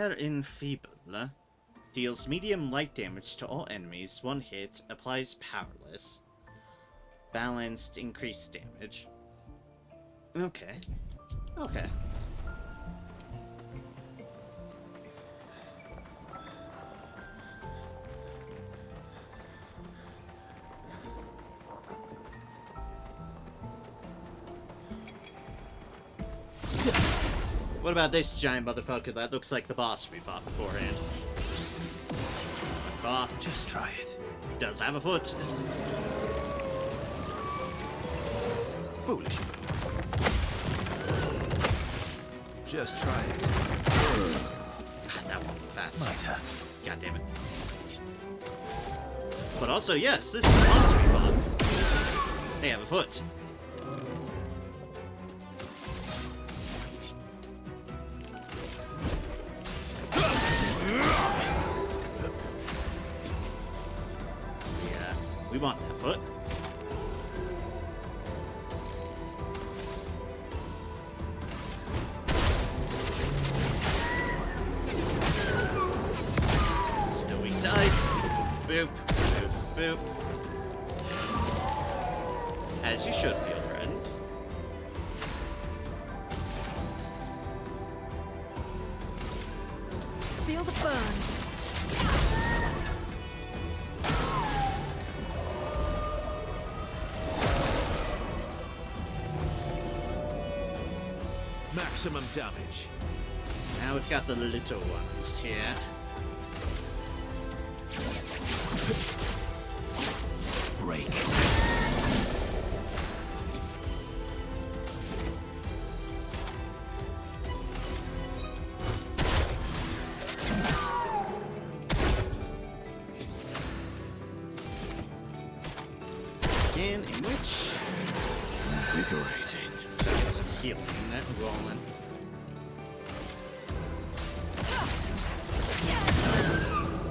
Clair Enfeeble deals medium light damage to all enemies. One hit, applies powerless. Balanced, increased damage. Okay. Okay. What about this giant motherfucker that looks like the boss we fought beforehand? Just try it. Does have a foot. Foolish move. Just try it. God, that one went fast. My turn. God damn it. But also, yes, this is the boss we fought. They have a foot. Yeah, we want that foot. Still weak to ice. Boop, boop, boop. As you should feel threatened. Feel the burn. Maximum damage. Now we've got the little ones here. Break. Again, in which Invigorating. get some healing that rolling.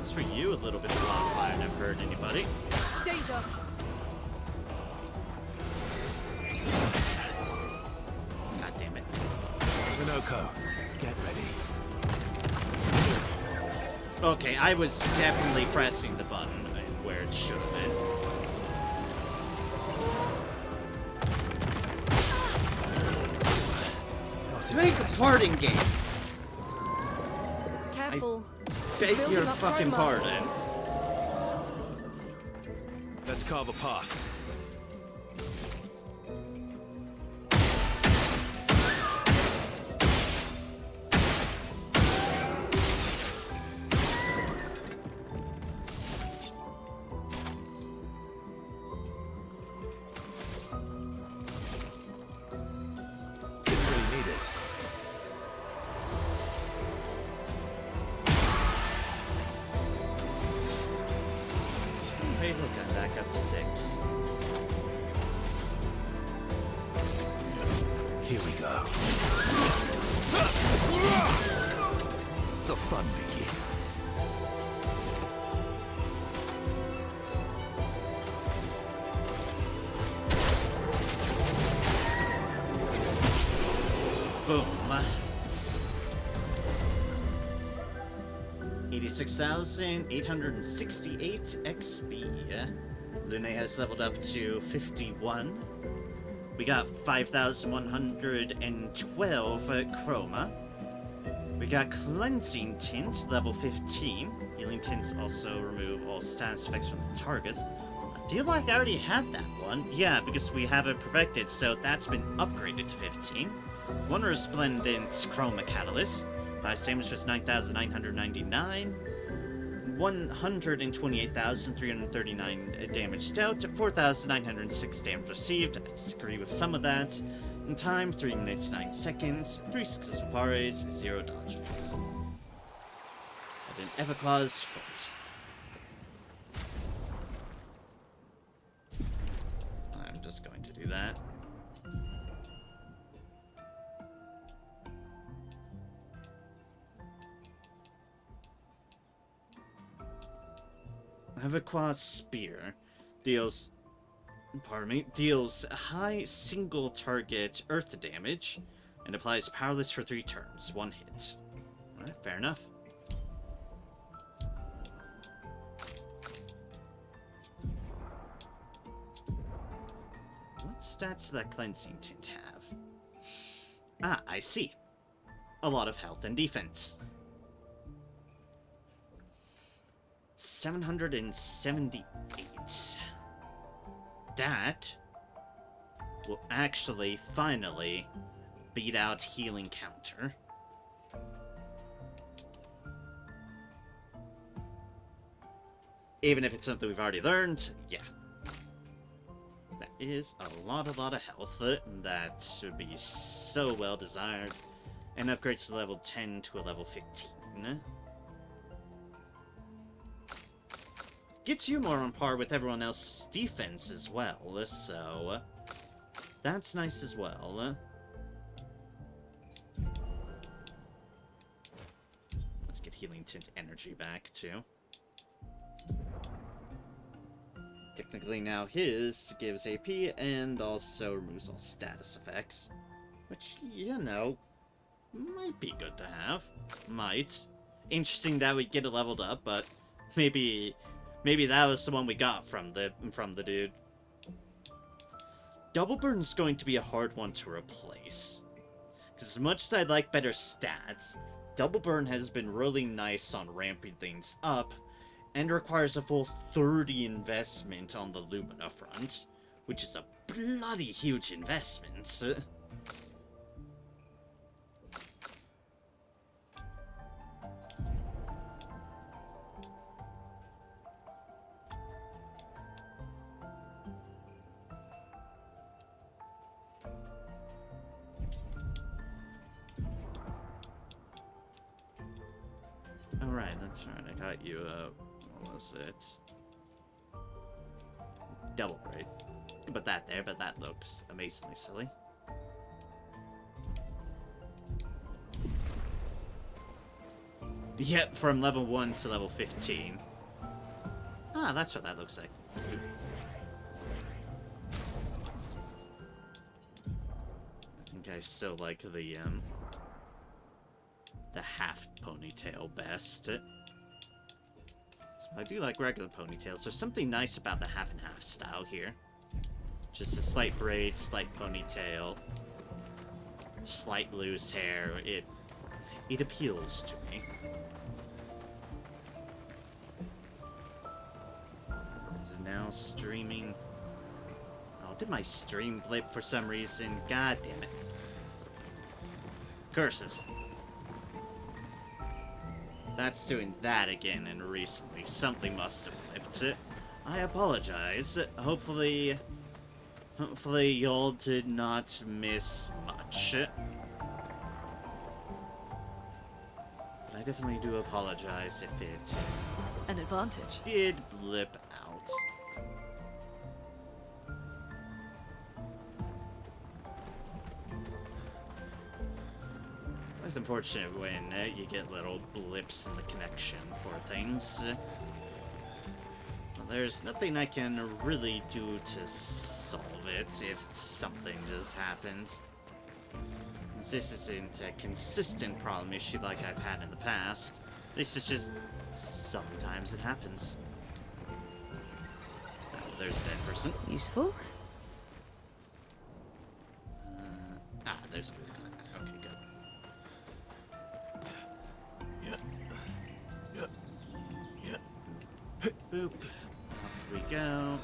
It's for you, a little bit of wildfire never hurt anybody. Danger. God damn it. Minoko, get ready. Okay, I was definitely pressing the button where it should have been. Not Make a impressed. parting game. Careful. Beg Building your up fucking promo. pardon. Let's carve a path. Didn't really need it. Hey, look, I'm back up to 6. Here we go. The fun begins. Boom. 86,868 XP. Lune has leveled up to 51. We got 5,112 Chroma. We got Cleansing Tint, level 15. Healing Tints also remove all status effects from the targets. I feel like I already had that one. Yeah, because we have it perfected, so that's been upgraded to 15. One Resplendent Chroma Catalyst. Highest damage was 9,999. 128,339 damage dealt. 4,906 damage received. I disagree with some of that. In time, 3 minutes 9 seconds. 3 successful pares, 0 dodges. I didn't ever cause faults. I'm just going to do that. Havakwa's Spear deals high single target earth damage and applies powerless for 3 turns, 1 hit. Alright, fair enough. stats that cleansing tint have? Ah, I see. A lot of health and defense. 778. That will actually finally beat out healing counter. Even if it's something we've already learned, yeah. That is a lot of health. That should be so well desired. And upgrades to level 10 to a level 15. Gets you more on par with everyone else's defense as well, so that's nice as well. Let's get Healing Tint energy back, too. Technically now his gives AP and also removes all status effects. Which, you know, might be good to have. Might. Interesting that we get it leveled up, but maybe that was the one we got from the dude. Double Burn's going to be a hard one to replace. Because as much as I'd like better stats, Double Burn has been really nice on ramping things up, and requires a full 30 investment on the Lumina front, which is a bloody huge investment. Alright, that's right, I got you, what was it? Double braid. But that looks amazingly silly. Yep, from level 1 to level 15. Ah, that's what that looks like. I think I still like the half ponytail best. So I do like regular ponytails. There's something nice about the half and half style here. Just a slight braid, slight ponytail, slight loose hair. It appeals to me. This is now streaming. Oh, did my stream blip for some reason? God damn it. Curses. That's doing that again, and recently something must have blipped it. I apologize. Hopefully y'all did not miss much. But I definitely do apologize if it An advantage. did blip out. It's unfortunate when you get little blips in the connection for things. Well, there's nothing I can really do to solve it if something just happens. This isn't a consistent problem issue like I've had in the past. This is just sometimes it happens. Oh, there's a dead person. Useful. There's a good guy. Okay, good. Boop. Up we go.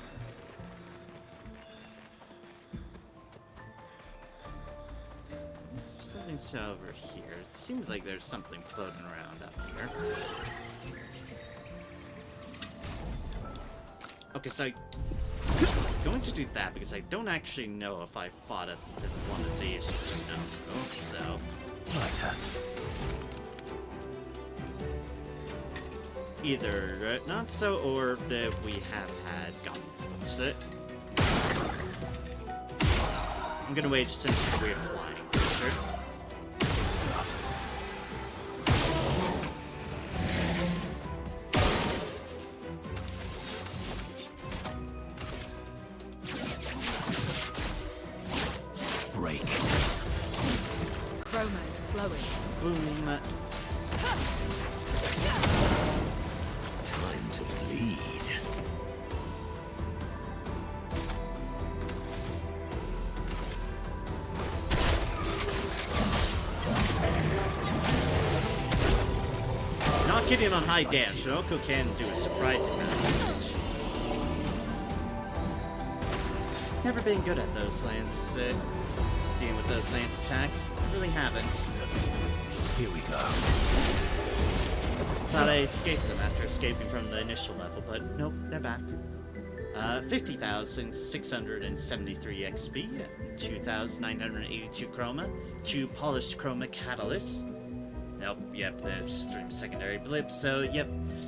Is there something over here? It seems like there's something floating around up here. Okay, so I'm going to do that because I don't actually know if I fought at one of these. No, so either not so, or that we have had goblins. I'm gonna wait just since we're flying creature. Break. Chroma is flowing. Boom. Time to bleed. Getting on high damage, Minoko can do a surprising amount of damage. Never been good at those lance, dealing with those lance attacks. Really haven't. Here we go. Thought I escaped them after escaping from the initial level, but nope, they're back. 50,673 XP, 2,982 chroma, 2 polished chroma catalysts. Nope, yep, the stream secondary blip, so yep,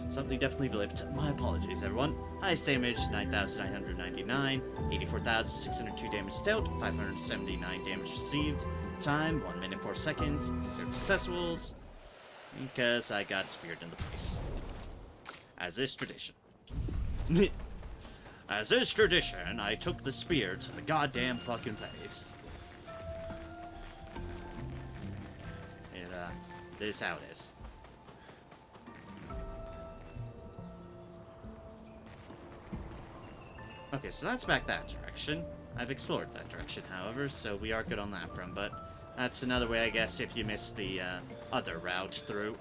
something definitely blipped. My apologies, everyone. Highest damage, 9,999, 84,602 damage dealt, 579 damage received. Time, 1 minute 4 seconds, 0 successfuls, because I got speared in the face. As is tradition. As is tradition, I took the spear to the goddamn fucking face. It is how it is. Okay, so that's back that direction. I've explored that direction, however, so we are good on that front, but that's another way, I guess, if you missed the other route through.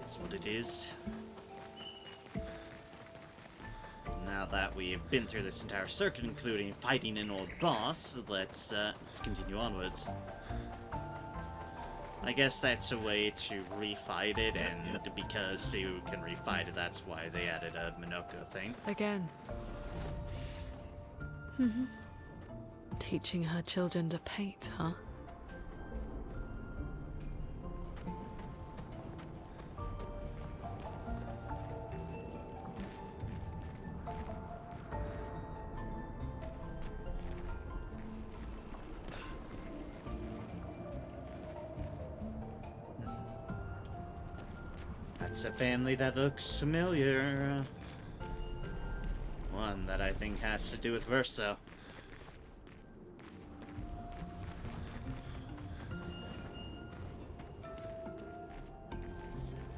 It is what it is. Now that we've been through this entire circuit, including fighting an old boss, let's continue onwards. I guess that's a way to refight it, and because you can refight it, that's why they added a Minoko thing. Again. Teaching her children to paint, huh? It's a family that looks familiar. One that I think has to do with Verso.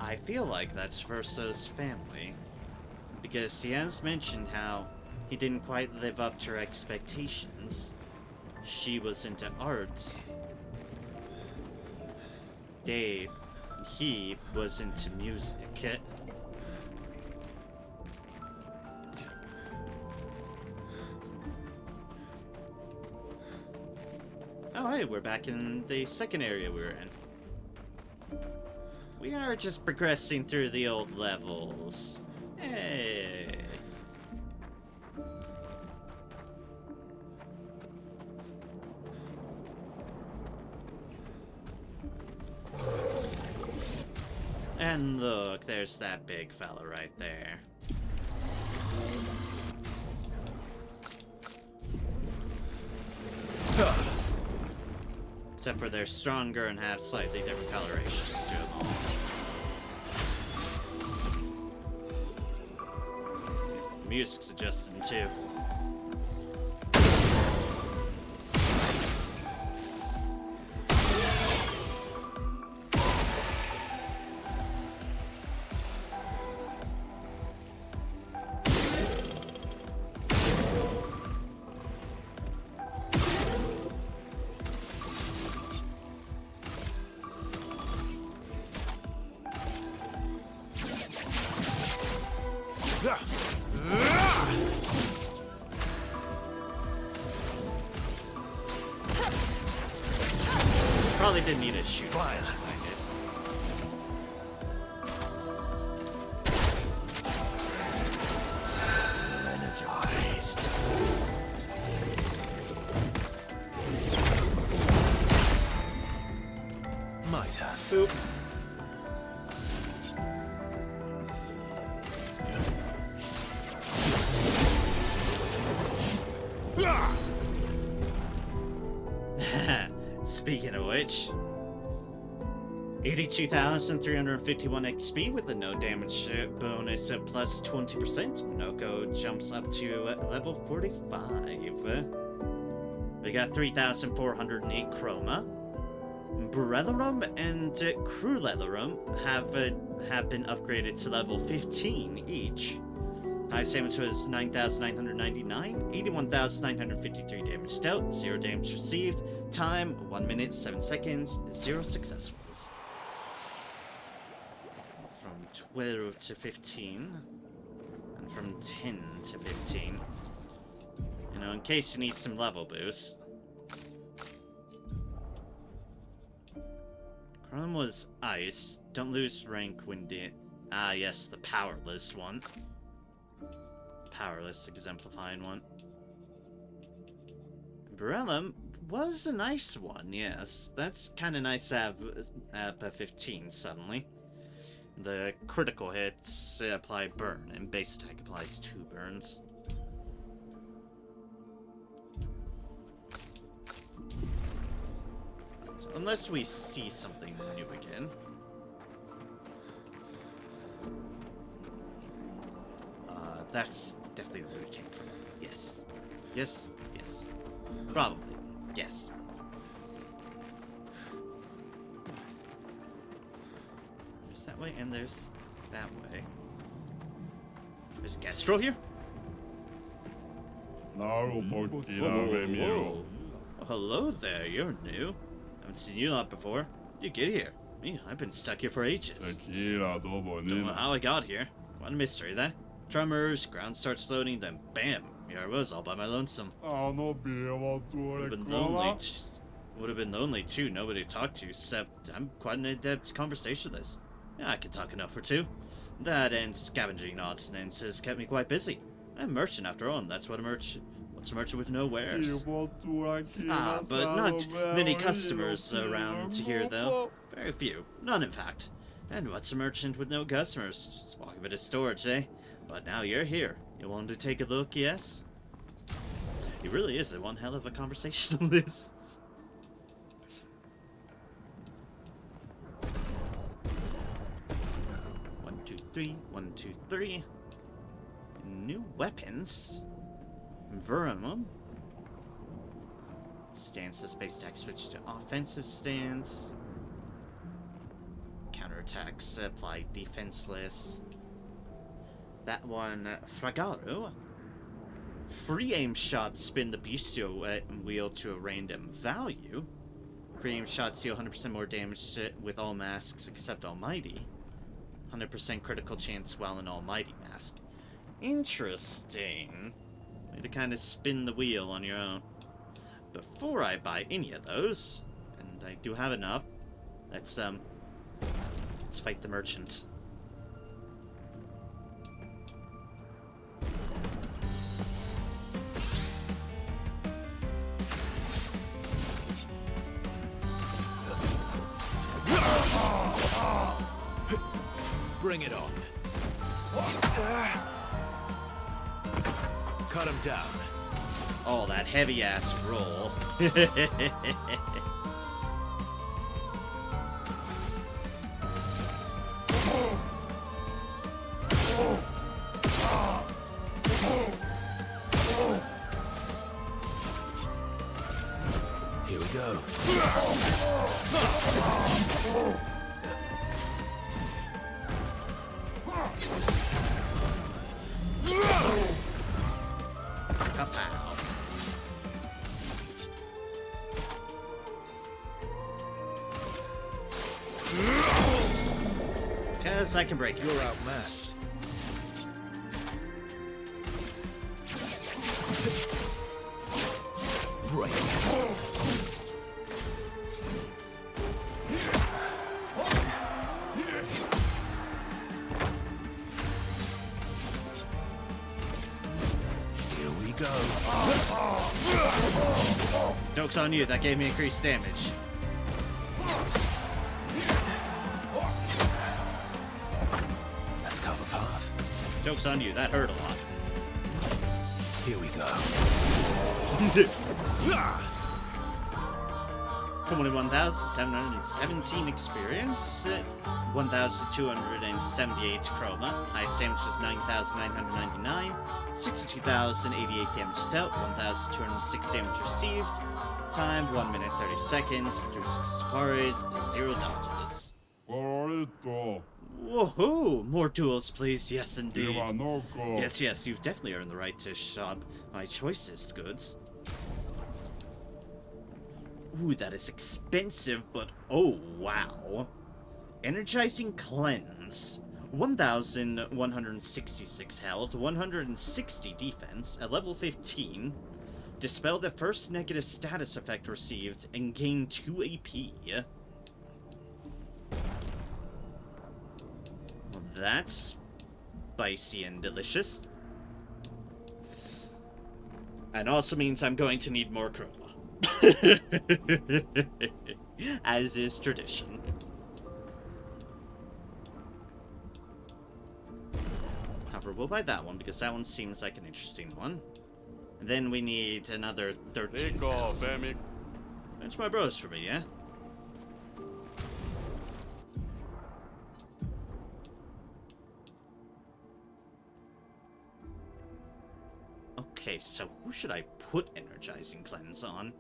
I feel like that's Verso's family, because he has mentioned how he didn't quite live up to her expectations. She was into art. He was into music. Oh hey, we're back in the second area we were in. We are just progressing through the old levels. Hey. And look, there's that big fella right there. Except for they're stronger and have slightly different colorations to them all. The music's adjusting too. Probably didn't need to shoot. Energized. My turn. Boop. Speaking of which, 82,351 XP with the no damage bonus of plus 20%. Minoko jumps up to level 45. We got 3,408 chroma. Brelorum and Crewlelorum have been upgraded to level 15 each. Highest damage was 9,999, 81,953 damage dealt, 0 damage received, time 1 minute 7 seconds, 0 successfuls. From 12 to 15, and from 10 to 15. You know, in case you need some level boost. Chrome was ice. Don't lose rank when Ah, yes, the powerless one. Powerless, exemplifying one. Berellum was a nice one, yes. That's kind of nice to have a 15 suddenly. The critical hits apply burn, and base attack applies 2 burns. So, unless we see something new again. That's definitely where we came from. Yes. Yes. Yes. Probably. Yes. There's that way, and there's that way. There's a Gastro here? Whoa. Oh, hello there, you're new. Haven't seen you a lot before. You get here. Me, I've been stuck here for ages. Don't know how I got here. What a mystery, that. Tremors, ground starts floating, then bam, here I was all by my lonesome. Would have been lonely too, nobody to talk to, except I'm quite an adept conversationalist. Yeah, I can talk enough for 2. That and scavenging odds and ends has kept me quite busy. I'm a merchant after all, and that's what a merchant. What's a merchant with no wares? Ah, but not many customers around here though. Very few, none in fact. And what's a merchant with no customers? Just walk a bit of storage, eh? But now you're here. You want to take a look, yes? He really is one hell of a conversationalist. 1, 2, 3. 1, 2, 3. New weapons. Vermum. Stance to space attack switch to offensive stance. Counterattacks apply defenseless. That one, Fragaro. Free aim shots spin the bestial wheel to a random value. Free aim shots deal 100% more damage with all masks except Almighty. 100% critical chance while in Almighty mask. Interesting. Way to kind of spin the wheel on your own. Before I buy any of those, and I do have enough, let's fight the merchant. Bring it on. Cut him down. Oh, that heavy-ass roll. Here we go. Kapow. Because I can break it. You're outmatched. Break. Go. Joke's on you, that gave me increased damage. Let's cover path. Joke's on you, that hurt a lot. Here we go. 21,717 experience, 1,278 chroma, highest damage was 9,999, 62,088 damage dealt, 1,206 damage received, time 1 minute 30 seconds, 36 safaris, 0 deltas. Woohoo! More duels, please. Yes, indeed. Ivanoko. Yes, yes, you've definitely earned the right to shop my choicest goods. Ooh, that is expensive, but oh, wow. Energizing Cleanse. 1,166 health, 160 defense, at level 15. Dispel the first negative status effect received, and gain 2 AP. Well, that's spicy and delicious. And also means I'm going to need more chroma. As is tradition. However, we'll buy that one because that one seems like an interesting one. And then we need another 13,000. That's my bros for me, yeah? Okay, so who should I put Energizing Cleanse on?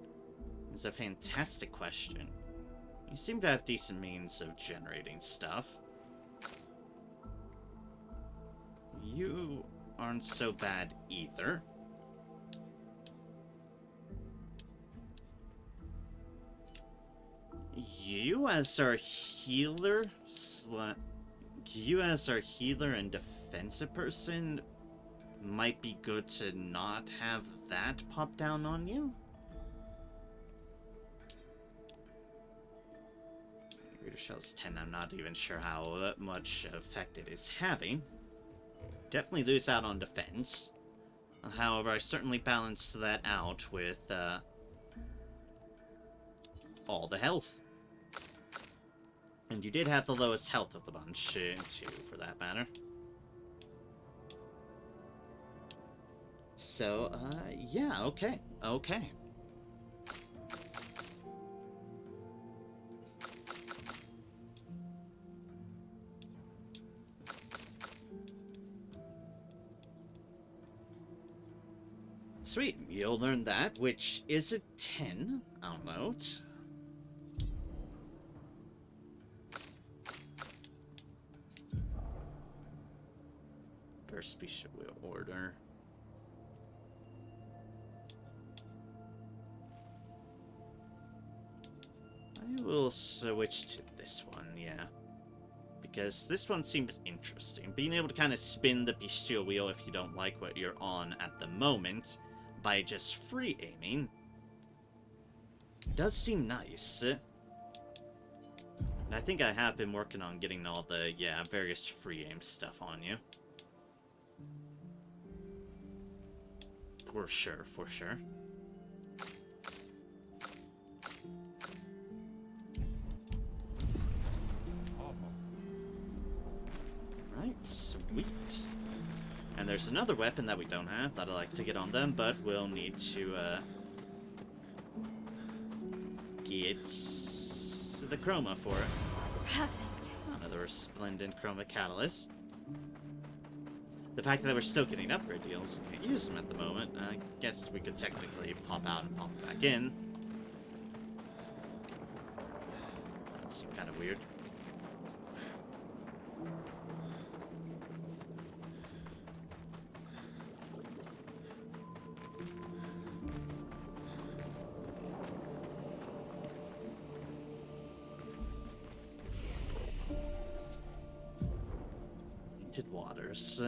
It's a fantastic question. You seem to have decent means of generating stuff. You aren't so bad either. You as our healer and defensive person might be good to not have that pop down on you. Reader Shell's 10, I'm not even sure how much effect it is having. Definitely lose out on defense. However, I certainly balanced that out with all the health. And you did have the lowest health of the bunch, too, for that matter. So, yeah, okay. Okay. Sweet, you'll learn that, which is a 10. I'll note. First, we should order. I will switch to this one, yeah. Because this one seems interesting. Being able to kind of spin the bestial wheel if you don't like what you're on at the moment by just free aiming does seem nice. And I think I have been working on getting all the, various free aim stuff on you. For sure, for sure. Right, sweet. And there's another weapon that we don't have that I'd like to get on them, but we'll need to, get the chroma for it. Perfect. Another resplendent chroma catalyst. The fact that we're still getting upgrade deals, we can't use them at the moment. I guess we could technically pop out and pop back in. That seemed kind of weird. Tainted waters.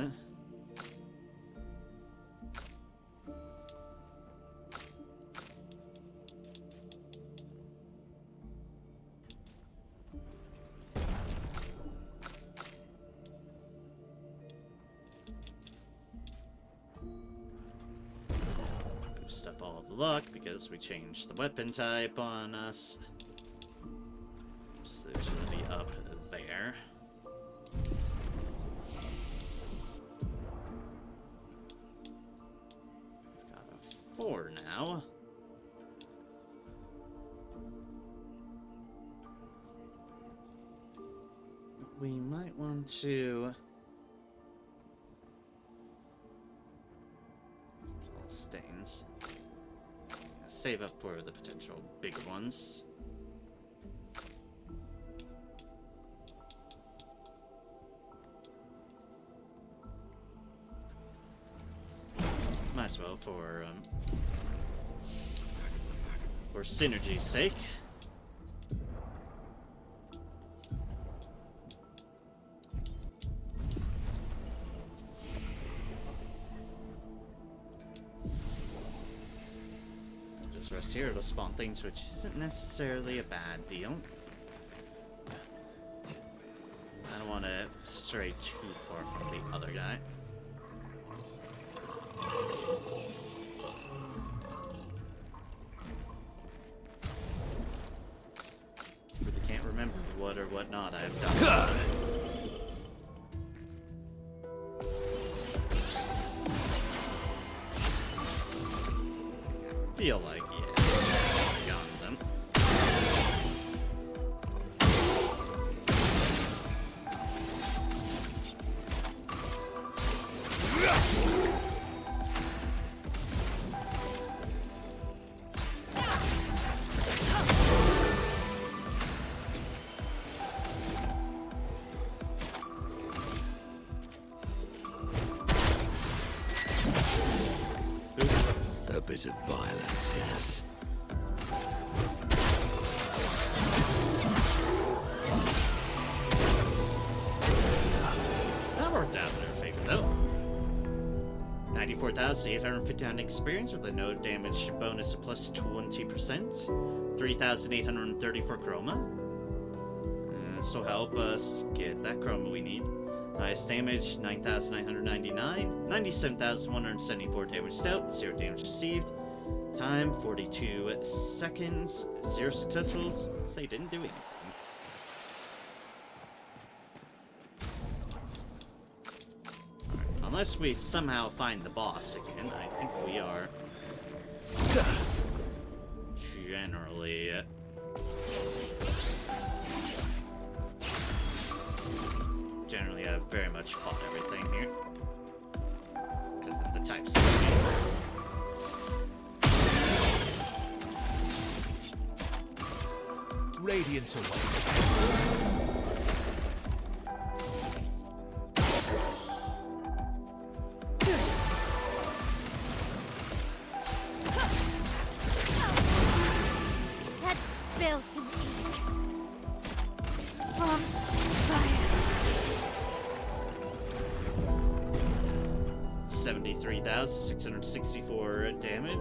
Boost up all the luck because we changed the weapon type on us. So it should be up there. We've got a 4 now. We might want to stains. Save up for the potential bigger ones. might as well for synergy's sake. Just rest here, it'll spawn things, which isn't necessarily a bad deal. I don't want to stray too far from the other guy. Really can't remember what or what not I've done. Feel like, yeah, I've gotten them. A bit of violence, yes. Good stuff. That worked out in their favor, though. 94,859 experience with a no damage bonus of plus 20%. 3,834 chroma. This will help us get that chroma we need. Highest damage, 9,999. 97,174 damage dealt, 0 damage received. Time, 42 seconds. 0 successfuls. So you didn't do anything. Unless we somehow find the boss again, I think we are generally I've very much fought everything here. Because of the types of enemies. Radiance awaits. Let's spill some ink from fire. 73,664 damage.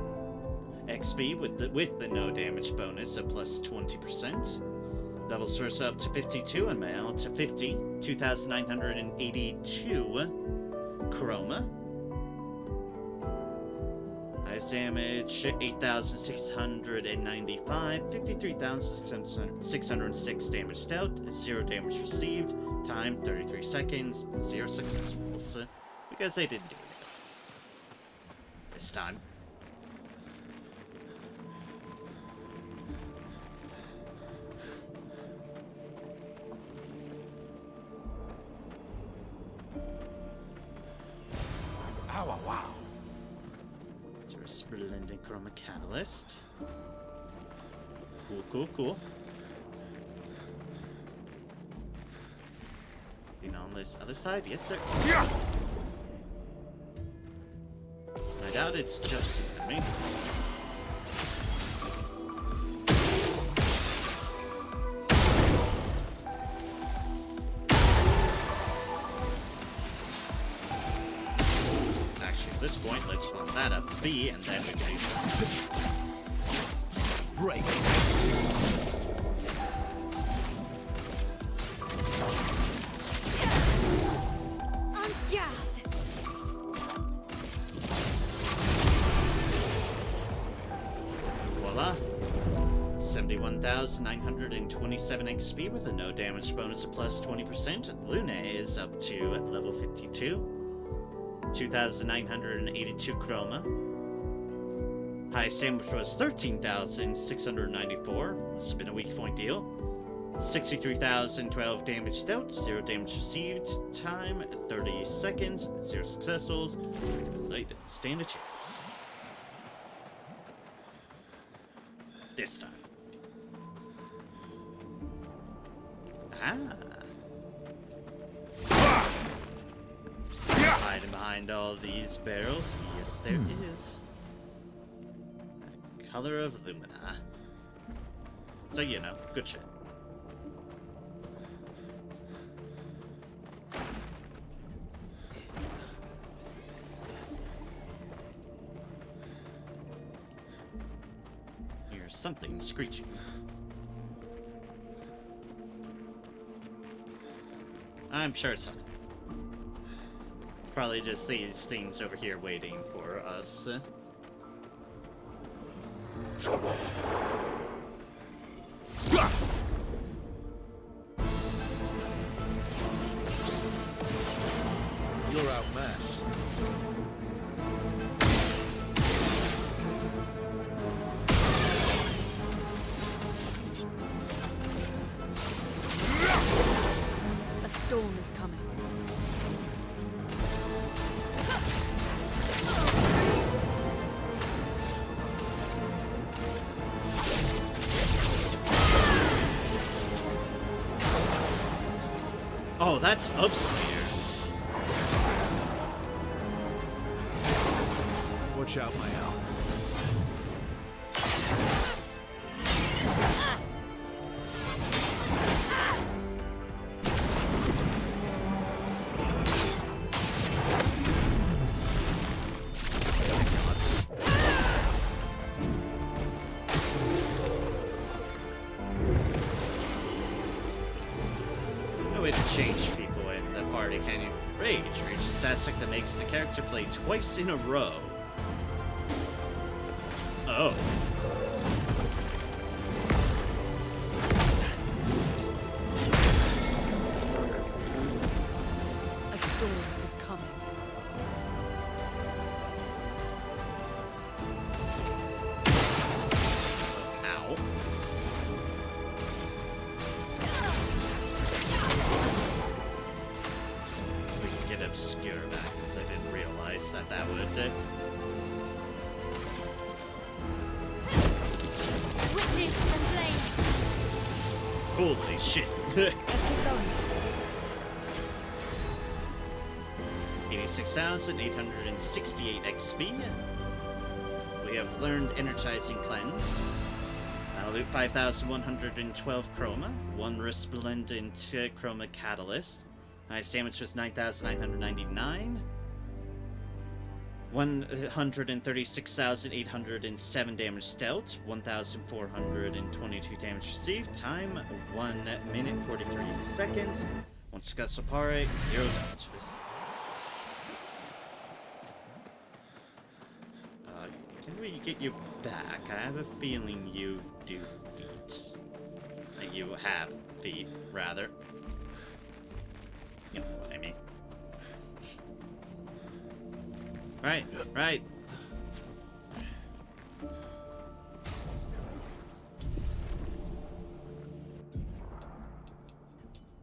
XP with the no damage bonus of plus 20%. Level source up to 52 and now to 50. 2,982 chroma. Highest damage 8,695. 53,606 damage dealt. 0 damage received. Time 33 seconds. 0 successfuls. Because they didn't do anything this time. Ow, wow. It's a resplendent chroma catalyst. Cool, cool, cool. And on this other side, yes sir. Yeah. I doubt it's just me. Actually, at this point, let's run that up to B, and then we can Break. On guard. voila. 71,927 XP with a no damage bonus of plus 20%. Lune is up to level 52. 2,982 chroma. Highest damage was 13,694. Must have been a weak point deal. 63,012 damage dealt, 0 damage received. Time 30 seconds, 0 successfuls. So they didn't stand a chance. This time. Ah. hiding behind all these barrels? Yes, there is. Color of Lumina. So, you know, good shit. Here's something screeching. I'm sure it's not. Probably just these things over here waiting for us. You're outmatched. A storm is coming. Oh, that's Obscur. Watch out, my Al. No way to change people in the party, can you? Rage. Rage is a aspect that makes the character play twice in a row. Oh. A storm is coming. Ow. We can get Obscur back, because I didn't realize that that would... Witness the flames. Holy shit. Let's keep going. 86,868 XP. We have learned Energizing Cleanse. Loot 5,112 Chroma. 1 Resplendent Chroma Catalyst. Nice damage was 9,999. 136,807 damage stealth. 1,422 damage received. Time 1 minute 43 seconds. 1 successful parry, 0 damages. Can we get you back? I have a feeling you do feats. You have feet, rather. You know what I mean. Right, right.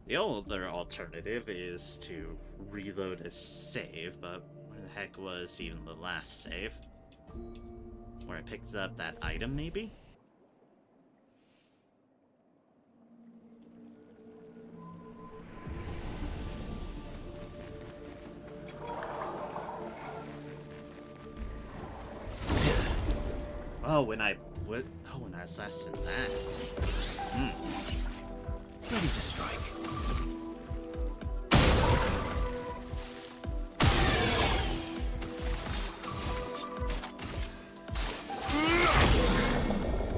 The other alternative is to reload a save, but where the heck was even the last save? Where I picked up that item, maybe? Oh, when I was last in that. Ready to strike.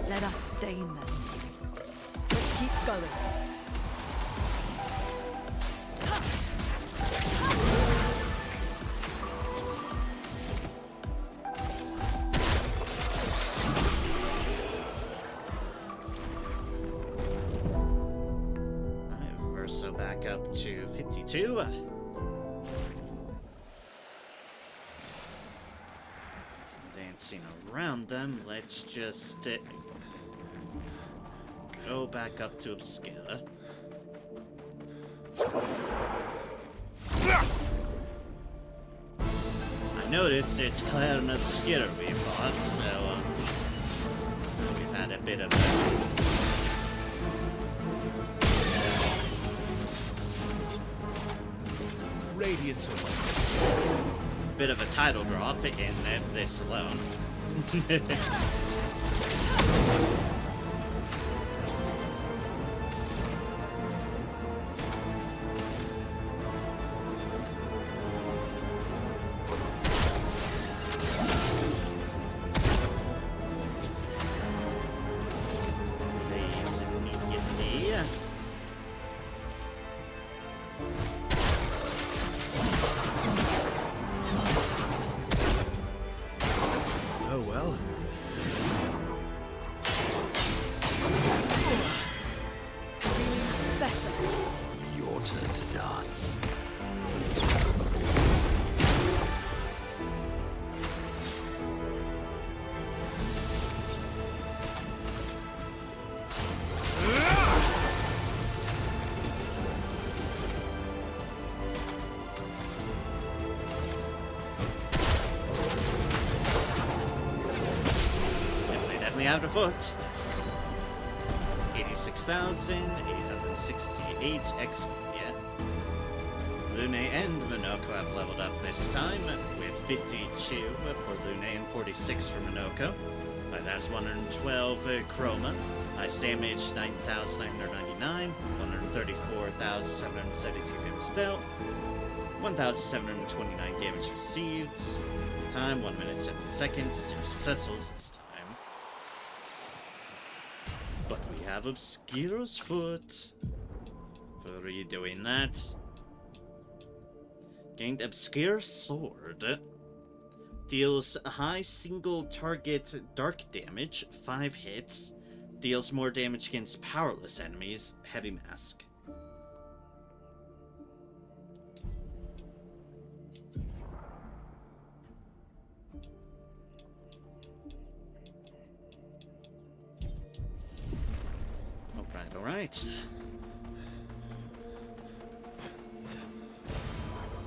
Let us stain them. Let's keep going. Alright, Verso back up to 52. Dancing around them, let's just go back up to Obscur. I noticed it's Clair and Obscur we fought, so we've had a bit of Radiance away. bit of a title drop in this alone. Please, immediately. Oh well. Better. Your turn to dance. Definitely out of foot. 86,868 XP. Lune and Minoko have leveled up this time, with 52 for Lune and 46 for Minoko. That's 112 Chroma. Ice damage 9,999, 134,772 damage dealt, 1,729 damage received. Time 1 minute 70 seconds. 0 successfuls this time. But we have Obscur's foot for redoing that. Gained Obscure Sword. Deals high single target dark damage, 5 hits. Deals more damage against powerless enemies, Heavy Mask. Alright.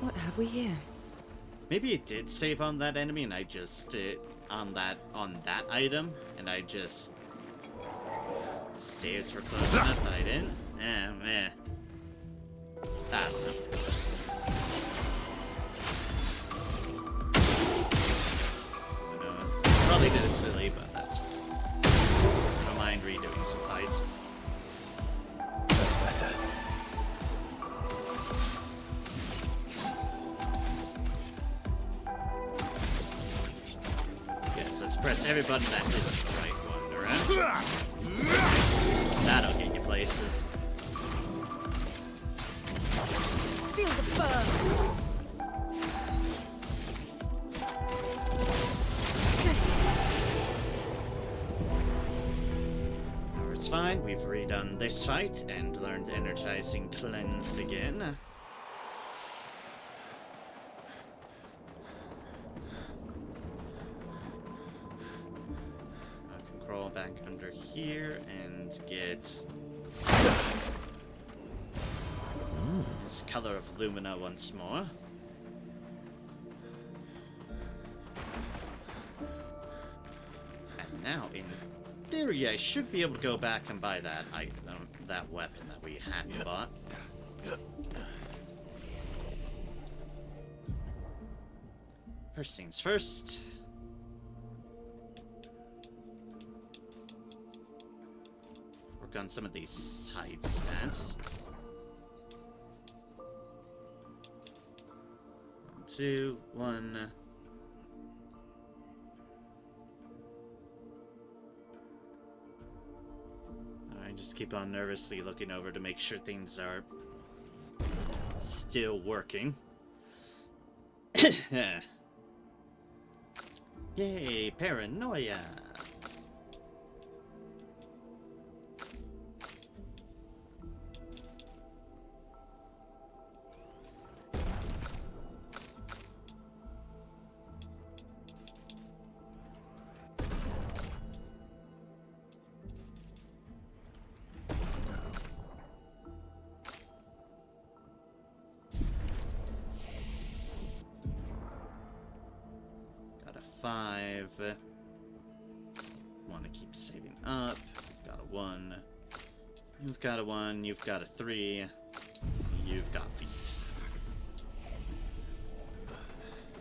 What have we here? Maybe it did save on that enemy and I just on that item and I just saves for close enough that I didn't. I don't know. Who knows? Probably did it silly, but that's fine. I don't mind redoing some fights. That's better. Yes, let's press every button that is the right one, alright? That'll get you places. Feel the burn. It's fine, we've redone this fight and learned Energizing Cleanse again. I can crawl back under here and get this color of Lumina once more. And now, in theory, I should be able to go back and buy that item, that weapon that we hadn't bought. First things first. Work on some of these side stats. 1, 2, 1. I just keep on nervously looking over to make sure things are still working. Yay, paranoia! Got a 5. Want to keep saving up. Got a 1. You've got a 1. You've got a 3. You've got feet.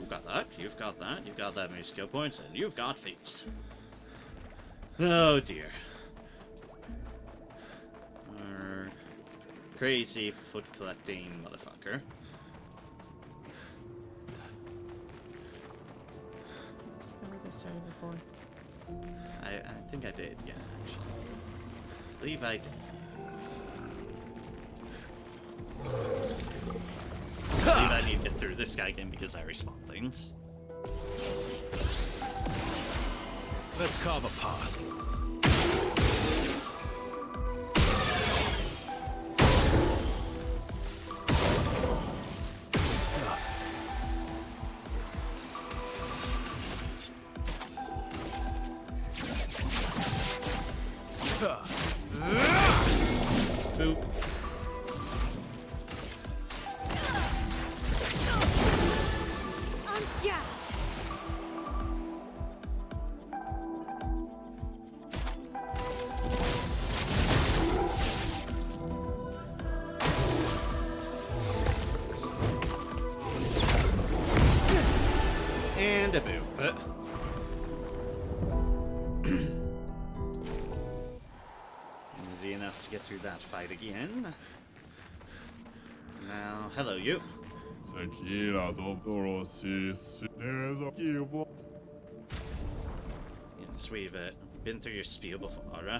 You've got that, you've got that, you've got that many skill points, and you've got feet. Oh dear. Crazy foot collecting motherfucker. Discovered this area before? I think I did, yeah, actually. I believe I did. I believe I need to get through this guy again because I respawn things. Let's carve a path. Good stuff. Boop. Yeah. And a boop. Easy enough to get through that fight again. Now, hello, you. Yes, we've been through your spiel before, huh?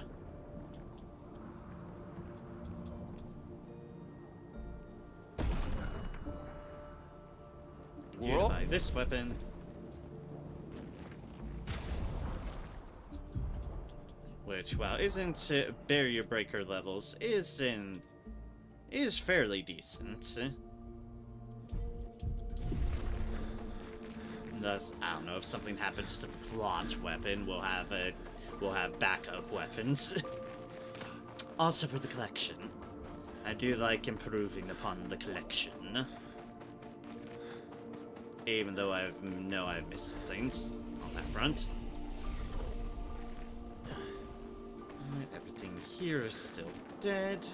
Beautify this weapon. Which, while isn't barrier breaker levels, is fairly decent. Thus, I don't know, if something happens to the plot weapon, we'll have backup weapons. Also for the collection. I do like improving upon the collection. Even though I've missed some things on that front. Alright, everything here is still dead.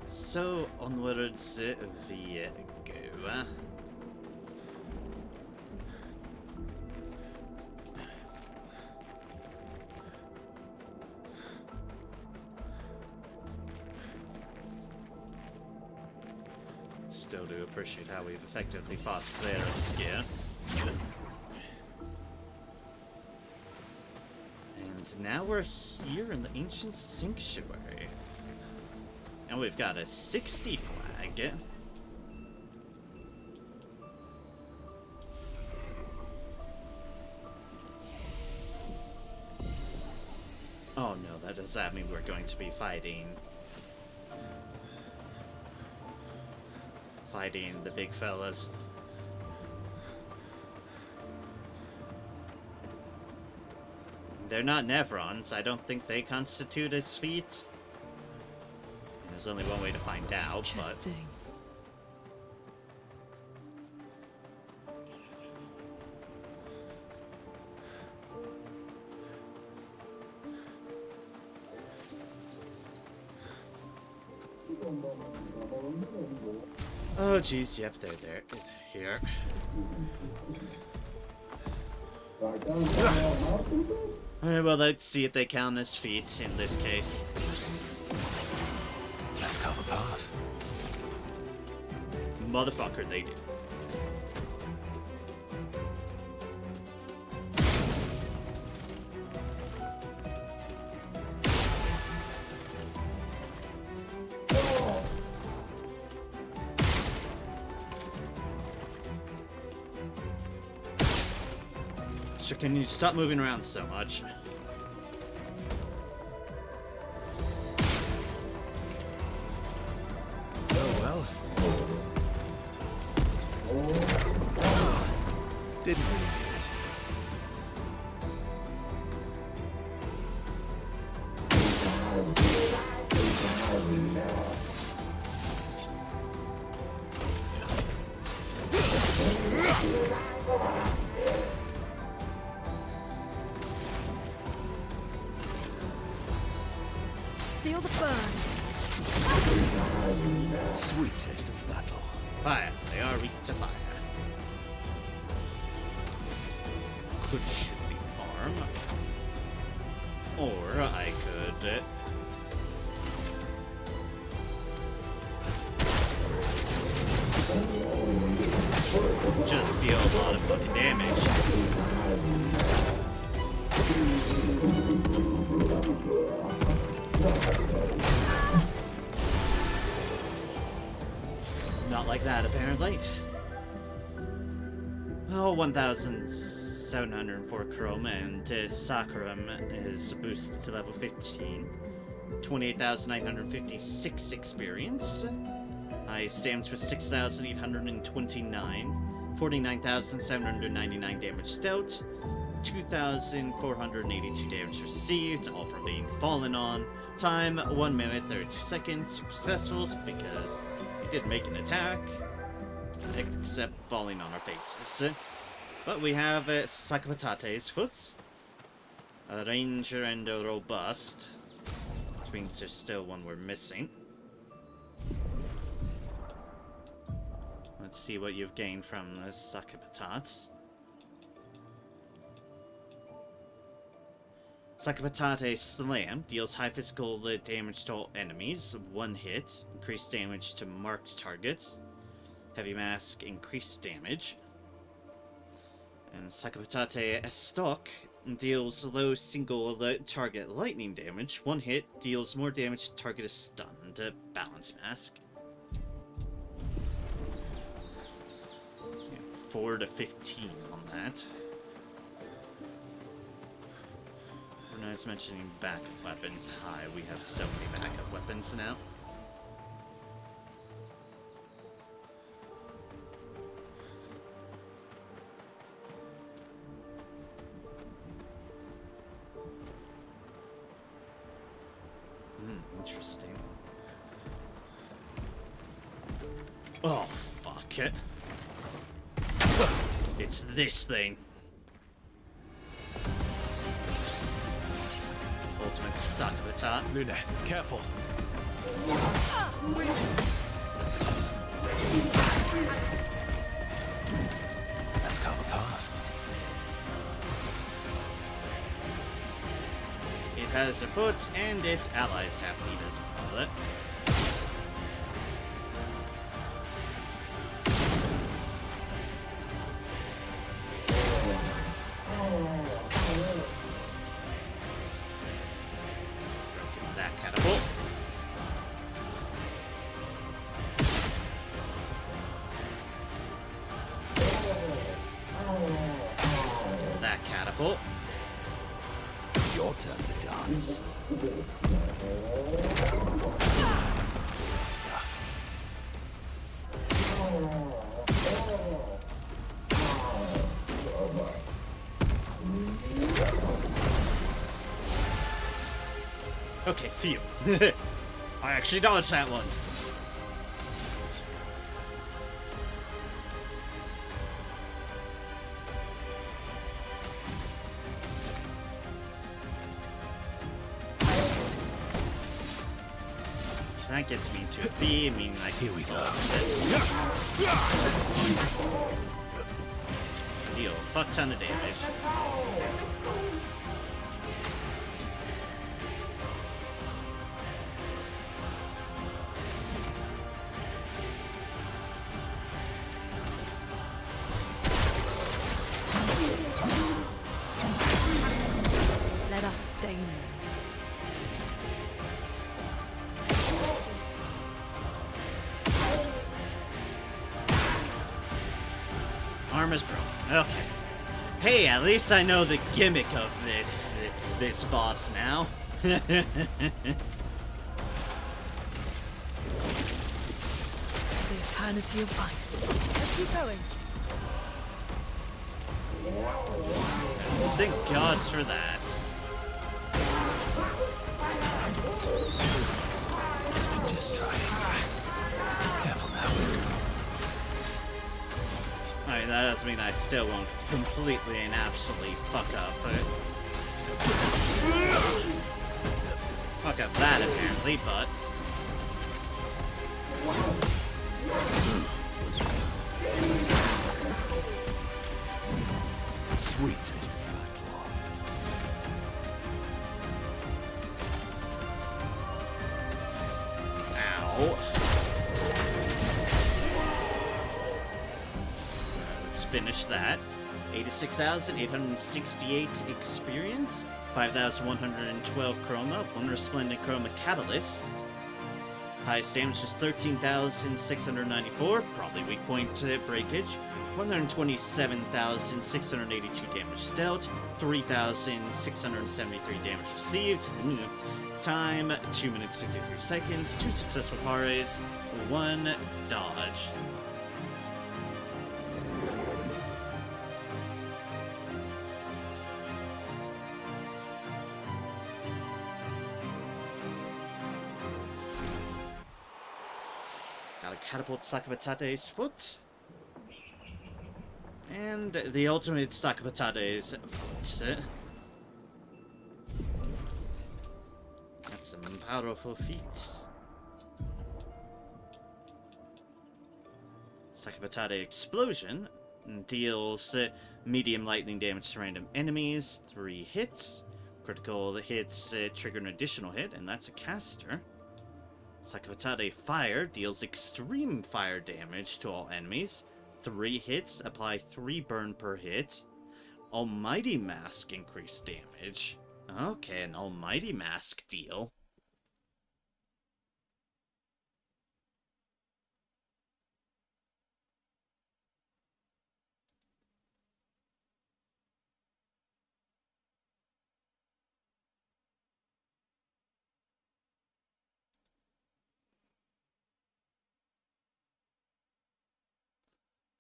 So, onwards we go. Still do appreciate how we've effectively fought Clair Obscur. And now we're here in the ancient sanctuary. And we've got a 60 flag. Oh no, does that mean we're going to be fighting the big fellas? They're not Nevrons. I don't think they constitute as feet. There's only one way to find out, but... Interesting. Oh, geez, yep, they're here. Alright, well, let's see if they count as feet in this case. Let's carve a path. Motherfucker, they do. So can you stop moving around so much? Oh well. Didn't really need it. Feel the burn. Sweet taste of battle. Fire. They are weak to fire. Could shoot the arm. Or I could... just deal a lot of fucking damage. Not like that, apparently. Oh, 1,704 chrome, and Saccharum is boosted to level 15. 28,956 experience. Highest damage was 6,829. 49,799 damage dealt. 2,482 damage received, all from being fallen on. Time 1 minute 32 seconds. Successful because we did make an attack, except falling on our faces. But we have Sakapatate's Foots, a Ranger, and a Robust, which means there's still one we're missing. Let's see what you've gained from the Sakapatats. Sakapatate Slam deals high physical damage to all enemies, 1 hit, increased damage to marked targets. Heavy Mask, increased damage. And Sakapatate Estoc deals low single target lightning damage, 1 hit, deals more damage to target is stunned. Balance Mask. 4 to 15 on that. When I was mentioning backup weapons, we have so many backup weapons now. Interesting. Oh, fuck it. It's this thing. Ultimate Sakapatat. Luna, careful. Let's carve a path. It has a foot, and its allies have feet as well. Your turn to dance. Good stuff. Okay, phew. I actually dodged that one. That gets me to a B, meaning I can solve it. Deal a fuck ton of damage. Let us stain them. Armor's broken. Okay. Hey, at least I know the gimmick of this boss now. The eternity of ice. Let's keep going. Thank gods for that. Just try it. Careful now. Alright, that doesn't mean I still won't completely and absolutely fuck up, but... fuck up that, apparently, but... Sweet taste of battle. Ow. Let's finish that. 86,868 experience, 5,112 chroma, 1 resplendent chroma catalyst. Highest damage was 13,694, probably weak point breakage. 127,682 damage dealt, 3,673 damage received. Time 2 minutes 53 seconds, 2 successful pares, 1 dodge. Gotta catapult Sakabatate's foot. And the ultimate Sakabatate's foot. That's some powerful feats. Sakabatate Explosion deals medium lightning damage to random enemies, 3 hits. Critical hits trigger an additional hit, and that's a caster. Sakabatate Fire deals extreme fire damage to all enemies. 3 hits, apply 3 burn per hit. Almighty Mask increased damage. Okay, an Almighty Mask deal.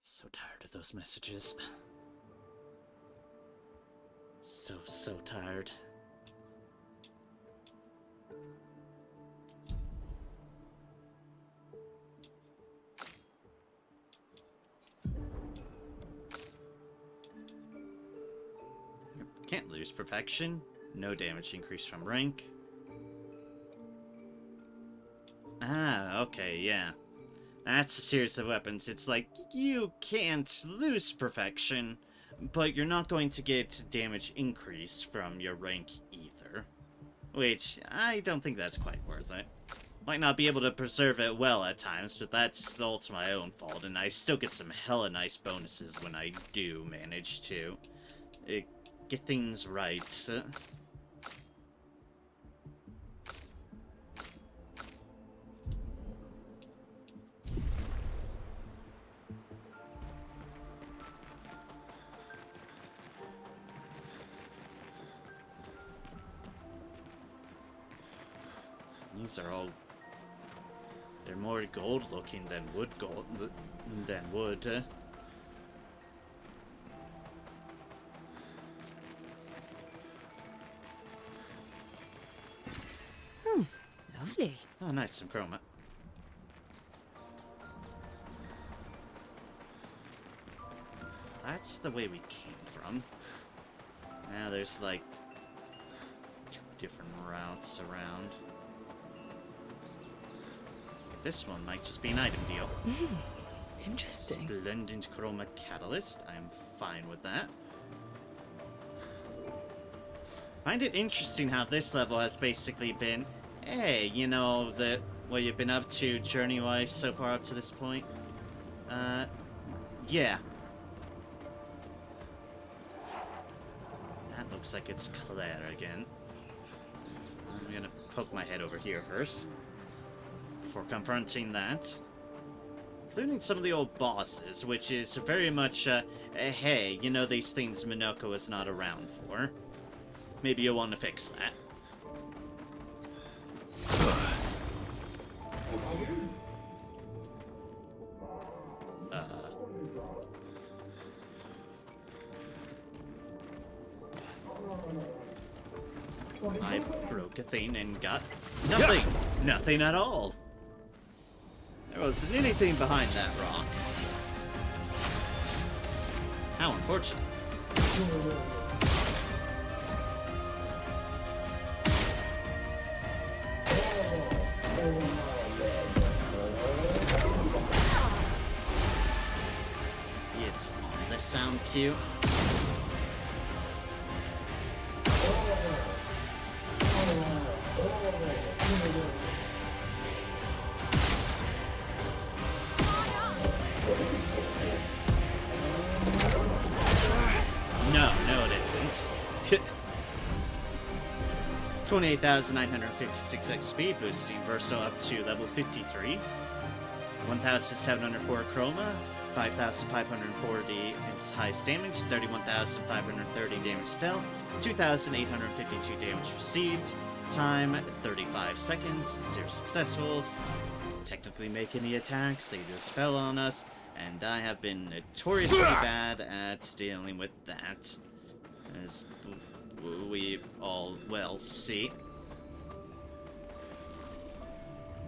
So tired of those messages. So tired. Can't lose perfection. No damage increase from rank. Ah, okay, yeah. That's a series of weapons. It's like, you can't lose perfection, but you're not going to get damage increase from your rank either. Which, I don't think that's quite worth it. Might not be able to preserve it well at times, but that's all to my own fault, and I still get some hella nice bonuses when I do manage to get things right. These are all... they're more gold looking than wood. Lovely. Oh, nice, some chroma. That's the way we came from. Now there's like 2 different routes around. This one might just be an item deal. Interesting. Splendid Chroma Catalyst. I'm fine with that. Find it interesting how this level has basically been, hey, you know, what you've been up to journey-wise so far up to this point. Yeah. That looks like it's Clair again. I'm gonna poke my head over here first, before confronting that. Including some of the old bosses, which is very much, hey, you know these things Minoko is not around for. Maybe you'll want to fix that. I broke a thing and got nothing. Nothing at all. There wasn't anything behind that rock. How unfortunate. It's on the sound cue. No, it isn't. 28,956 XP, boosting Verso up to level 53. 1,704 Chroma, 5,540 is highest damage, 31,530 damage stealth, 2,852 damage received, time 35 seconds, 0 successfuls. Didn't technically make any attacks, they just fell on us, and I have been notoriously bad at dealing with that, as we all well see.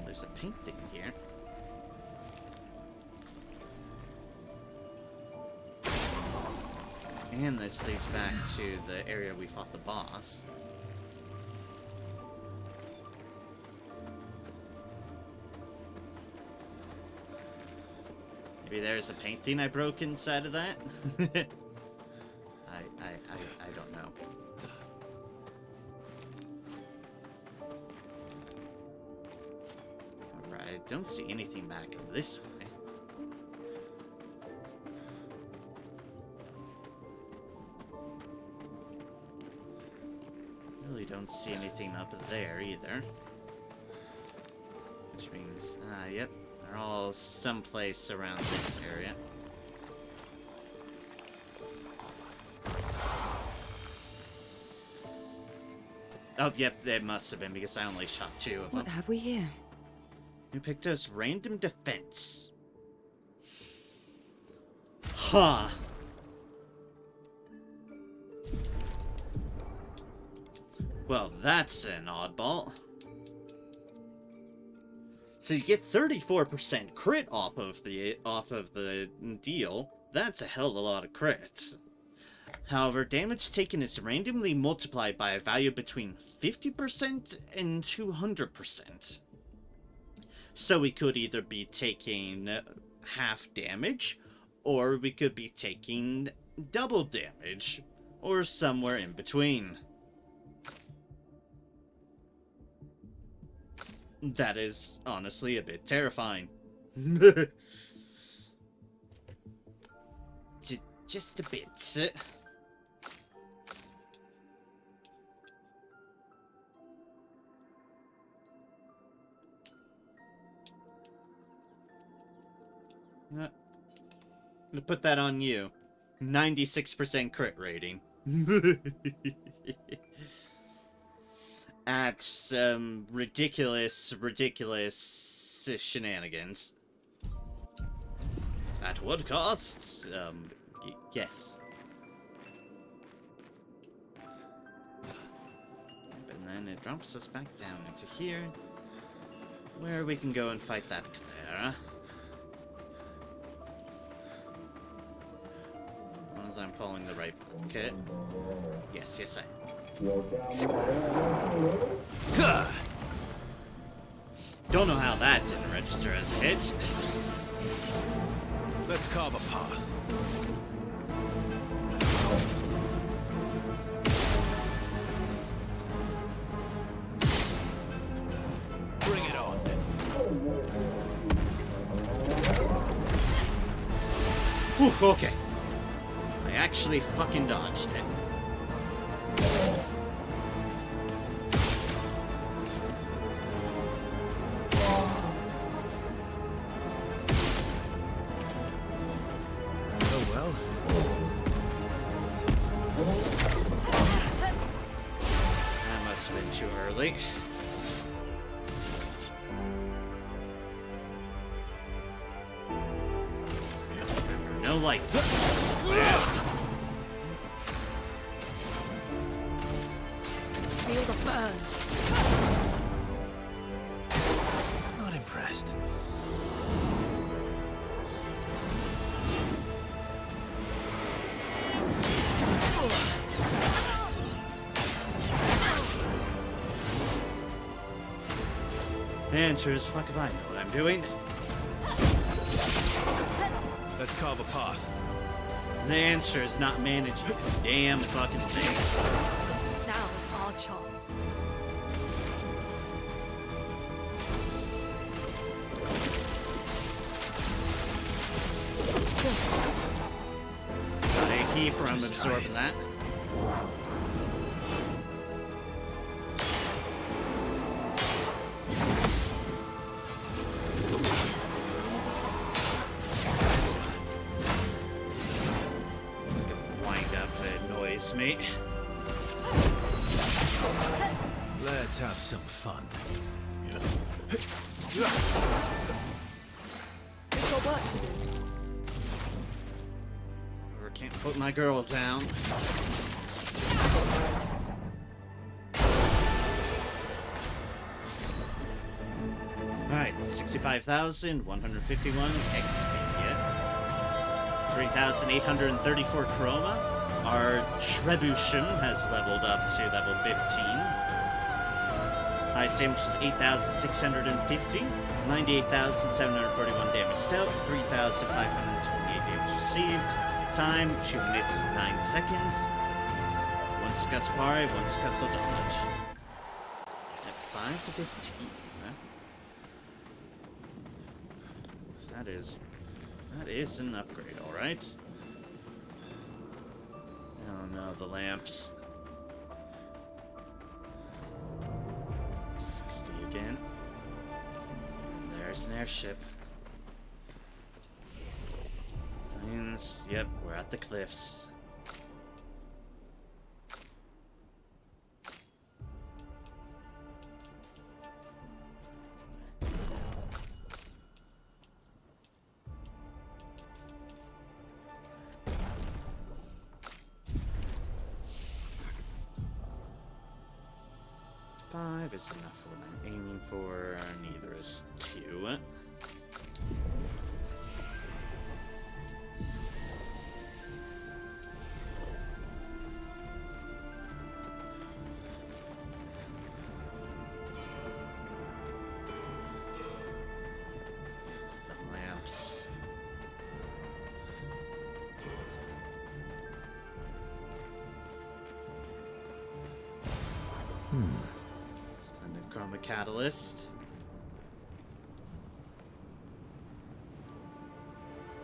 There's a paint thing here. And this leads back to the area we fought the boss. Maybe there's a paint thing I broke inside of that? I don't know. Alright, I don't see anything back this way. Really don't see anything up there either. Which means, yep, they're all someplace around this area. Oh, yep, they must have been because I only shot 2 of them. What have we here? You picked us random defense. Huh. Well, that's an oddball. So you get 34% crit off of the deal. That's a hell of a lot of crits. However, damage taken is randomly multiplied by a value between 50% and 200%. So we could either be taking half damage, or we could be taking double damage, or somewhere in between. That is honestly a bit terrifying. Just a bit. I'm gonna put that on you. 96% crit rating. At some ridiculous shenanigans. At what cost? Yes. And then it drops us back down into here, where we can go and fight that Clair. As long as I'm following the right kit. Yes, I am. Don't know how that didn't register as a hit. Let's carve a path. Bring it on. Whew, okay. I actually fucking dodged it. No light. Feel the burn. Not impressed. And sure as fuck if I know what I'm doing. Let's carve a path. The answer is not managing this damn fucking thing. Now's our chance. me from absorbing that. Wind up and annoys me. Let's have some fun. We've got work to do. Or can't put my girl down. Alright, 65,151 XP yet. 3,834 chroma. Our Trebuchet has leveled up to level 15. Highest damage was 8,650. 98,741 damage dealt. 3,528 damage received. Time 2 minutes 9 seconds. One Scuspari, one Scussle dodge. At 5 to 15. That is an upgrade, alright. Oh no, the lamps. 60 again. And there's an airship. And, yep, we're at the cliffs. Five is enough for what I'm aiming for. Neither is 2. The lamps. Splendid chroma catalyst.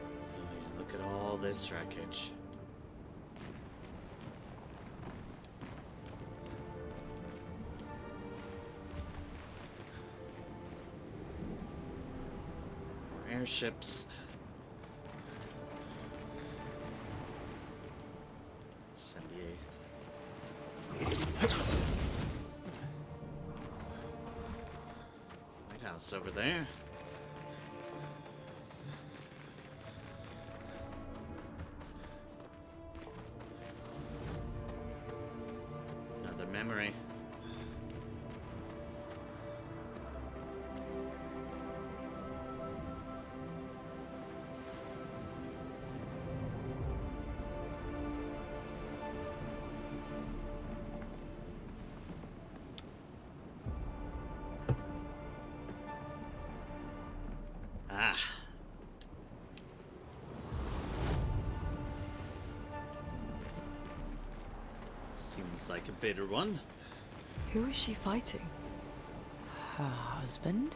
Oh, yeah, look at all this wreckage. More airships. 78th. Lighthouse over there. Another memory. Ah. Seems like a bitter one. Who is she fighting? Her husband?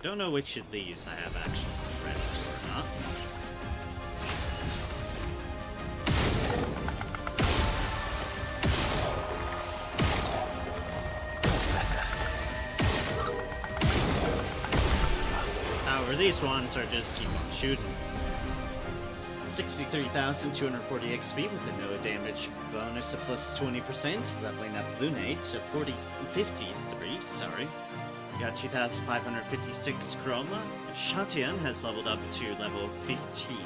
Don't know which of these I have actual credit for or not. However, these ones are just keep on shooting. 63,240 XP with a no damage bonus of plus 20%, leveling up Lunate to 53, sorry. We got 2,556 chroma. Shatian has leveled up to level 15.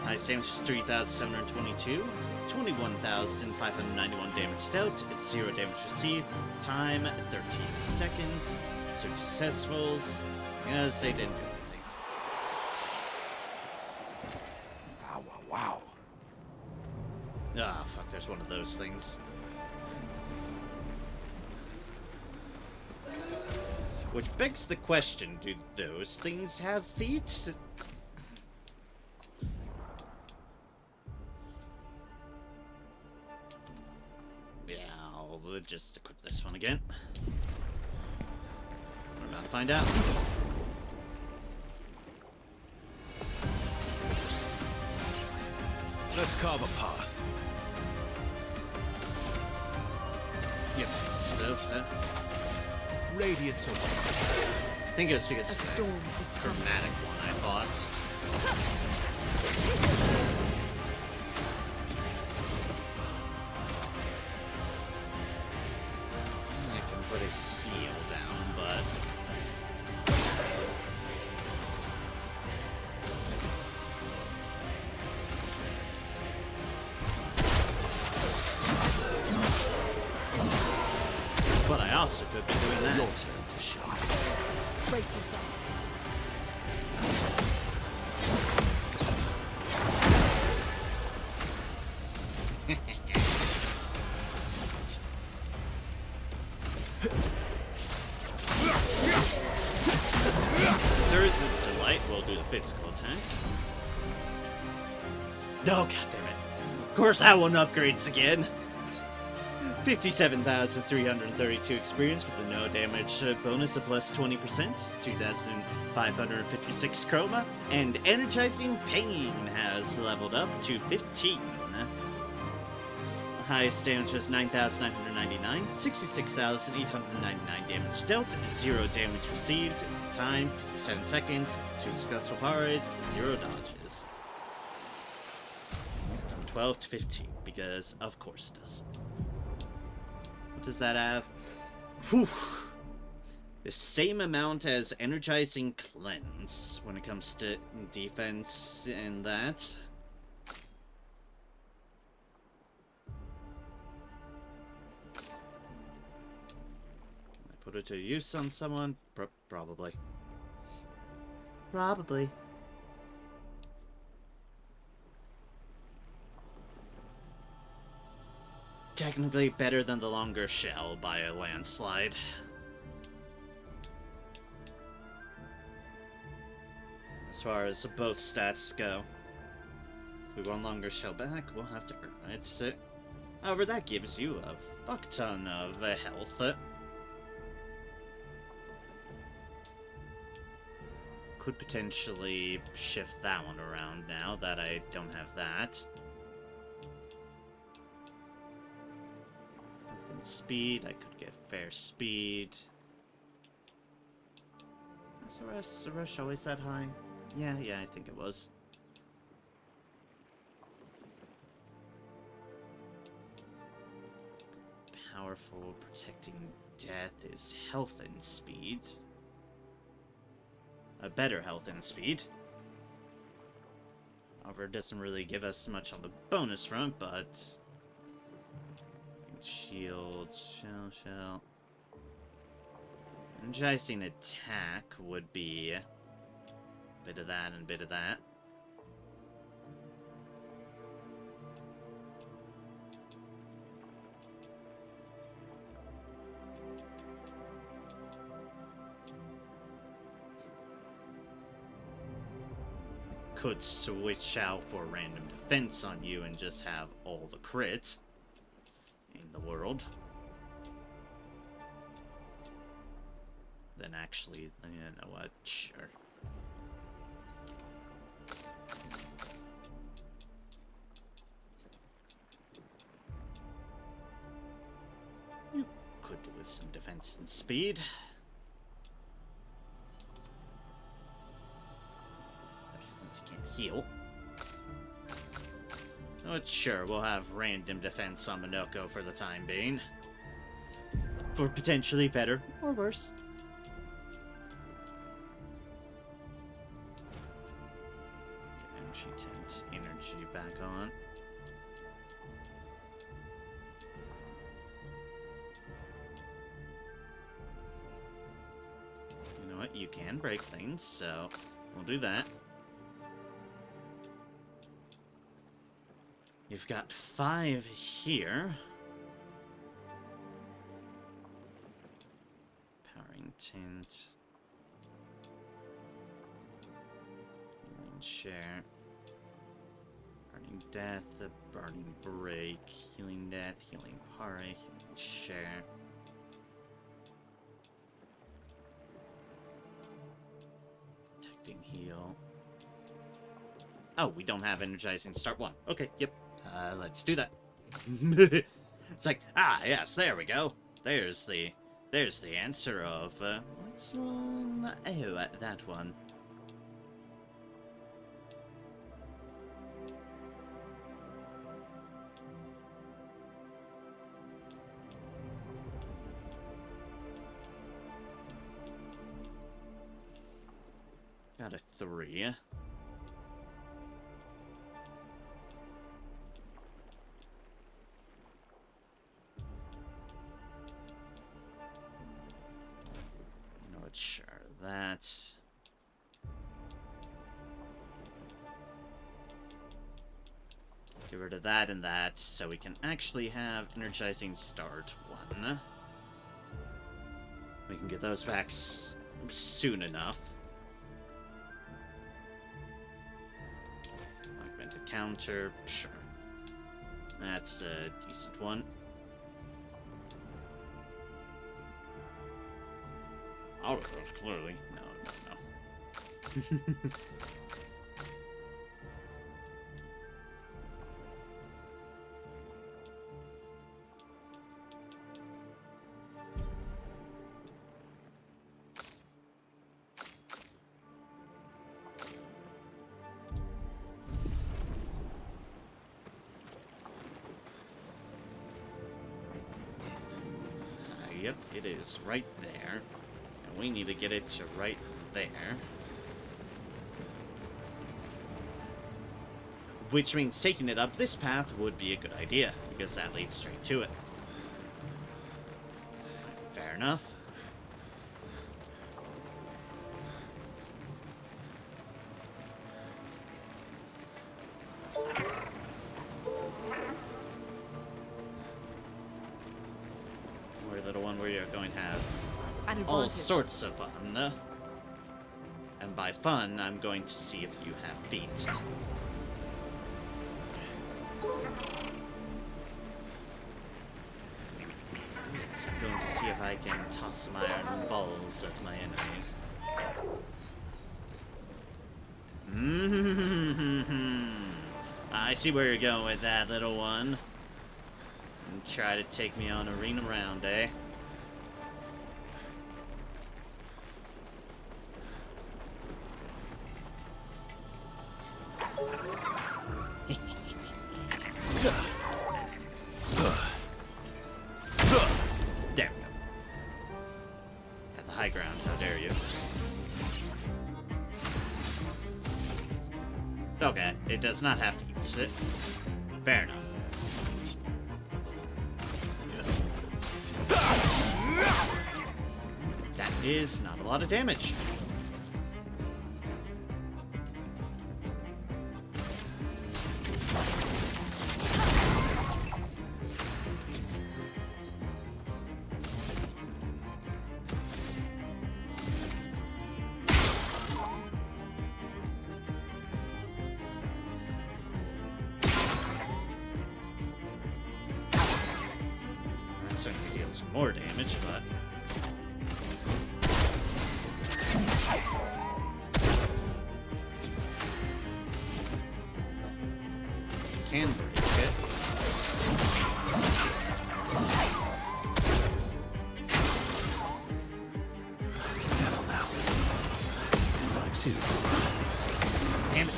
Highest damage is 3,722. 21,591 damage dealt. It's 0 damage received. Time 13 seconds. Successfuls. Yes, they didn't do anything. Wow. Ah, fuck, there's one of those things. Which begs the question, do those things have feet? I'll just equip this one again. We're about to find out. Let's carve a path. Yep, stuff. Radiance away. I think it was because A of the storm is coming. dramatic one, I thought. I can put a heal down, but... But I also could be doing that. Your turn to shine. Brace yourself. Zer's Delight will do the physical attack. No, goddammit. Of course that one upgrades again. 57,332 experience with a no damage bonus of plus 20%. 2,556 chroma. And Energizing Pain has leveled up to 15. The highest damage was 9,999. 66,899 damage dealt. 0 damage received. Time 57 seconds. 2 successful powers. 0 dodges. From 12 to 15, because of course it does. What does that have? Whew. The same amount as Energizing Cleanse when it comes to defense and that. Can I put it to use on someone? Probably. Probably. Technically better than the longer shell by a landslide. As far as both stats go. If we want longer shell back, we'll have to earn it. However, that gives you a fuck ton of health. Could potentially shift that one around now that I don't have that. Speed, I could get fair speed. Is the rush always that high? Yeah, I think it was. Powerful, protecting death is health and speed. A better health and speed. However, it doesn't really give us much on the bonus front, but... Shield, shell. Energizing attack would be a bit of that and a bit of that. Could switch out for random defense on you and just have all the crits in the world. Then actually, you know what? Sure. You could do with some defense and speed. Since you can't heal. But sure, we'll have random defense on Minoko for the time being. For potentially better or worse. Energy tent, energy back on. You know what? You can break things, so we'll do that. You've got 5 here. Powering tint. Share. Healing Death, the Burning Break, Healing Death, Healing Para, Healing Share. Protecting Heal. Oh, we don't have Energizing Start 1. Okay, yep. Let's do that. It's like, yes, there we go. There's the answer of, what's one? Oh, that one. Got a 3. Sure, that. Get rid of that and that, so we can actually have Energizing Start 1. We can get those back soon enough. Augmented Counter, sure. That's a decent one. Oh, clearly. No. Yep, it is right there. We need to get it to right there. Which means taking it up this path would be a good idea, because that leads straight to it. Fair enough. We're the one where you're going to have all sorts of fun. And by fun, I'm going to see if you have feet. Yes, I'm going to see if I can toss some iron balls at my enemies. I see where you're going with that, little one. And try to take me on arena round, eh? There we go. At the high ground, how dare you. Okay, it does not have to eat it. Fair enough. That is not a lot of damage. Certainly deals more damage, but can break it. Careful now. Like you. Damn it.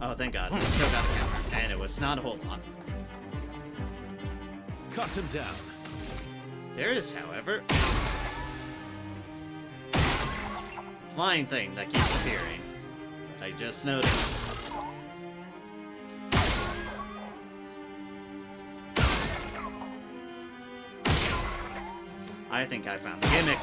Oh, thank God. We still got a counter. And it was not a hold on. Cut him down. There is, however, a flying thing that keeps appearing. I just noticed. I think I found the gimmick.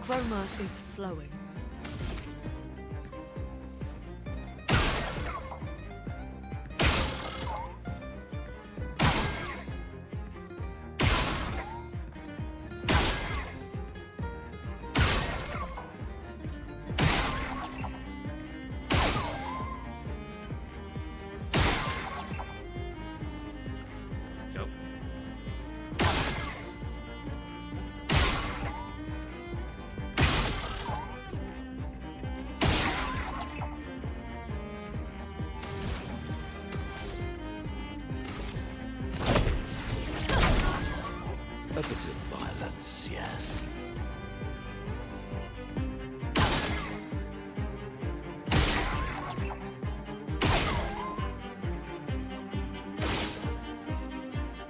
Chroma is flowing. of violence, yes.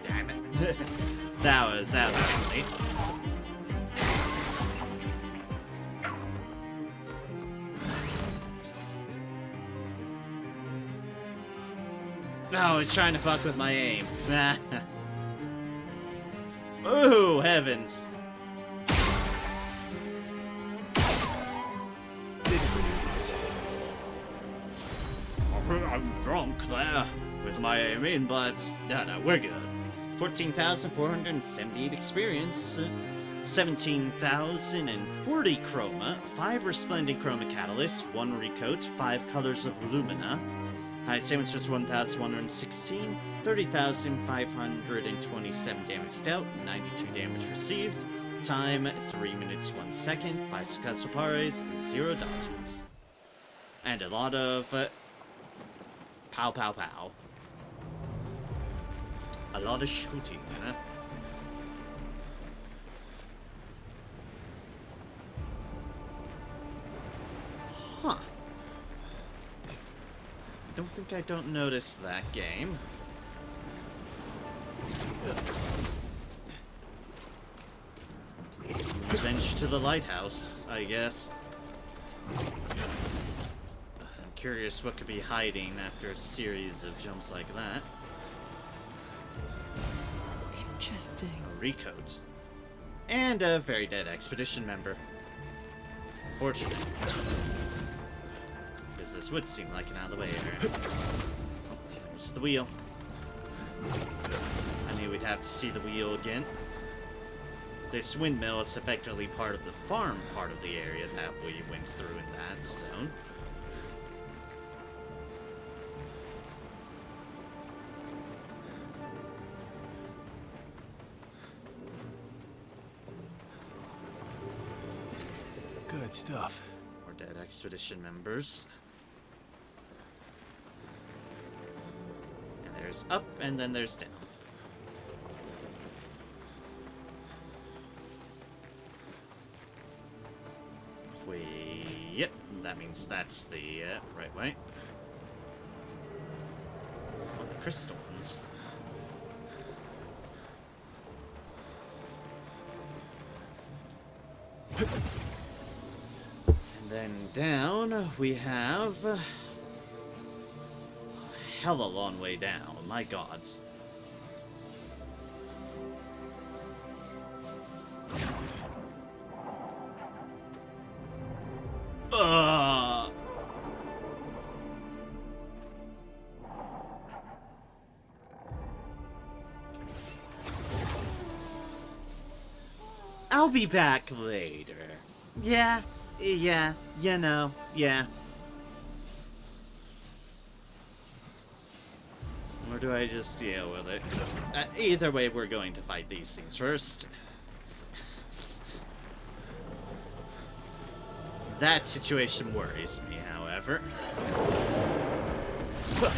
Damn it. That was funny. Oh, he's trying to fuck with my aim. Ooh, heavens. I'm drunk there with my aiming, but no, we're good. 14,478 experience, 17,040 chroma, 5 resplendent chroma catalysts, 1 recoat, 5 colors of lumina. Highest damage was 1,116, 30,527 damage dealt, 92 damage received. Time 3 minutes 1 second. 5 successful pares, 0 dodges. And a lot of pow pow pow. A lot of shooting, huh? Huh. Don't think I don't notice that game. Revenge to the lighthouse, I guess. I'm curious what could be hiding after a series of jumps like that. Interesting. A recoat. And a very dead expedition member. Fortunate. Because this would seem like an out of the way area. Oh, there's the wheel. I knew we'd have to see the wheel again. This windmill is effectively part of the farm part of the area that we went through in that zone. Good stuff. More dead expedition members. And there's up, and then there's down. If we... Yep, that means that's the right way. Oh, the crystal ones. And then down, we have... hella long way down, my gods. I'll be back later. Yeah, you know, yeah. Or do I just deal with it? Either way, we're going to fight these things first. That situation worries me, however. I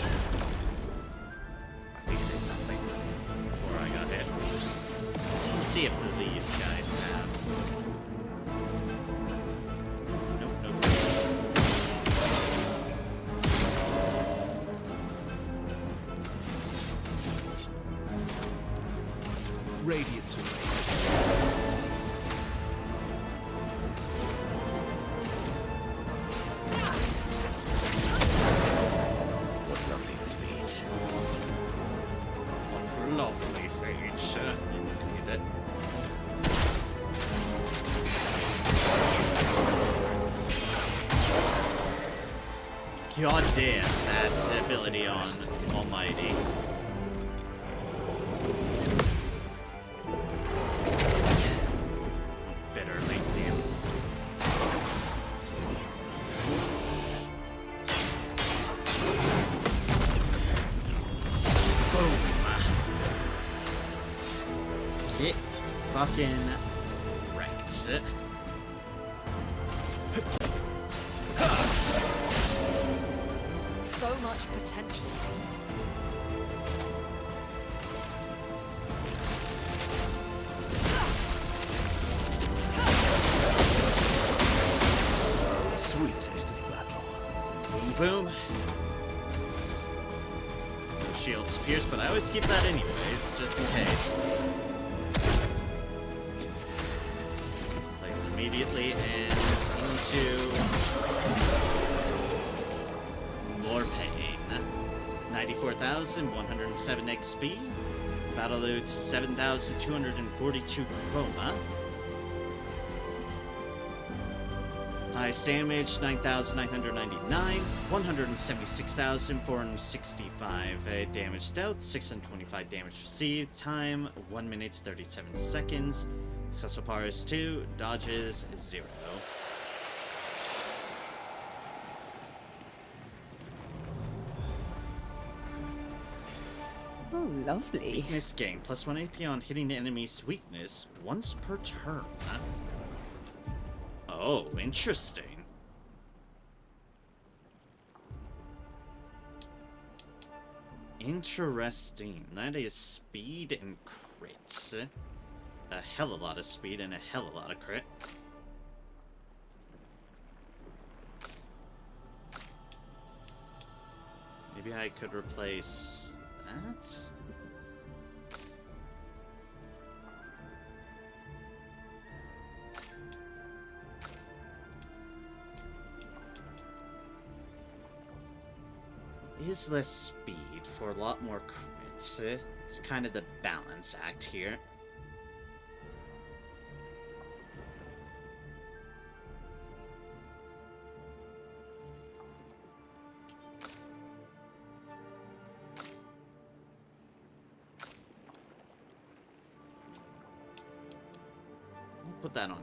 think I did something before I got hit. Let's see if these guys have... Nope, no Radiance away. What lovely feet. What lovely feet, sir. Need it. God damn, that ability on Almighty. Bitterly, damn. Boom. It fucking wrecked it. So much potential. boom. No shields pierce, but I always keep that anyways, just in case. Plays immediately and into more pain. 94,107 XP. Battle loot 7,242 chroma. Highest damage 9,999. 176,465 damage dealt. 625 damage received. Time 1 minute 37 seconds. Successful power is 2. Dodges 0. Oh, lovely. Weakness gain. +1 AP on hitting the enemy's weakness once per turn. Oh, interesting. Interesting. That is speed and crits. A hell of a lot of speed and a hell of a lot of crit. Maybe I could replace that? Is less speed for a lot more crits. It's kind of the balance act here. I'll put that on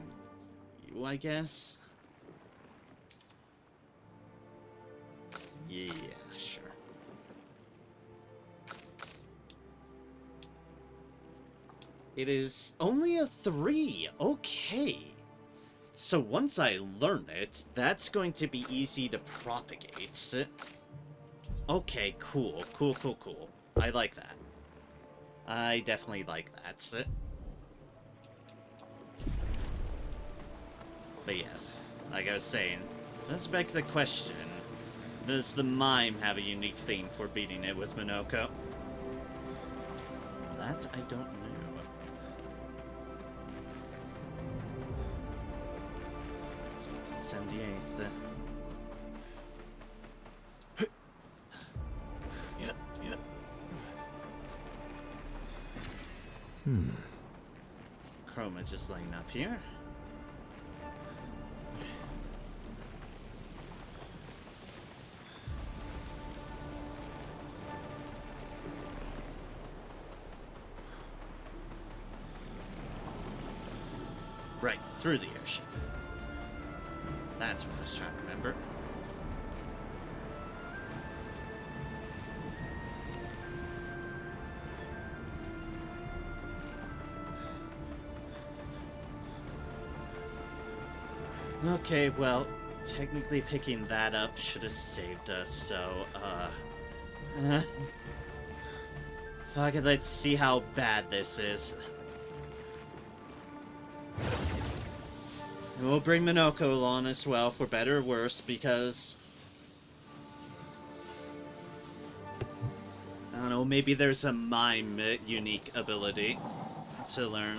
you, I guess. Yeah, sure. It is only a 3. Okay. So once I learn it, that's going to be easy to propagate. Okay, cool. Cool. I like that. I definitely like that. But yes, like I was saying, let's back to the question. Does the mime have a unique theme for beating it with Minoko? That I don't know. It's 78th. Yeah. Chroma just laying up here. Right, through the airship. That's what I was trying to remember. Okay, well, technically picking that up should have saved us, so, fuck it, let's see how bad this is. And we'll bring Minoko along as well, for better or worse, because... I don't know, maybe there's a mime unique ability to learn.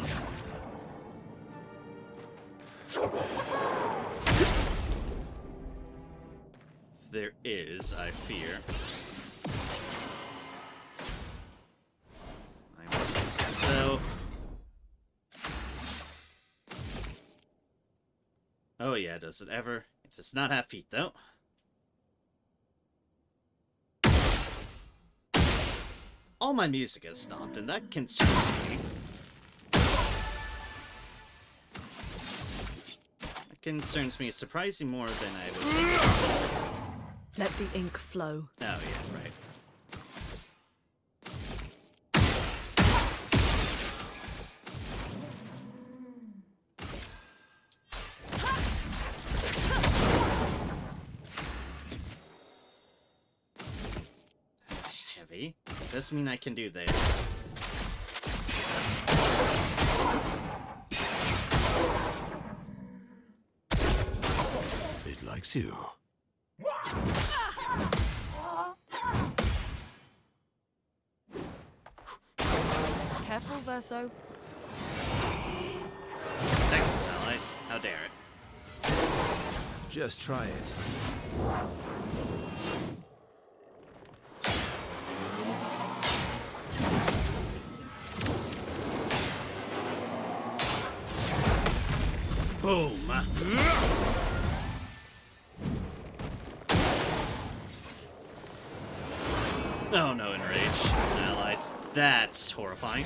There is, I fear. So... Oh yeah, does it ever? It does not have feet, though. All my music has stopped, and that concerns me. That concerns me surprisingly more than I would think. Let the ink flow. Oh yeah, right. Heavy. Doesn't mean I can do this. It likes you. Careful, Verso. Texas allies, how dare it. Just try it. Boom! Oh no, enrage. Allies. That's horrifying.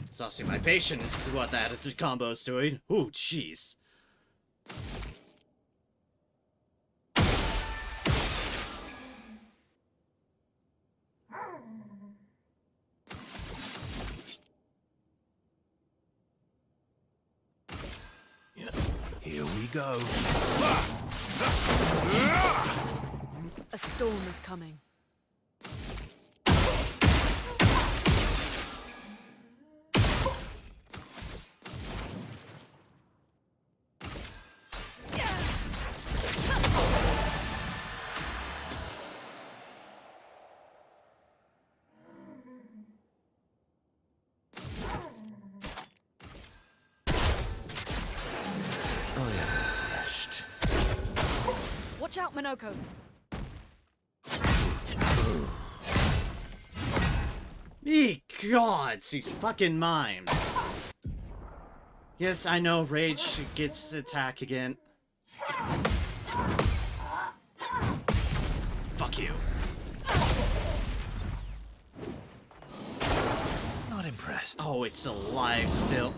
Exhausting my patience is what that combo's doing. Ooh, jeez. Here we go. A storm is coming. Watch out, Minoko. Ye gods, these fucking mimes. Yes, I know, Rage gets attack again. Fuck you. Not impressed. Oh, it's alive still.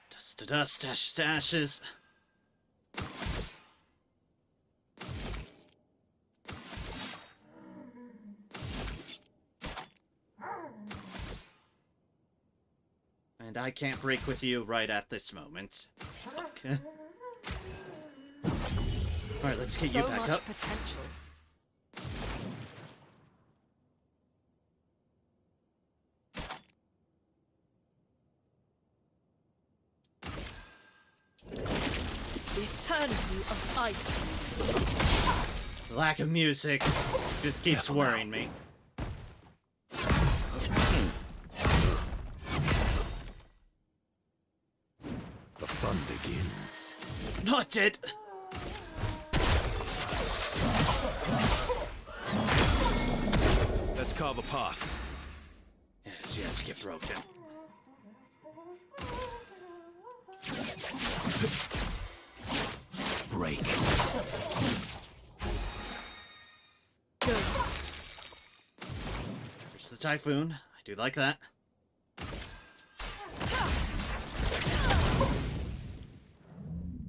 Dust to dust, ashes to ashes. And I can't break with you right at this moment. Okay. Alright, let's get you So back much up. potential. The eternity of ice. The lack of music just keeps Careful worrying me. The fun begins. Not it! Let's carve a path. Yes, yes, get broken. Break. Good. There's the Typhoon. I do like that.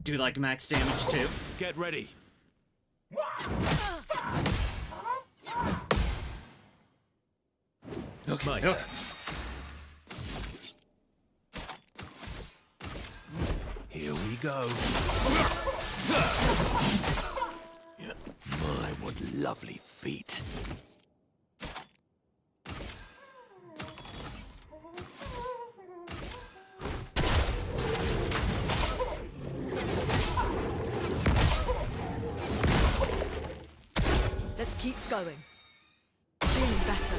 Do like max damage too. Get ready. Okay. My okay. turn. Here we go. My, what lovely feet. Let's keep going. Feeling better.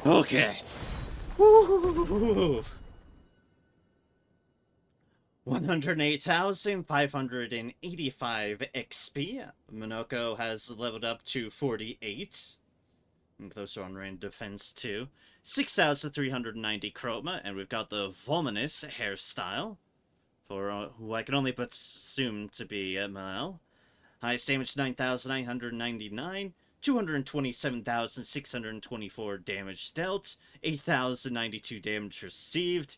Okay. Woo. 108,585 XP. Minoko has leveled up to 48. And closer on range defense too. 6,390 chroma, and we've got the Voluminous hairstyle. For who I can only but assume to be Mel. Highest damage 9,999. 227,624 damage dealt, 8,092 damage received,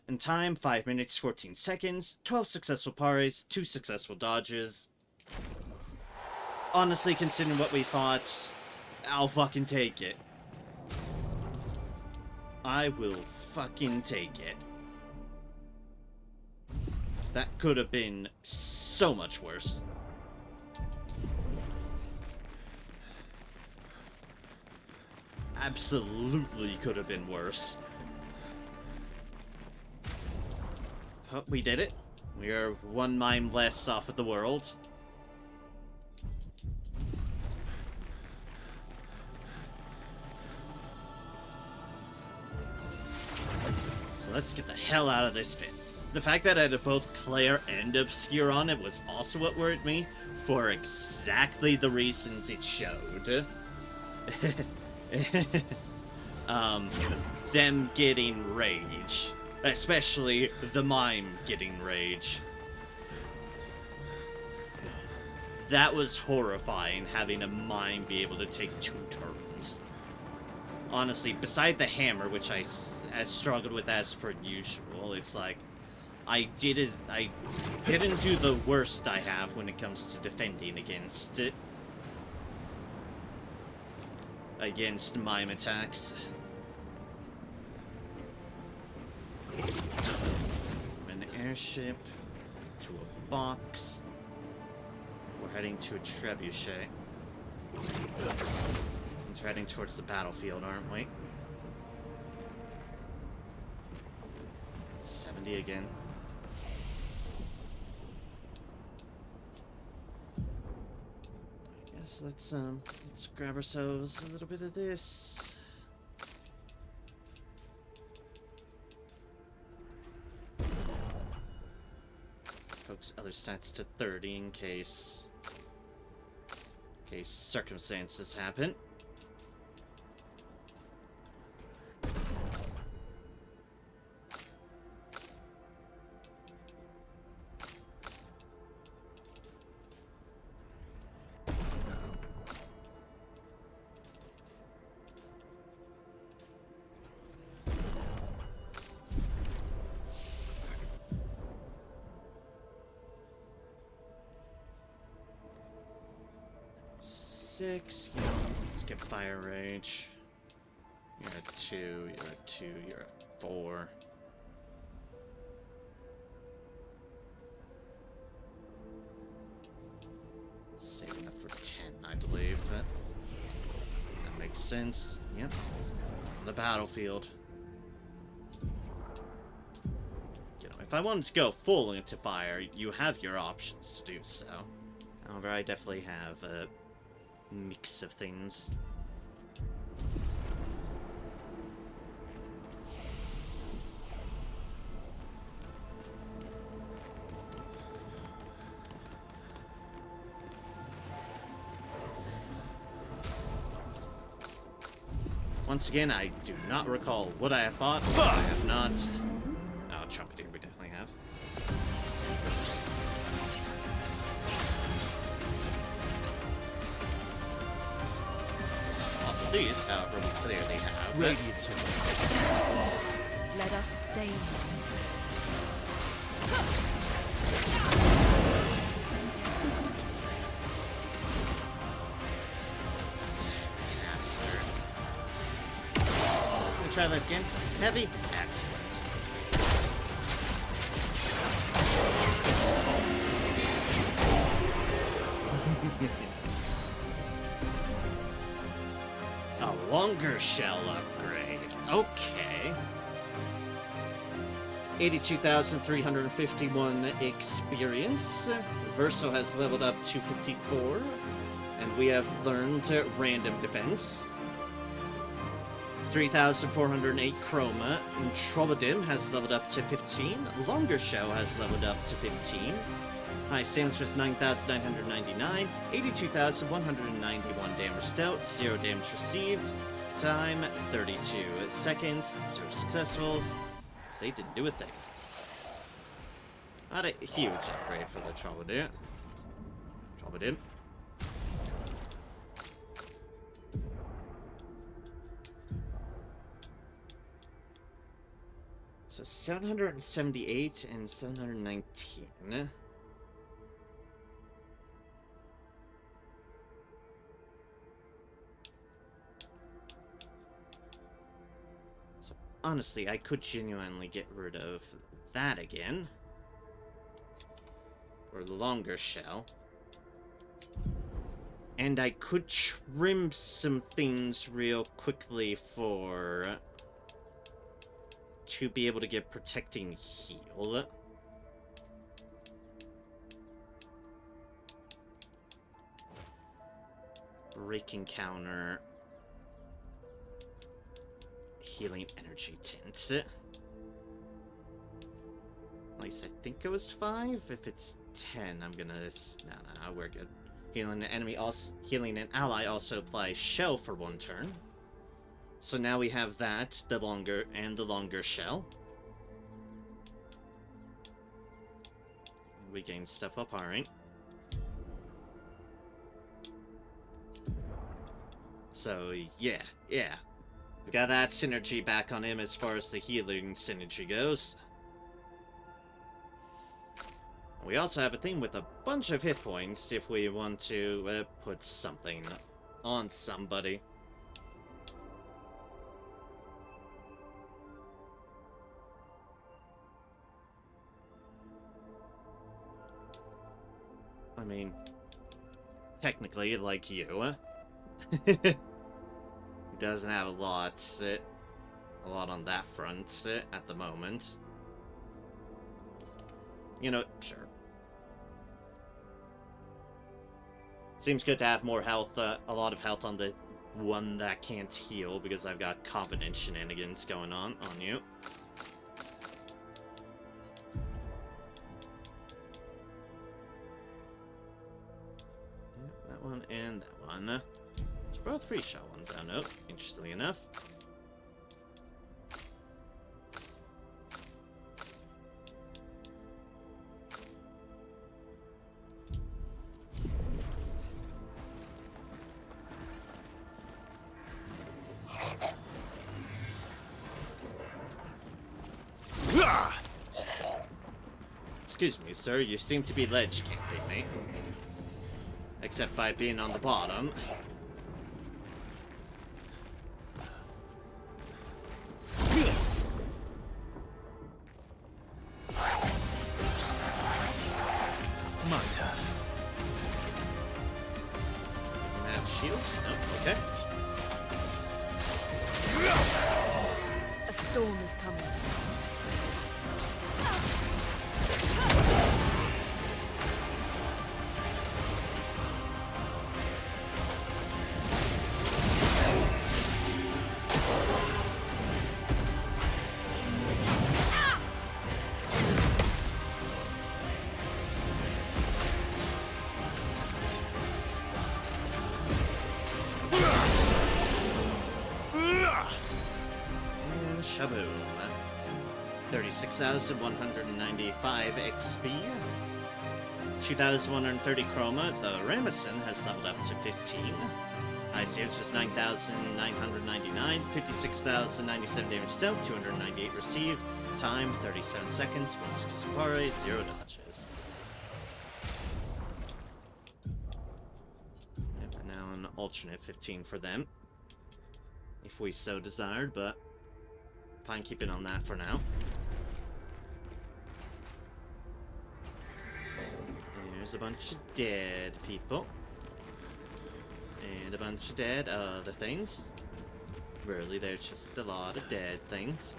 in time 5 minutes 14 seconds, 12 successful parries, 2 successful dodges. Honestly, considering what we thought, I'll fucking take it. I will fucking take it. That could have been so much worse. Absolutely could have been worse. Oh, we did it. We are one mime less off of the world. So let's get the hell out of this pit. The fact that I had both Clair and Obscur on it was also what worried me, for exactly the reasons it showed. Them getting rage. Especially the mime getting rage. That was horrifying, having a mime be able to take 2 turns. Honestly, beside the hammer, which I struggled with as per usual, it's like, I didn't do the worst I have when it comes to defending against it. Against mime attacks. An airship to a box. We're heading to a trebuchet. We're heading towards the battlefield, aren't we? 70 again. I guess let's grab ourselves a little bit of this. Focus other stats to 30 in case circumstances happen. Let's get fire rage. You're at 2, you're at 2, you're at 4. Saving up for 10, I believe. That makes sense. Yep. On the battlefield. You know, if I wanted to go full into fire, you have your options to do so. However, I definitely have a mix of things. Once again, I do not recall what I have bought. I have not. Oh, Trumpeter we definitely have. These, however, we clearly have. Radiant Let us stay here. Bastard. Can we try that again? Heavy? Excellent. A longer shell upgrade. Okay. 82,351 experience. Verso has leveled up to 54. And we have learned random defense. 3,408 chroma. And Trobodim has leveled up to 15. Longer shell has leveled up to 15. High damage was 9,999, 82,191 damage dealt, 0 damage received, time 32 seconds, 0 successfuls, so they didn't do a thing. Not a huge upgrade for the Trobodim. So 778 and 719. honestly, I could genuinely get rid of that again. Or the longer shell. And I could trim some things real quickly to be able to get protecting heal. Breaking counter. Healing energy tint. At least I think it was 5. If it's 10, I'm gonna... No, we're good. Healing an enemy also... Healing an ally also applies shell for 1 turn. So now we have that, the longer shell. We gain stuff up, alright. So, yeah. We got that synergy back on him as far as the healing synergy goes. We also have a thing with a bunch of hit points if we want to put something on somebody. I mean, technically, like you, he doesn't have a lot on that front at the moment. You know, sure. Seems good to have more health, a lot of health on the one that can't heal, because I've got Covenant shenanigans going on you. That one and that one. It's both free shell ones, I know, interestingly enough. Excuse me, sir, you seem to be ledge camping me. Except by being on the bottom. My turn. Have shields? No, okay. A storm is coming. Shaboom. 36,195 XP. 2,130 chroma. The Ramison has leveled up to 15. ICH is 9,999. 56,097 damage dealt. 298 received. Time 37 seconds. 1 Supari, 0 dodges. Yep, and now an alternate 15 for them. If we so desired, but fine keeping on that for now. There's a bunch of dead people. And a bunch of dead other things. Really, there's just a lot of dead things.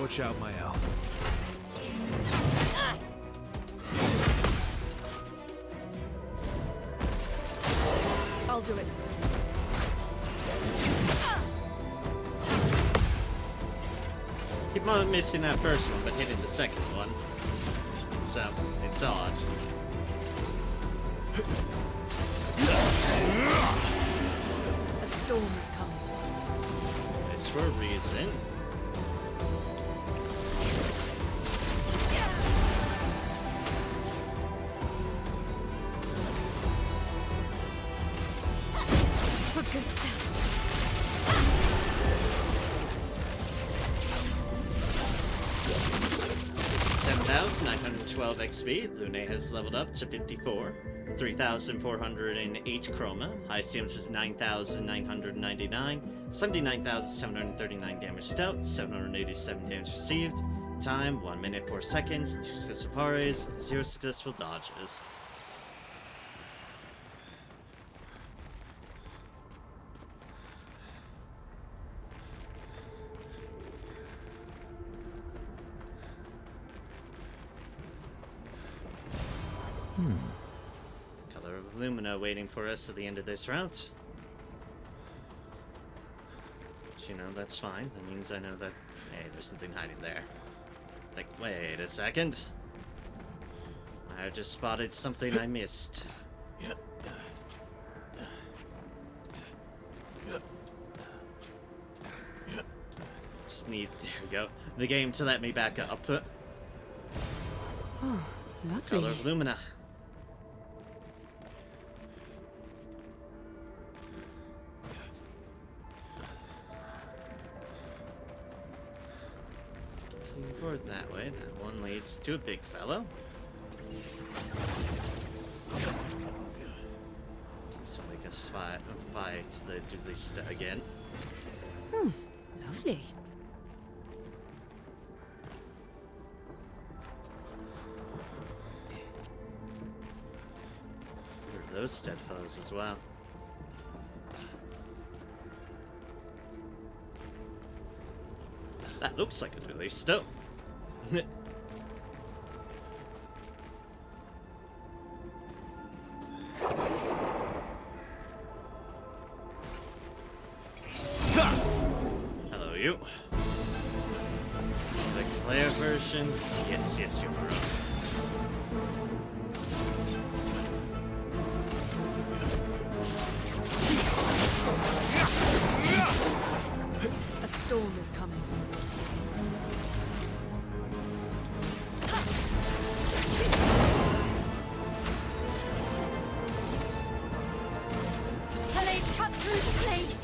Watch out, my Al. I'll do it. Keep on missing that first one, but hitting the second one. So, it's odd. A storm is coming. It's for a reason. For good stuff. 7,912 XP. Lune has leveled up to 54. 3,408 chroma. Highest damage was 9,999. 79,739 damage dealt. 787 damage received. Time 1 minute 4 seconds. 2 successful parries. 0 successful dodges. Color of Lumina waiting for us at the end of this route. But, you know, that's fine. That means I know that, hey, there's something hiding there. Like, wait a second. I just spotted something I missed. Just need, there we go, the game to let me back up. Oh, lovely. Color of Lumina. Moving forward that way. That one leads to a big fellow. So we can fight the Duelista again. Hmm, lovely. There are those stead foes as well. That looks like a Duelista. Hello, you. The Clair version? Yes, yes, you are. A storm is coming. Helene, cut through the flames.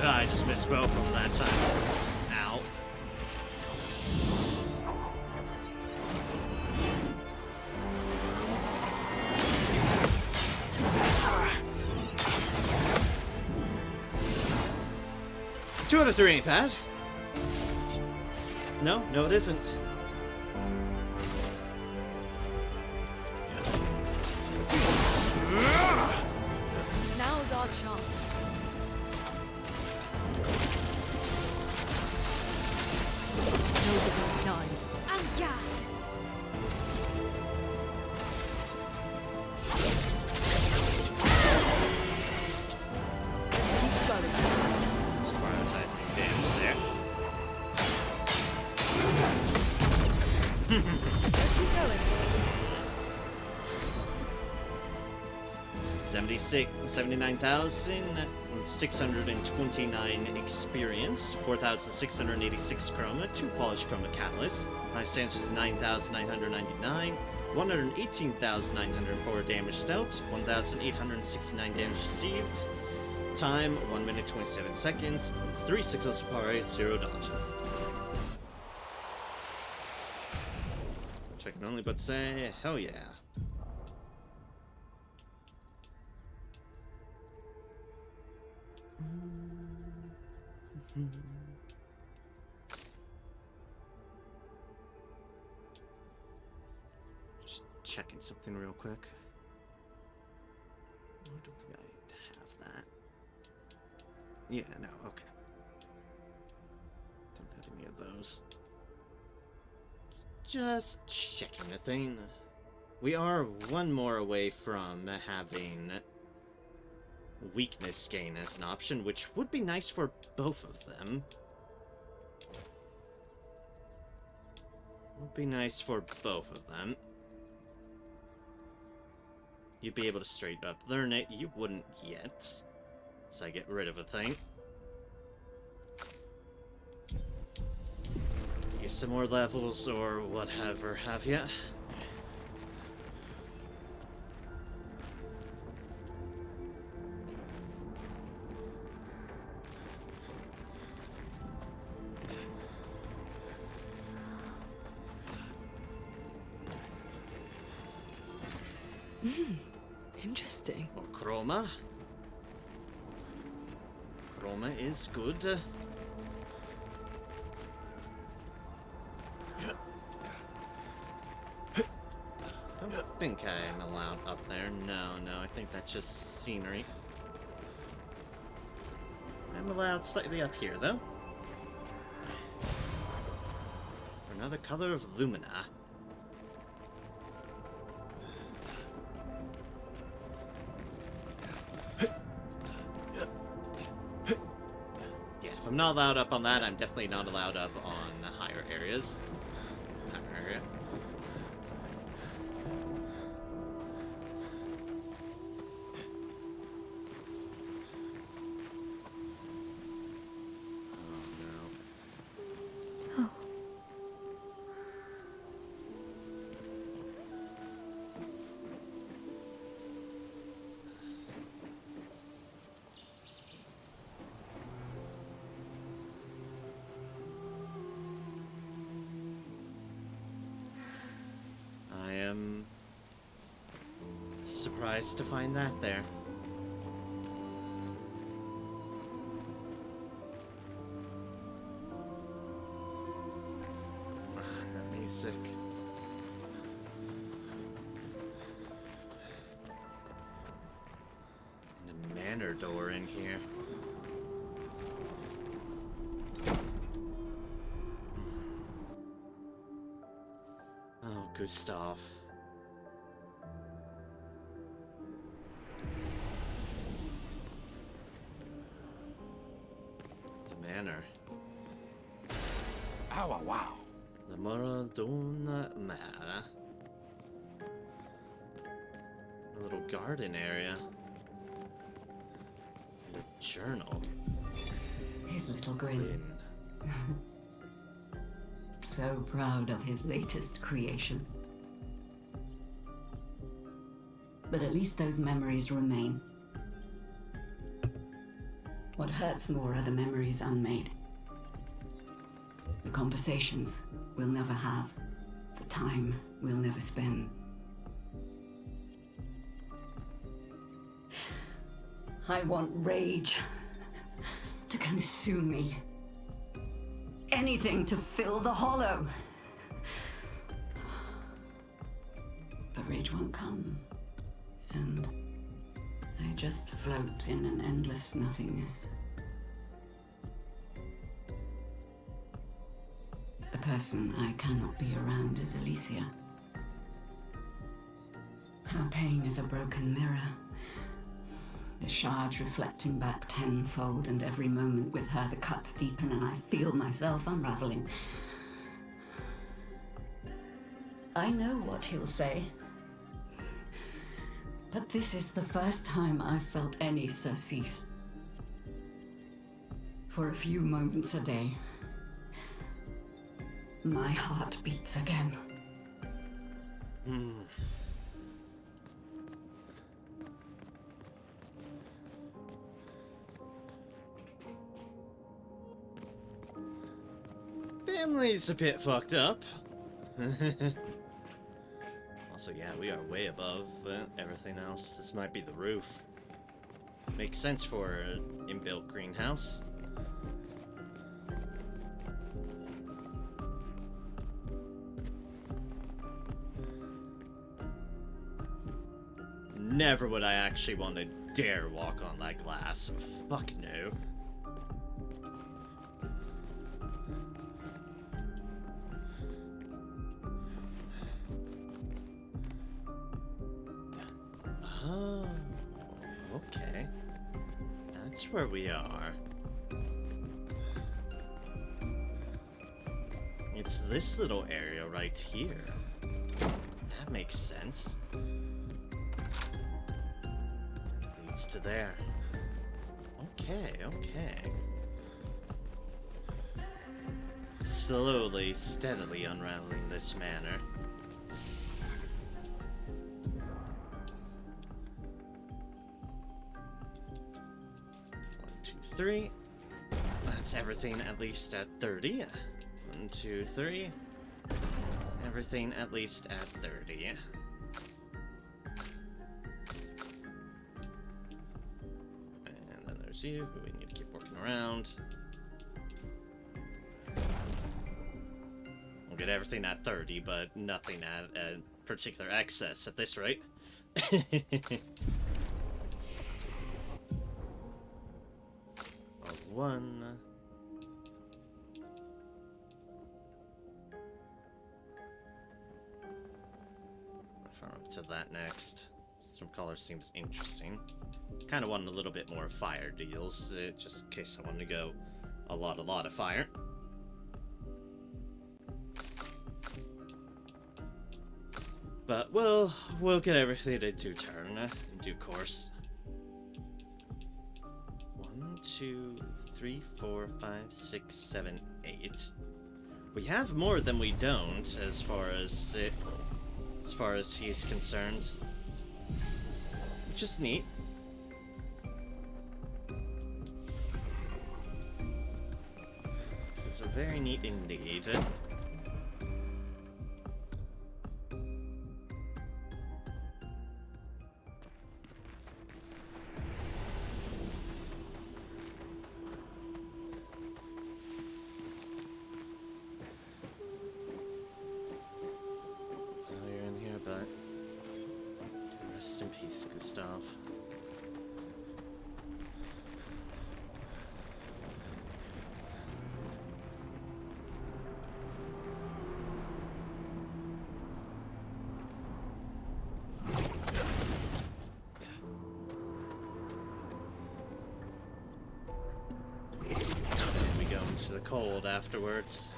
I just missed both from that time. Ow. Two out of three ain't bad. No, no, it isn't. Now's our chance. Nobody dies. And yeah. Keep going. Just prioritizing damage there. Let's keep going. 79,629 experience, 4,686 chroma, 2 polished chroma catalysts. My stance is 9,999, 118,904 damage dealt, 1,869 damage received. Time 1 minute 27 seconds, 3 successful parries, 0 dodges. Which I can only but say, hell yeah. Just checking something real quick. I don't think I have that. Yeah, no, okay. Don't have any of those. Just checking the thing. We are one more away from having weakness gain as an option, which would be nice for both of them. Would be nice for both of them. You'd be able to straight up learn it. You wouldn't yet. So I get rid of a thing. Get some more levels or whatever have ya. Interesting. Or chroma. Chroma is good. I don't think I'm allowed up there. No, I think that's just scenery. I'm allowed slightly up here, though. For another color of Lumina. Yeah, if I'm not allowed up on that, I'm definitely not allowed up on the higher areas. Higher area. I am surprised to find that there. That music. And a manor door in here. Oh, Gustav. The manor. Ow, wow. The Maradona Manor. A little garden area. And a journal. His little grin. Quinn. So proud of his latest creation. But at least those memories remain. What hurts more are the memories unmade. The conversations we'll never have. The time we'll never spend. I want rage to consume me. Anything to fill the hollow. But rage won't come. And I just float in an endless nothingness. The person I cannot be around is Alicia. Her pain is a broken mirror. The shards reflecting back tenfold, and every moment with her the cuts deepen and I feel myself unraveling. I know what he'll say. But this is the first time I've felt any surcease. For a few moments a day, my heart beats again. Family's a bit fucked up. Also, yeah, we are way above everything else. This might be the roof. Makes sense for an inbuilt greenhouse. Never would I actually want to dare walk on that glass. Fuck no. Oh, okay. That's where we are. it's this little area right here. That makes sense. Leads to there. Okay, okay. Slowly, steadily unraveling this manor. 1, 2, 3. That's everything at least at 30. 1, 2, 3. Everything at least at 30. And then there's you, who we need to keep working around. We'll get everything at 30, but nothing at a particular excess at this rate. One. Farm up to that next. Some color seems interesting. Kind of wanted a little bit more fire deals, just in case I wanted to go a lot of fire. But we'll get everything in due turn, in due course. 1, 2, 3, 4, 5, 6, 7, 8. We have more than we don't, as far as he's concerned, which is neat. This is very neat indeed. Rest in peace, Gustav. We go into the cold afterwards.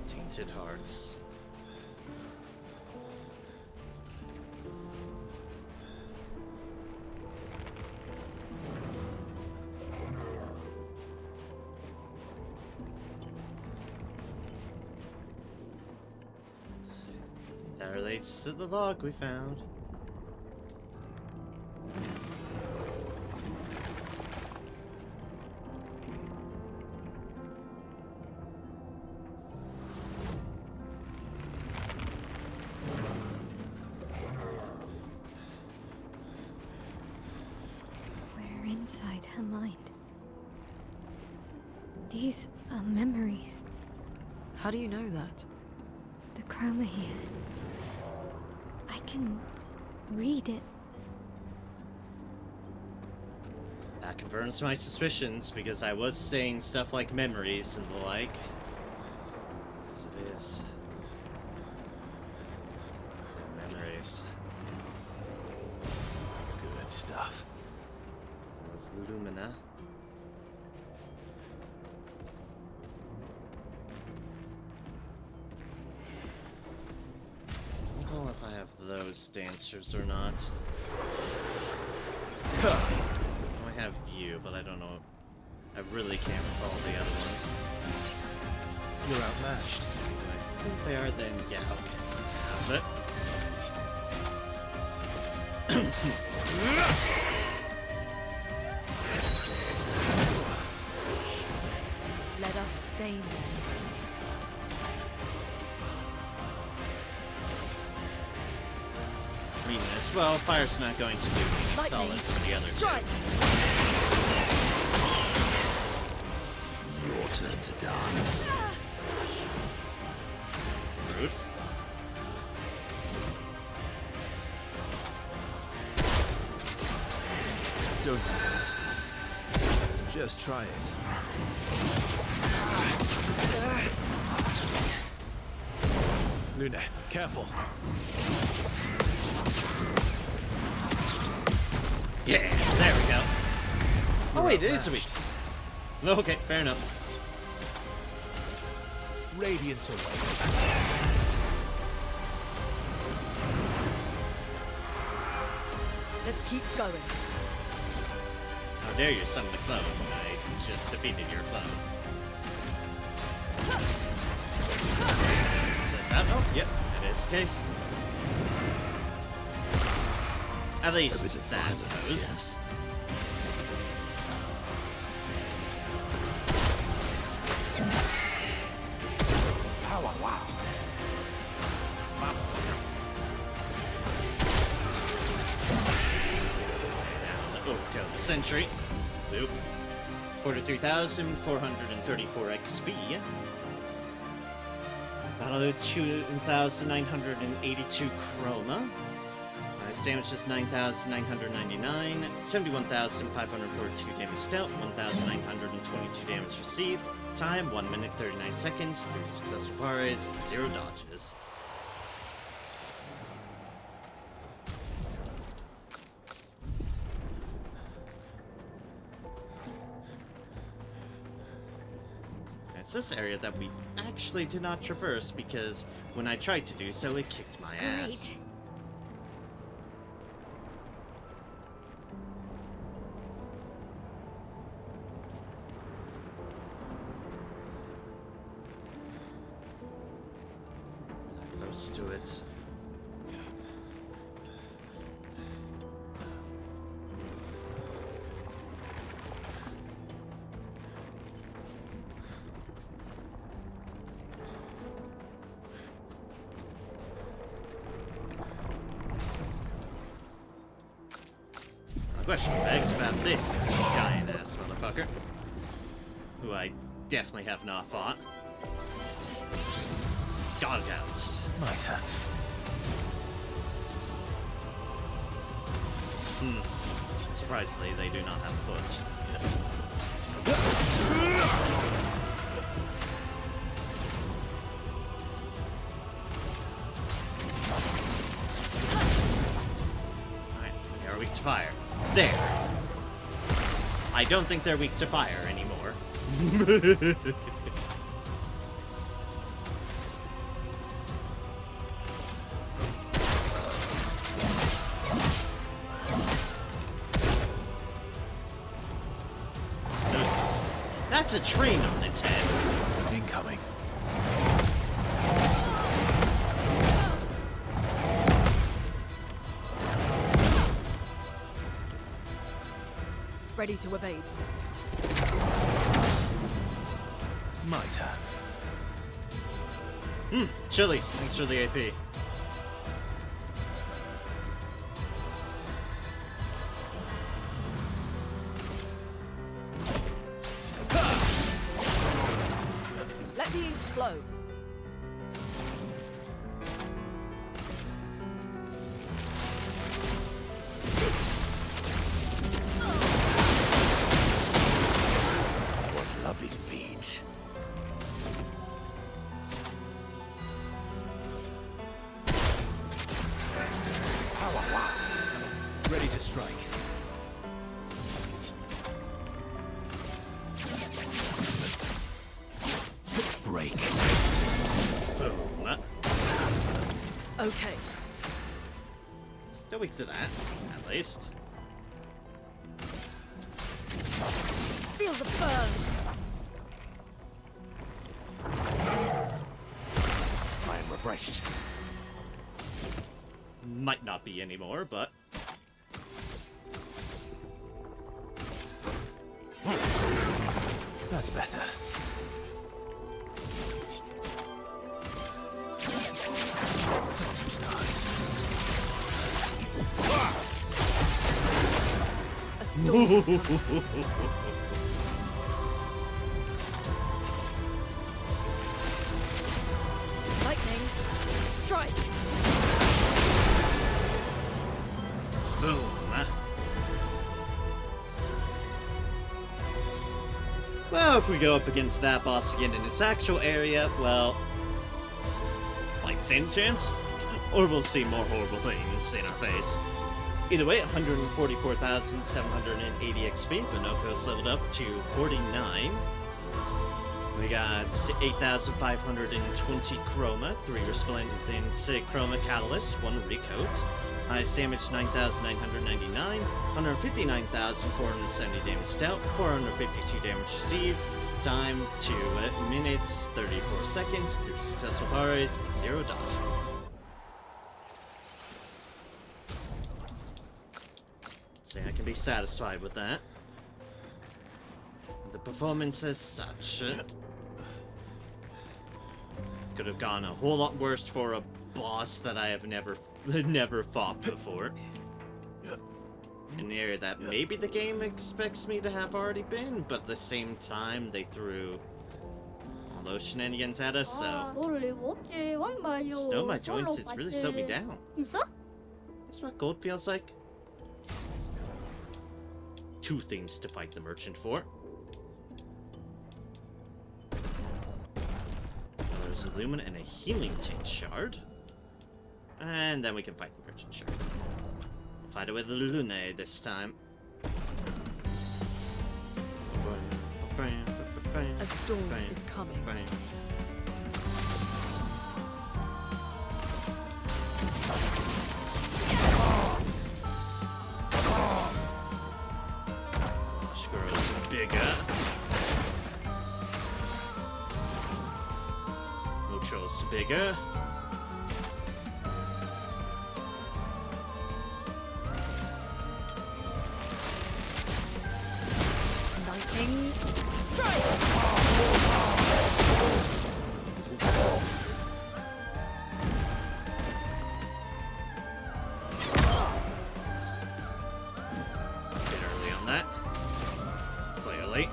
Tainted hearts. That relates to the log we found. Inside her mind. These are memories. How do you know that? The chroma here. I can read it. That confirms my suspicions, because I was saying stuff like memories and the like. As it is. Memories. Good stuff. Of Lumina. I don't know if I have those dancers or not. I have you, but I don't know. I really can't recall the other ones. You're outmatched. I think they are, then yeah, okay. Have it. Let us stain them. Well, fire's not going to do anything solid to the other Strike. Your turn to dance. Rude. Don't use this. Just try it. Luna, careful. Yeah, there we go. Oh wait, it is a weakness. Okay, fair enough. Radiance away. Let's keep going. How dare you summon a clone? I just defeated your clone. Says that? Oh, yep, that is the case. At least that goes. Yes. Power, wow. Oh, kill the sentry. Boop. 43,434 XP. Battle 2,982 chroma. His damage is 9,999. 71,542 damage dealt. 1,922 damage received. Time 1 minute 39 seconds. 3 successful parries. 0 dodges. It's this area that we actually did not traverse because when I tried to do so, it kicked my ass. Great. Close to it. The question begs about this giant ass motherfucker, who I definitely have not fought. Gargouts. My turn. Surprisingly, they do not have a foot. Alright, they are weak to fire. There. I don't think they're weak to fire anymore. That's a train on its head. Incoming. Ready to evade. My turn. Chili. Thanks for the AP. Let the ink flow. What lovely feet. Power, wow. Ready to strike. Break. Boom. Okay. Still weak to that, at least. Feel the burn. I am refreshed. Might not be anymore, but... That's better. Phantom stars. A storm is coming. Lightning. Strike. Boom. Well, if we go up against that boss again in its actual area, well... Like insane chance, or we'll see more horrible things in our face. Either way, 144,780 XP. Minoko's leveled up to 49. We got 8,520 Chroma, 3 Resplendent Chroma Catalyst, 1 Recoat. Highest damage 9,999, 159,470 damage dealt, 452 damage received. Time 2 minutes, 34 seconds, 3 successful parries, 0 dodges. So I can be satisfied with that. The performance as such could have gone a whole lot worse for a boss that I have never fought before. An area that maybe the game expects me to have already been, but at the same time they threw all those shenanigans at us, so snow my joints, it's really slowed me down. That's what gold feels like. 2 things to fight the merchant for. There's a lumen and a healing tint shard. And then we can fight the merchant shard. We'll fight it with the Lune this time. A storm is coming. Obscur's bigger. Mucho's bigger. Lightning strike! Bit early on that. Clearly.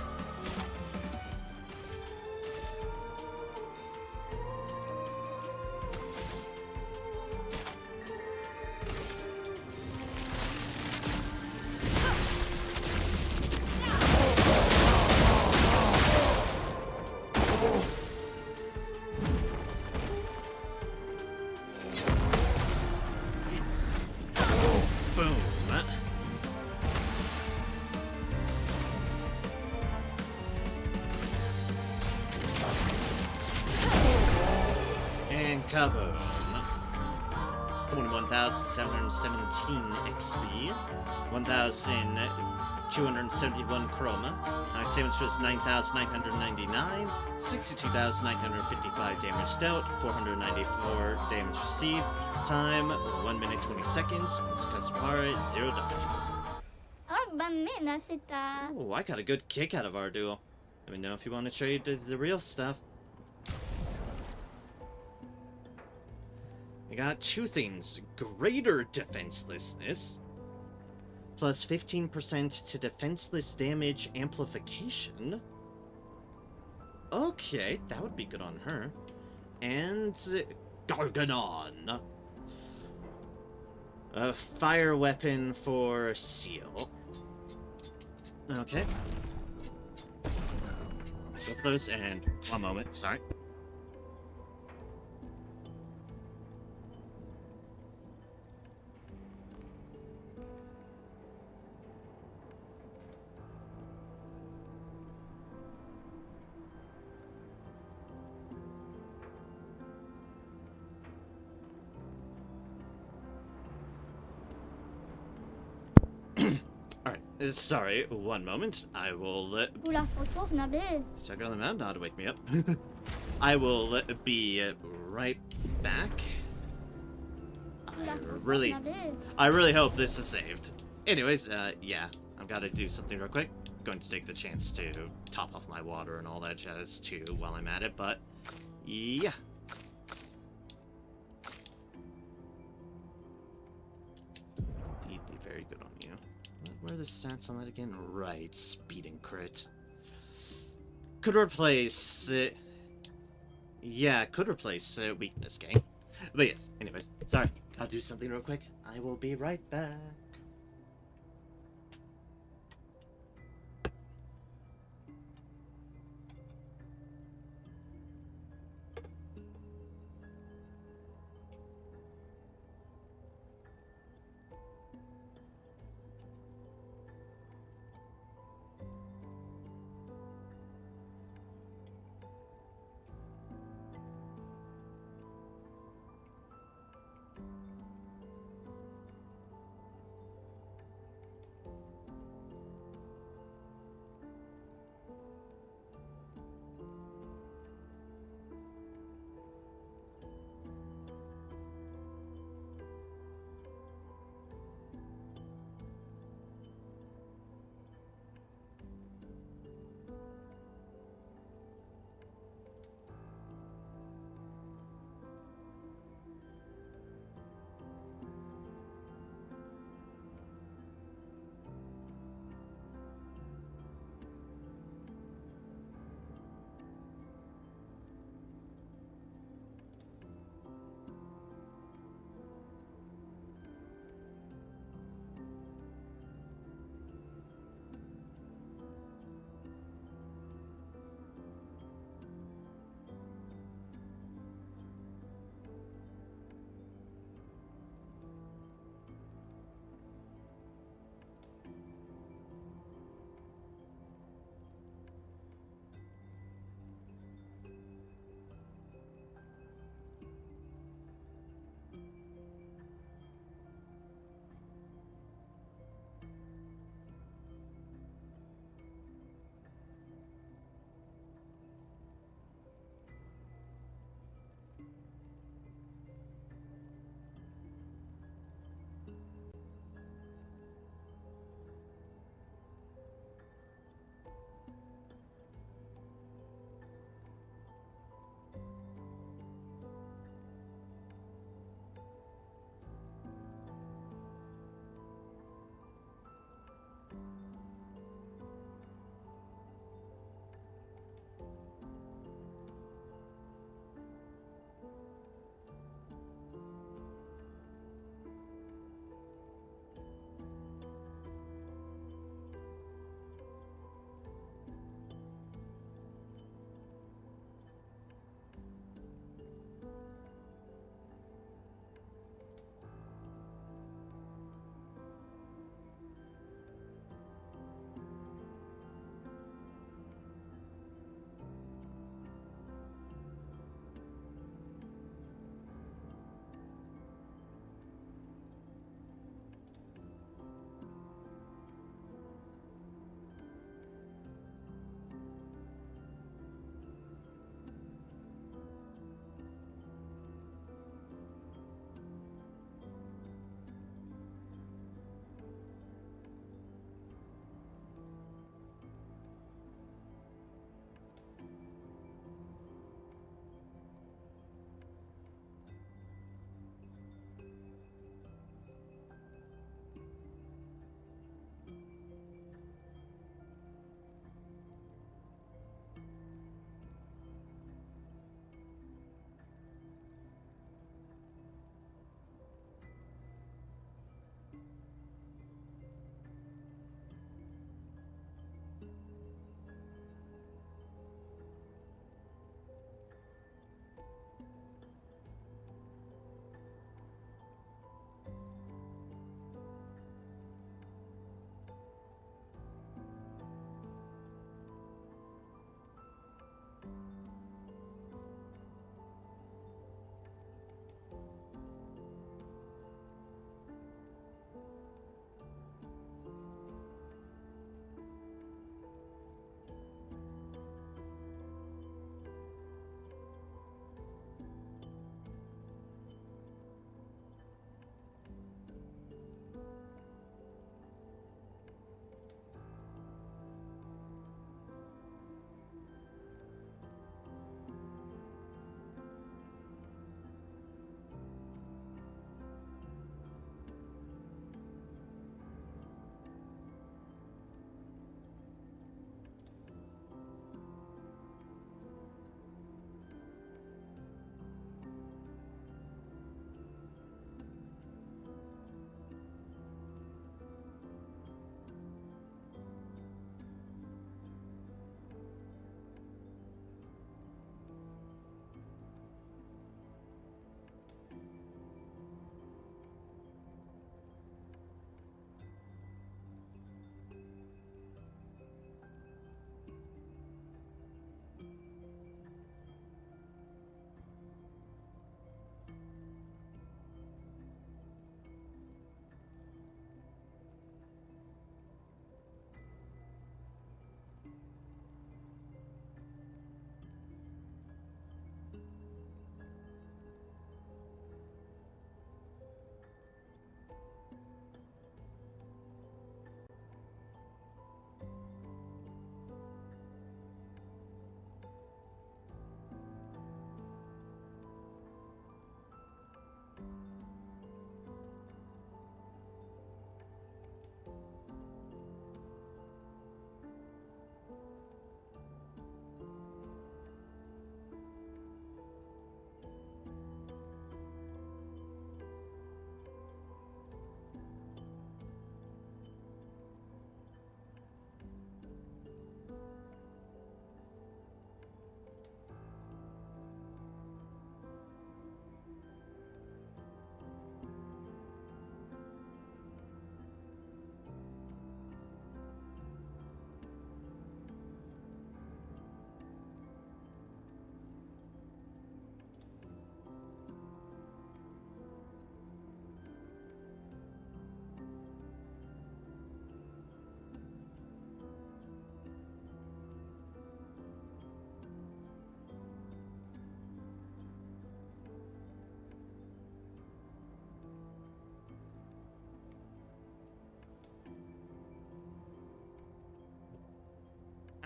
Boom. And kaboom. 21,717 XP. 1,271 Chroma. Highest damage was 9,999. 62,955 damage dealt. 494 damage received. Time 1 minute 20 seconds. Kaspari 0 dodges. Oh, I got a good kick out of our duel. Let me know if you want to trade the real stuff. I got 2 things. Greater defenselessness. Plus 15% to defenseless damage amplification. Okay, that would be good on her. And Garganon. A fire weapon for Seal. Okay. Go for those, and 1 moment, sorry. Alright, sorry, 1 moment. I will check on the mountain now to wake me up. I will be right back. I really hope this is saved. Anyways, yeah, I've got to do something real quick. I'm going to take the chance to top off my water and all that jazz too while I'm at it, but yeah. He'd be very good on you. Where are the stats on that again? Right, speed and crit. Could replace... yeah, could replace weakness gain. But yes, anyways, sorry. I'll do something real quick. I will be right back.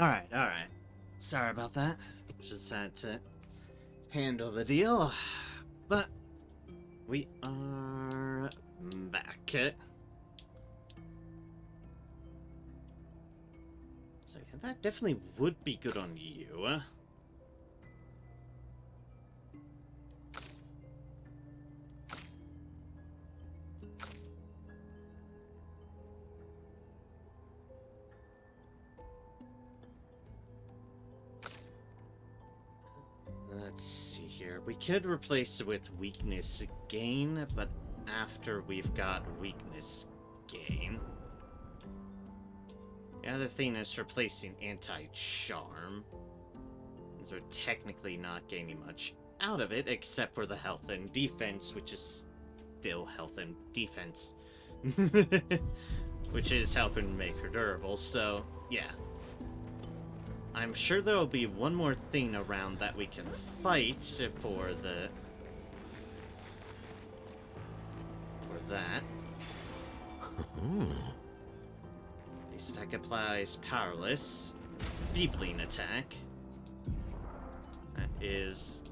Alright. Sorry about that. Just had to handle the deal. But we are back. So yeah, that definitely would be good on you. Let's see here. We could replace it with weakness gain, but after we've got weakness gain. The other thing is replacing anti-charm. So we're technically not gaining much out of it, except for the health and defense, which is still health and defense. Which is helping make her durable, so yeah. I'm sure there'll be one more thing around that we can fight for that. This attack applies powerless. Feebling attack. That is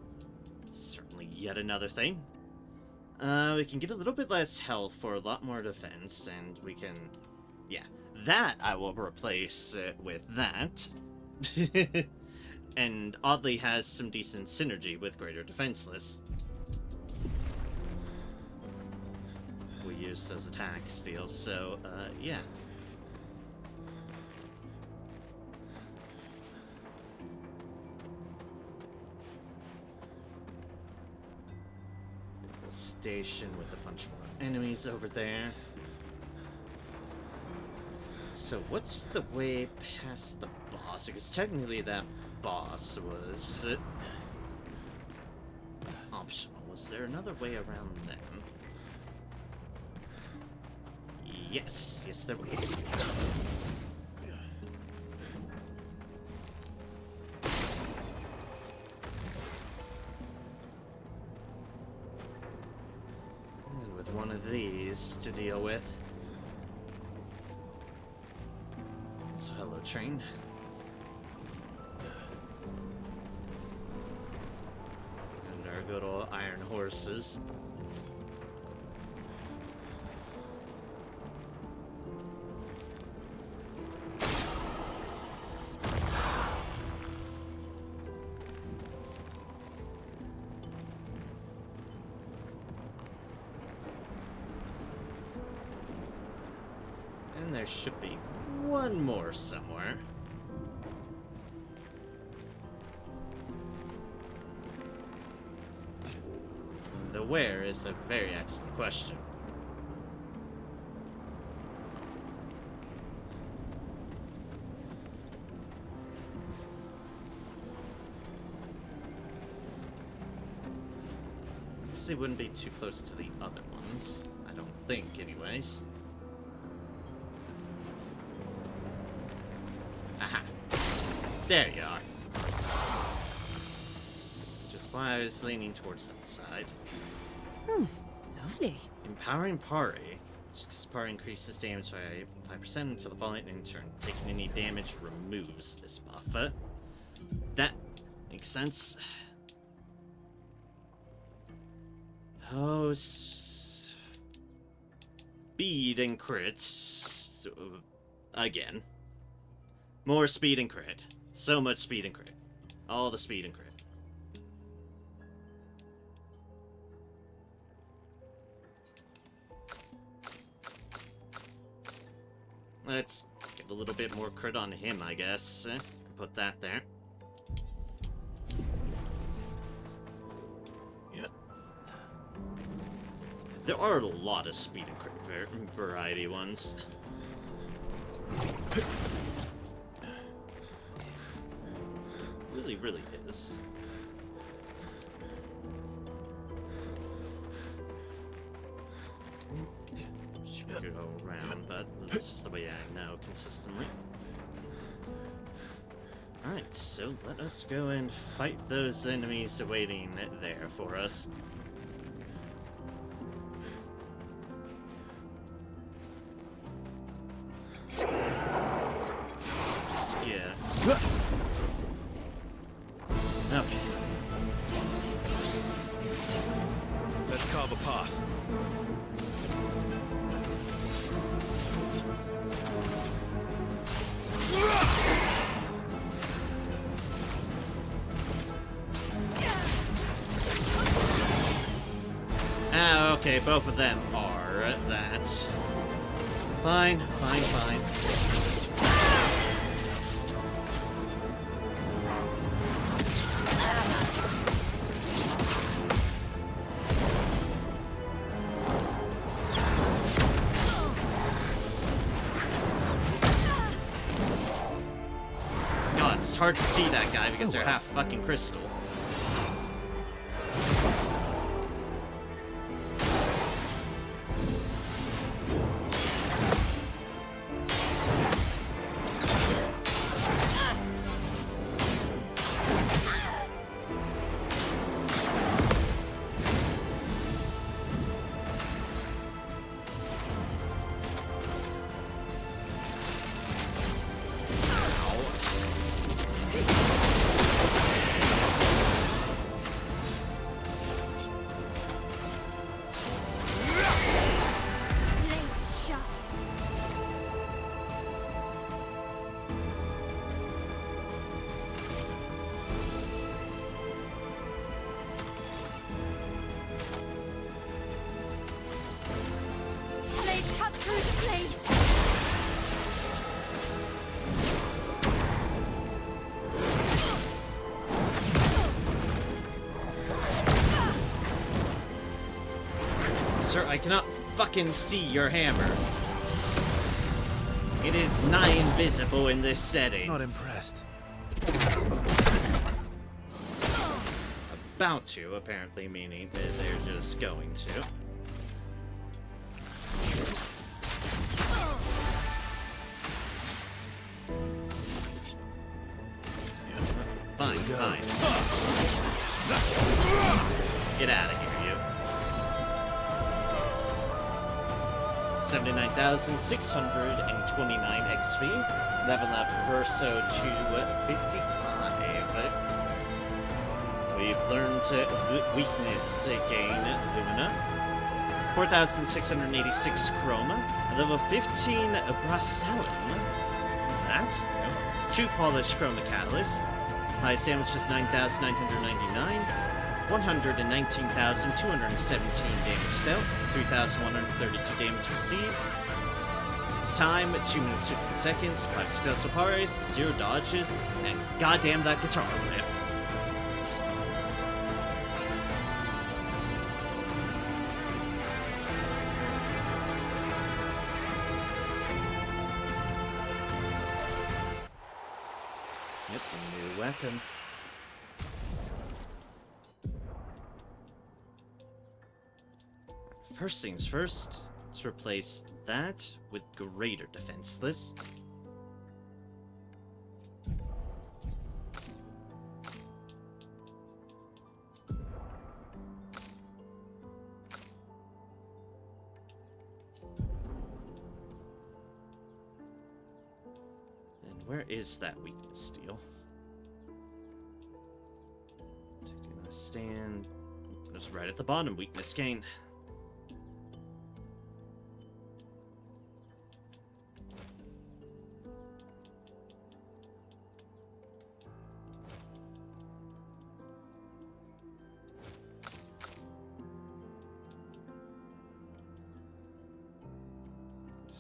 certainly yet another thing. We can get a little bit less health for a lot more defense, and we can... yeah, that I will replace with that. And oddly has some decent synergy with greater defenseless. We use those attack steals, so yeah. Station with a bunch more enemies over there. So what's the way past the boss? Because technically that boss was optional. Was there another way around them? Yes, there was. And with one of these to deal with. So hello, train. And our good old iron horses. And there should be one more somewhere. The where is a very excellent question. It wouldn't be too close to the other ones. I don't think, anyways. Aha! There you are. Just why I was leaning towards that side. Lovely. Empowering parry. This parry increases damage by 5% until the following in turn. Taking any damage removes this buff. That makes sense. Oh, speed and crits. Again. More speed and crit. So much speed and crit. All the speed and crit. Let's get a little bit more crit on him, I guess. Put that there. There are a lot of speed and crit variety ones. Really is. Should go around, but this is the way I know consistently. Alright, so let us go and fight those enemies awaiting there for us. Obscur. Okay. Let's carve a path. Ah, okay, both of them are that. Fine, fine, fine. God, it's hard to see that guy because they're half fucking crystal. Blades sharp. Blade cut through the blades. Sir, I cannot fucking see your hammer. It is nigh invisible in this setting. Not impressed. About to, apparently, meaning that they're just going to. Fine, fine. Get out of here, you. 79,629 XP. Level up Verso to 55. We've learned weakness gain Luna. 4,686 Chroma. Level 15 Bracelin. That's new. 2 Polished Chroma Catalyst. Highest damage is 9,999. 119,217 damage dealt. 3,132 damage received. Time, 2 minutes 15 seconds. 5 successful parries, 0 dodges, and goddamn that guitar riff. Yep, new weapon. First things first, let's replace that with greater defenseless. And where is that weakness steel? Taking a stand. Just right at the bottom, weakness gain.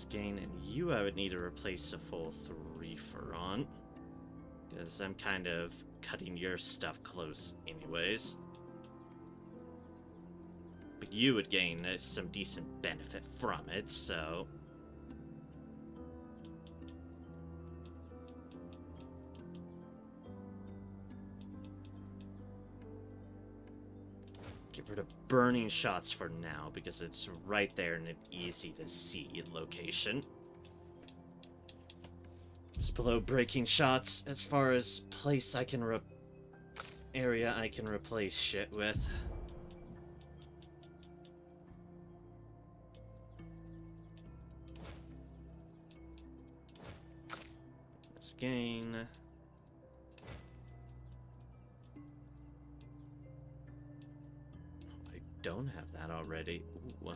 Gain, and you I would need to replace a full 3 for on, because I'm kind of cutting your stuff close anyways. But you would gain some decent benefit from it, so... Get rid of burning shots for now, because it's right there in an easy to see location. Just below breaking shots, as far as place I can area I can replace shit with. Let's gain don't have that already. Ooh.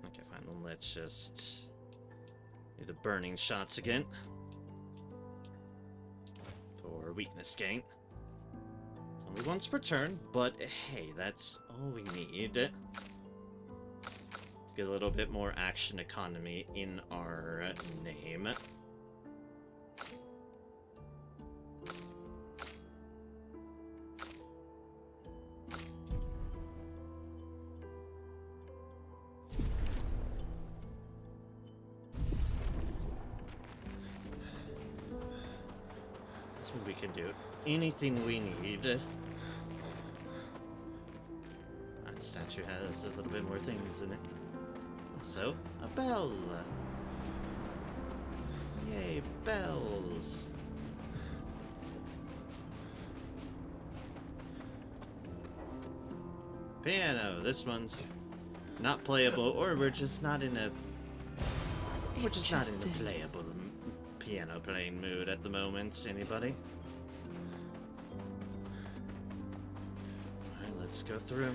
Okay, fine. Well, let's just do the burning shots again. For weakness gain. Only once per turn, but hey, that's all we need. To get a little bit more action economy in our name. That's what we can do. Anything we need. That statue has a little bit more things in it. Also, a bell. Yay, bells. Piano. This one's not playable, or we're just not in a... We're just not in the playable piano playing mood at the moment. Anybody? Alright, let's go through.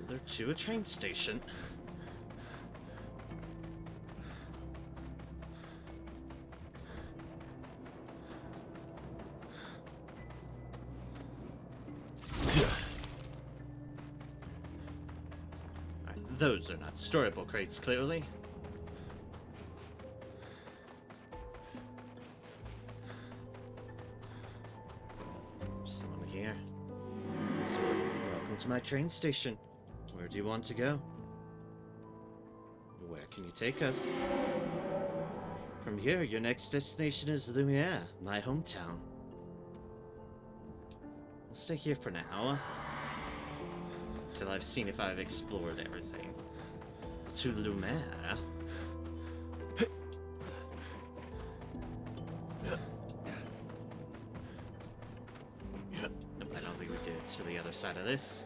They're to a train station. Alright, those are not storable crates, clearly. Someone here. So, welcome to my train station. Where do you want to go? Where can you take us? From here, your next destination is Lumiere, my hometown. We'll stay here for now. Till I've seen if I've explored everything. To Lumiere? Nope, I don't think we did it to the other side of this.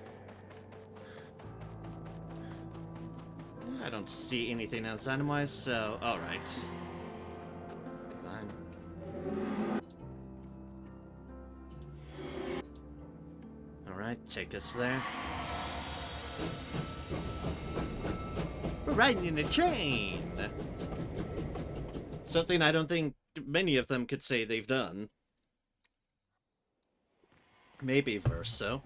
I don't see anything else item-wise, so alright. Fine. Alright, take us there. We're riding in a train! Something I don't think many of them could say they've done. Maybe Verso.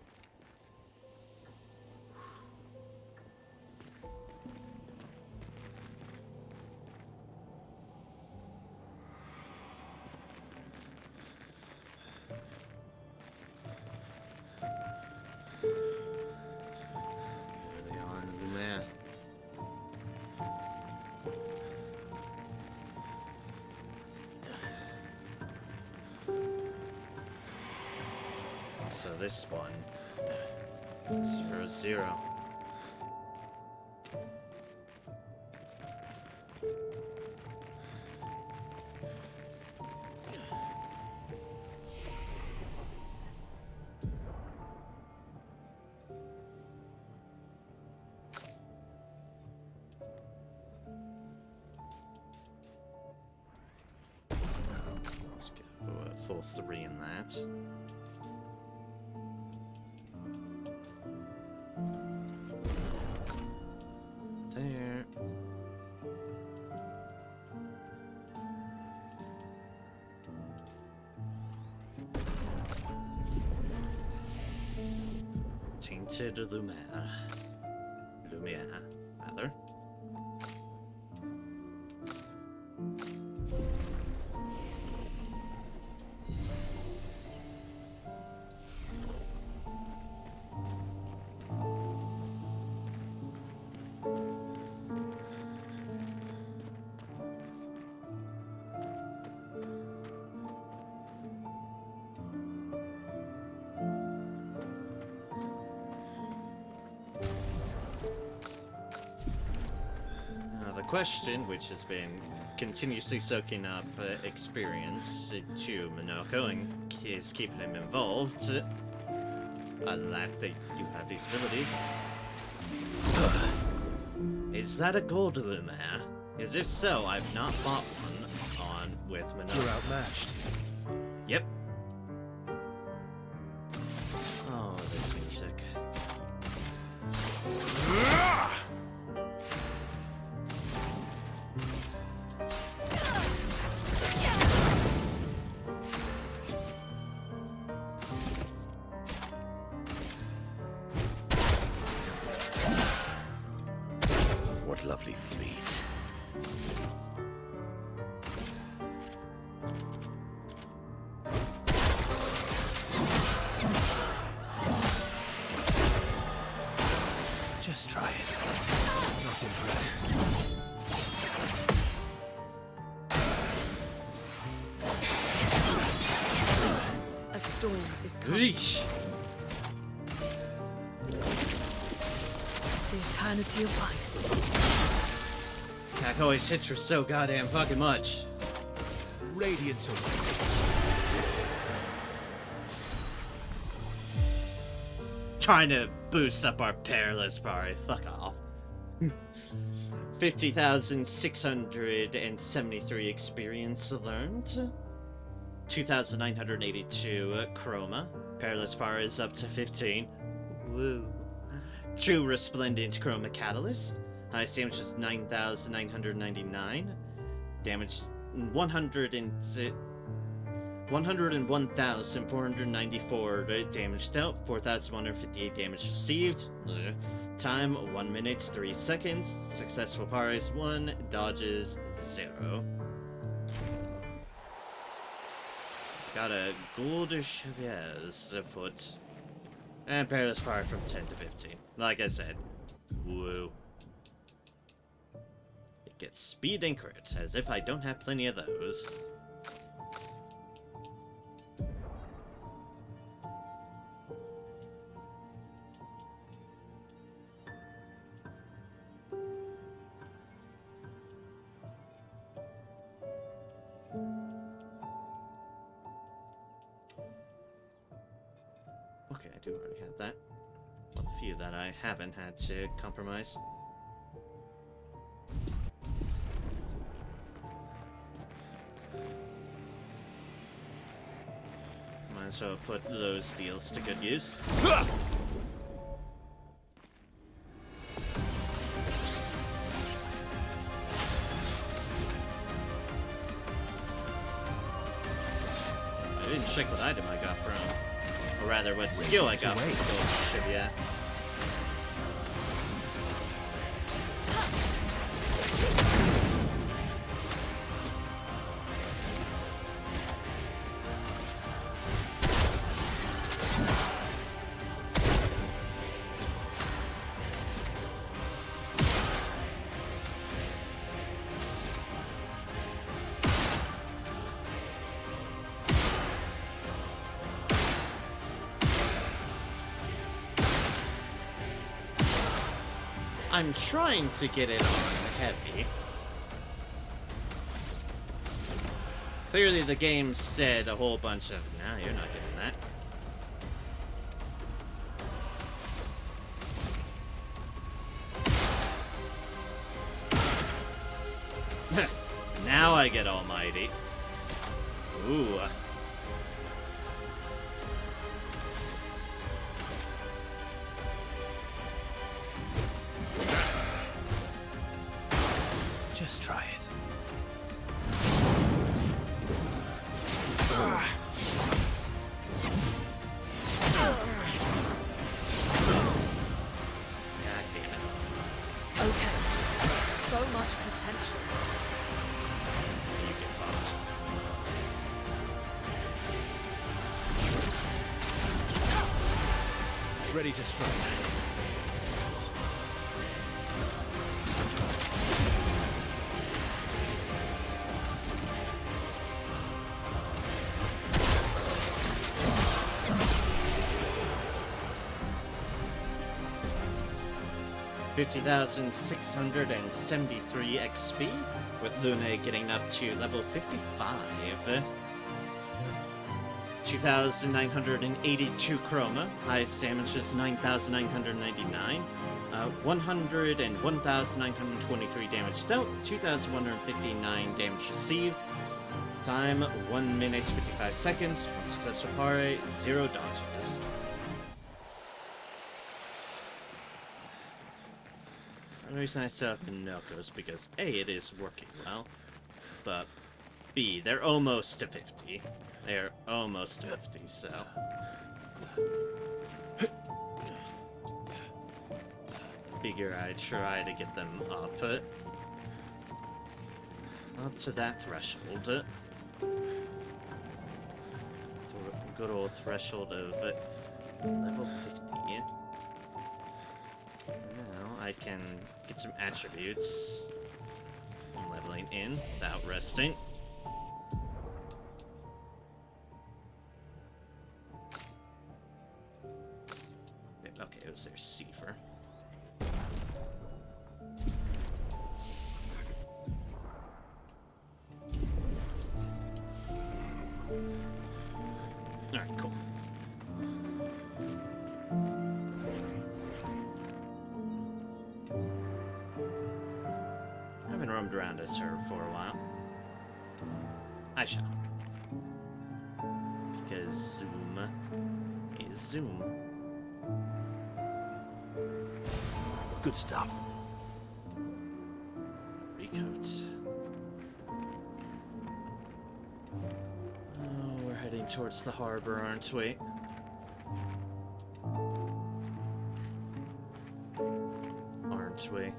So this one, 0-0. Let's go a full 3 in that. There. Tainted Lumiere. Lumiere, rather. Question, which has been continuously soaking up experience to Minoko and is keeping him involved. That they do have these abilities. Is that a gold luminaire? Because if so, I've not bought one on with Minot. You're outmatched. Yep. Oh, this music. What lovely feet. Just try it. Not impressed. A storm is coming. Yeesh. The eternity of ice. That always hits for so goddamn fucking much. Radiance awaits. Trying to boost up our perilous party. Fuck off. 50,673 experience learned. 2,982 chroma. Perilous power is up to 15. Woo. 2 resplendent chroma catalyst. Highest damage is 9,999. Damage 101,494 damage dealt. 4,158 damage received. Time 1 minute 3 seconds. Successful parries 1. Dodges 0. Got a gold chevalier's foot. And perilous power from 10 to 15. Like I said. Woo. It gets speed and crit, as if I don't have plenty of those. Okay, I do already have that. A few that I haven't had to compromise. Might as well put those steals to good use. I didn't check what item I got from. Or rather, what skill I got from Gold Chevalier. I'm trying to get it on heavy. Clearly the game said a whole bunch of, nah, you're not getting that. Now I get almighty. Ooh. Just try it. God damn it. Okay. So much potential. You get fucked. Ready to strike. 50,673 XP, with Luna getting up to level 55. 2,982 chroma. Highest damage is 9,999. 100 and 1,923 damage dealt. 2,159 damage received. Time 1 minute 55 seconds. 1 successful pare, 0 dodges. The reason I set up Pinocchio is because A, it is working well, but B, they're almost to 50. They're almost to 50, so. Figure I'd try to get them up to that threshold. To a good old threshold of level 50. Now I can get some attributes from leveling in without resting. Okay, it was their Cipher. Alright, cool. I haven't roamed around this server for a while. I shall. Because Zoom is Zoom. Good stuff. Recoat. Oh, we're heading towards the harbor, aren't we? Aren't we?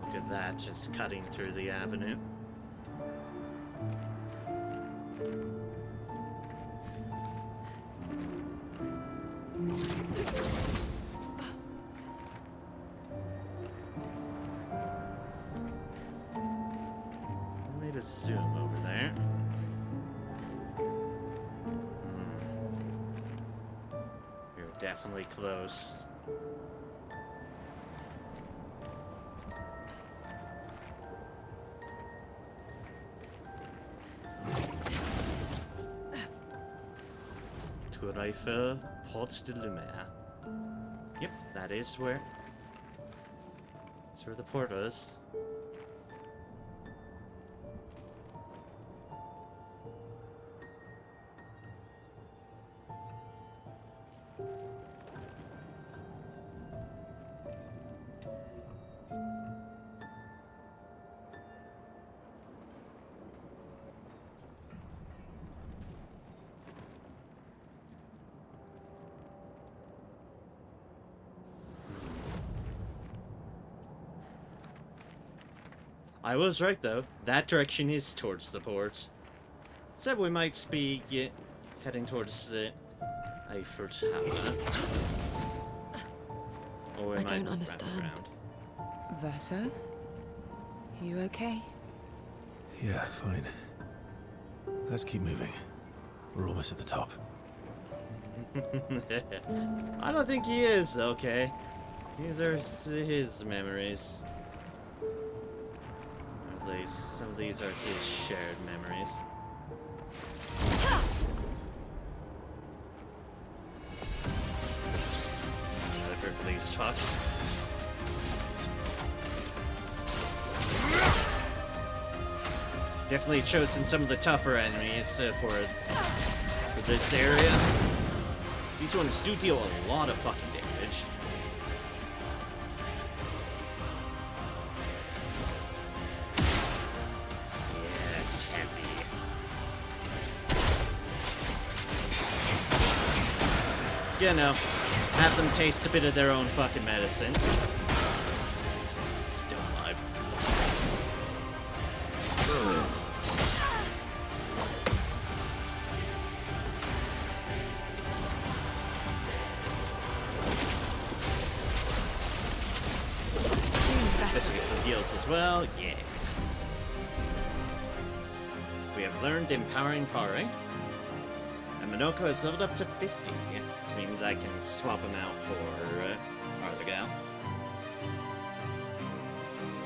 Look at that, just cutting through the avenue. I made a zoom over there. We're definitely close. Tour Porte de Lumière. Yep, that is where. That's where the port is. I was right though. That direction is towards the port. Said we might be heading towards the Eiffel Tower. Or we I might don't look understand. around. Verso? You okay? Yeah, fine. Let's keep moving. We're almost at the top. I don't think he is okay. These are his memories. At least some of these are his shared memories. Delivered these fucks. Definitely chosen some of the tougher enemies for this area. These ones do deal a lot of fucking damage. Yes, heavy. You know, have them taste a bit of their own fucking medicine. Still alive. Let's get some heals as well. Yeah. We have learned Empowering Parry. And Minoko has leveled up to 50, which means I can swap him out for Arthurgal.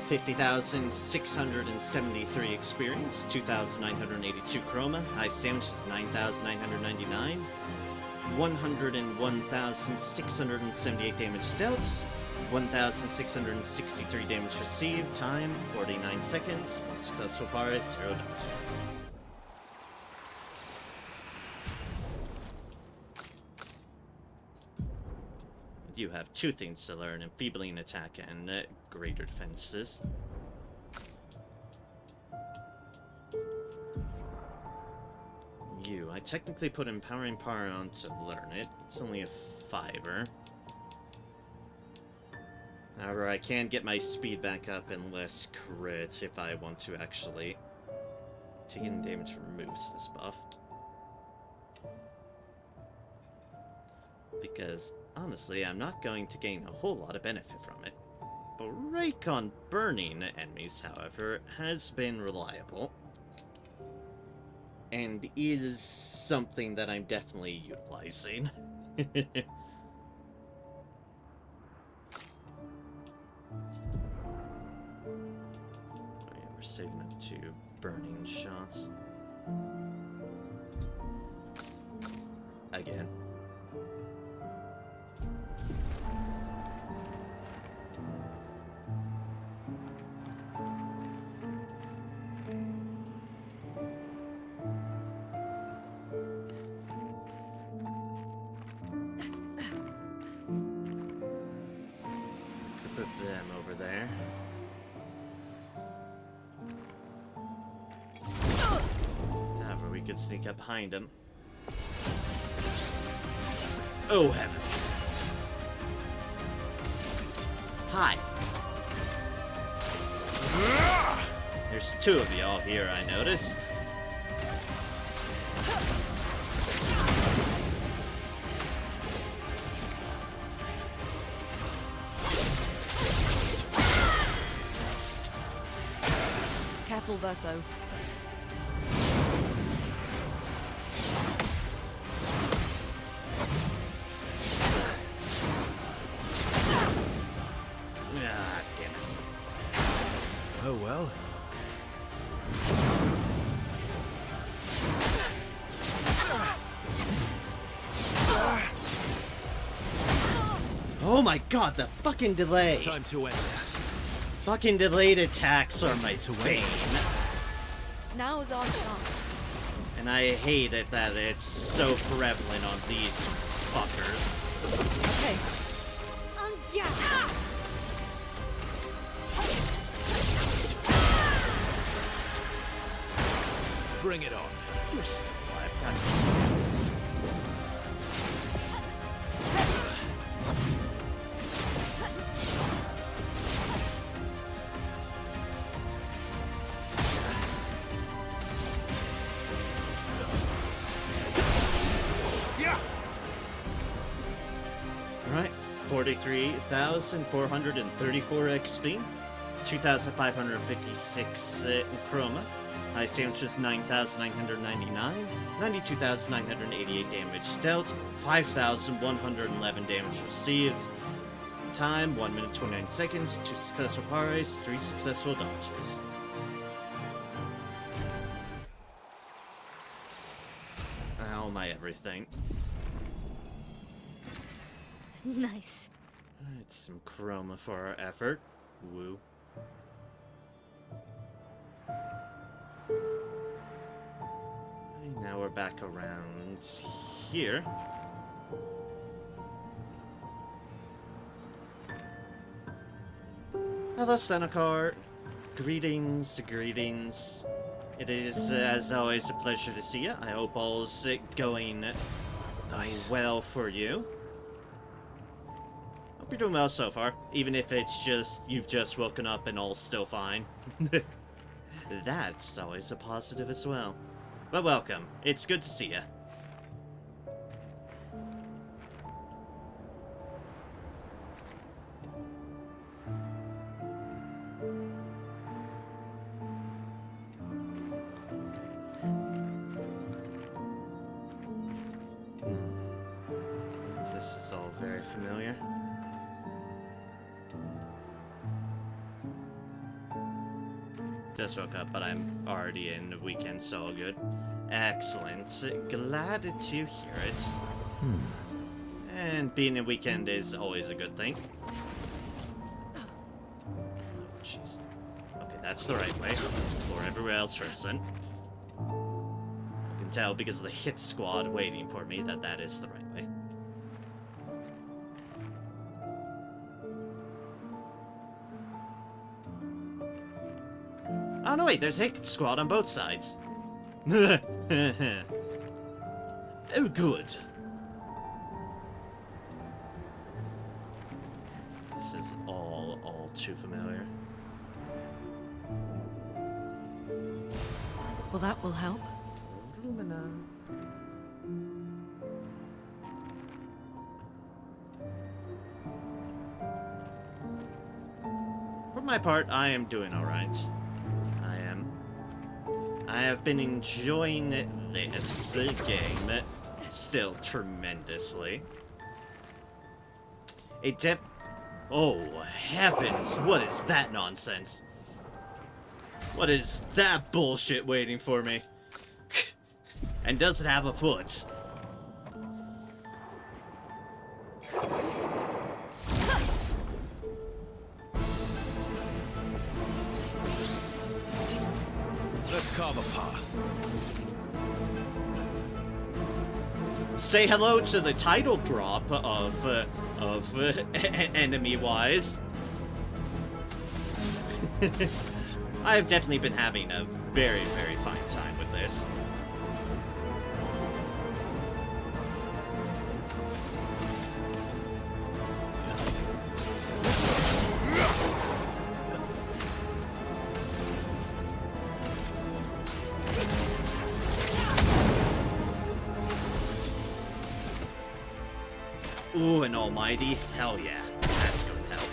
50,673 experience, 2,982 chroma, highest damage is 9,999, 101,678 damage dealt, 1,663 damage received, time 49 seconds, 1 successful parry, 0 dodges. You have 2 things to learn, Enfeebling Attack and Greater Defenses. I technically put Empowering Power on to learn it. It's only a 5er. However, I can get my speed back up and less crit if I want to actually. Taking damage removes this buff. Because, honestly, I'm not going to gain a whole lot of benefit from it. But Raycon burning enemies, however, has been reliable. And is something that I'm definitely utilizing. We're saving up 2 burning shots. Again. Them over there. However, we could sneak up behind him. Oh heavens! Hi. There's 2 of y'all here, I notice. Careful, Verso. Ah, damn it. Oh well. Oh my god, the fucking delay! Time to end this. Fucking delayed attacks are my bane. Now's our chance. And I hate it that it's so prevalent on these fuckers. Okay. Bring it on. You're still alive, god. Alright, 43,434 XP, 2,556 chroma, highest damage was 9,999, 92,988 damage dealt, 5,111 damage received, time 1 minute 29 seconds, 2 successful parries, 3 successful dodges. Ow, my everything. Nice. Alright, some chroma for our effort. Woo. Okay, now we're back around here. Hello, Senokar. Greetings, greetings. It is, as always, a pleasure to see you. I hope all's going Nice. well for you. Hope you're doing well so far, even if it's just you've just woken up and all's still fine. That's always a positive as well. But welcome. It's good to see you. very familiar. Just woke up, but I'm already in the weekend, so all good. Excellent. Glad to hear it. And being a weekend is always a good thing. Oh, jeez. Okay, that's the right way. Let's explore everywhere else first, then. I can tell because of the hit squad waiting for me that that is the right way. Oh, no, wait, there's hit squad on both sides. Oh, good. This is all too familiar. Well, that will help. For my part, I am doing alright. I have been enjoying this game still tremendously. Oh, heavens, what is that nonsense? What is that bullshit waiting for me? And does it have a foot? Let's carve a path. Say hello to the title drop of enemy-wise. I have definitely been having a very, very fine time with this. Ooh, an almighty? Hell yeah. That's going to help.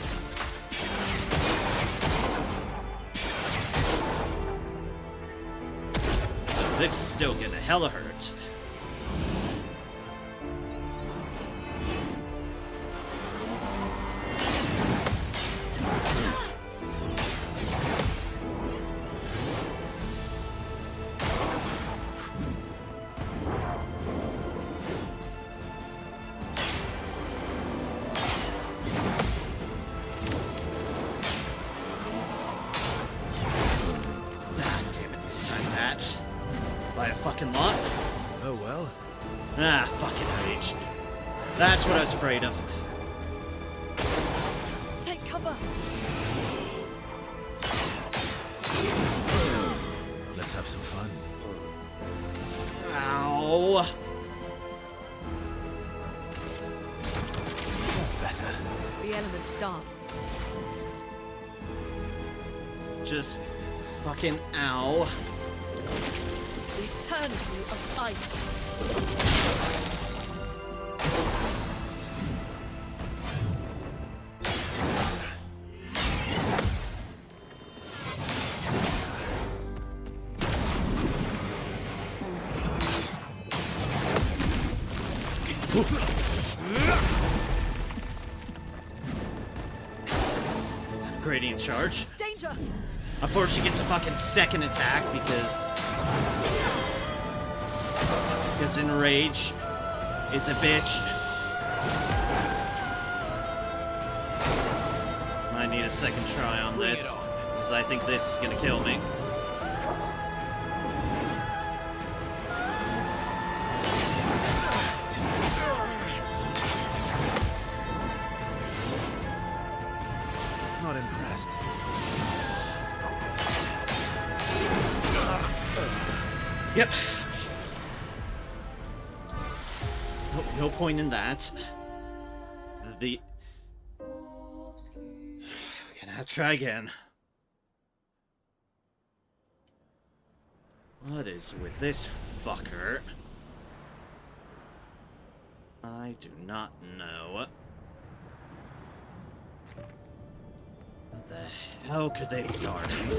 This is still gonna hella hurt. By a fucking lot. Oh well. Ah, fucking rage. That's what I was afraid of. Take cover. Let's have some fun. Ow. That's better. The elements dance. Just fucking ow. The eternity of ice. Gradient charge. Danger! Unfortunately, gets a fucking second attack because Enrage is a bitch. I need a second try on this because I think this is gonna kill me. Not impressed. Yep. No point in that. We're gonna have to try again. What is with this fucker? I do not know. What the hell could they be guarding?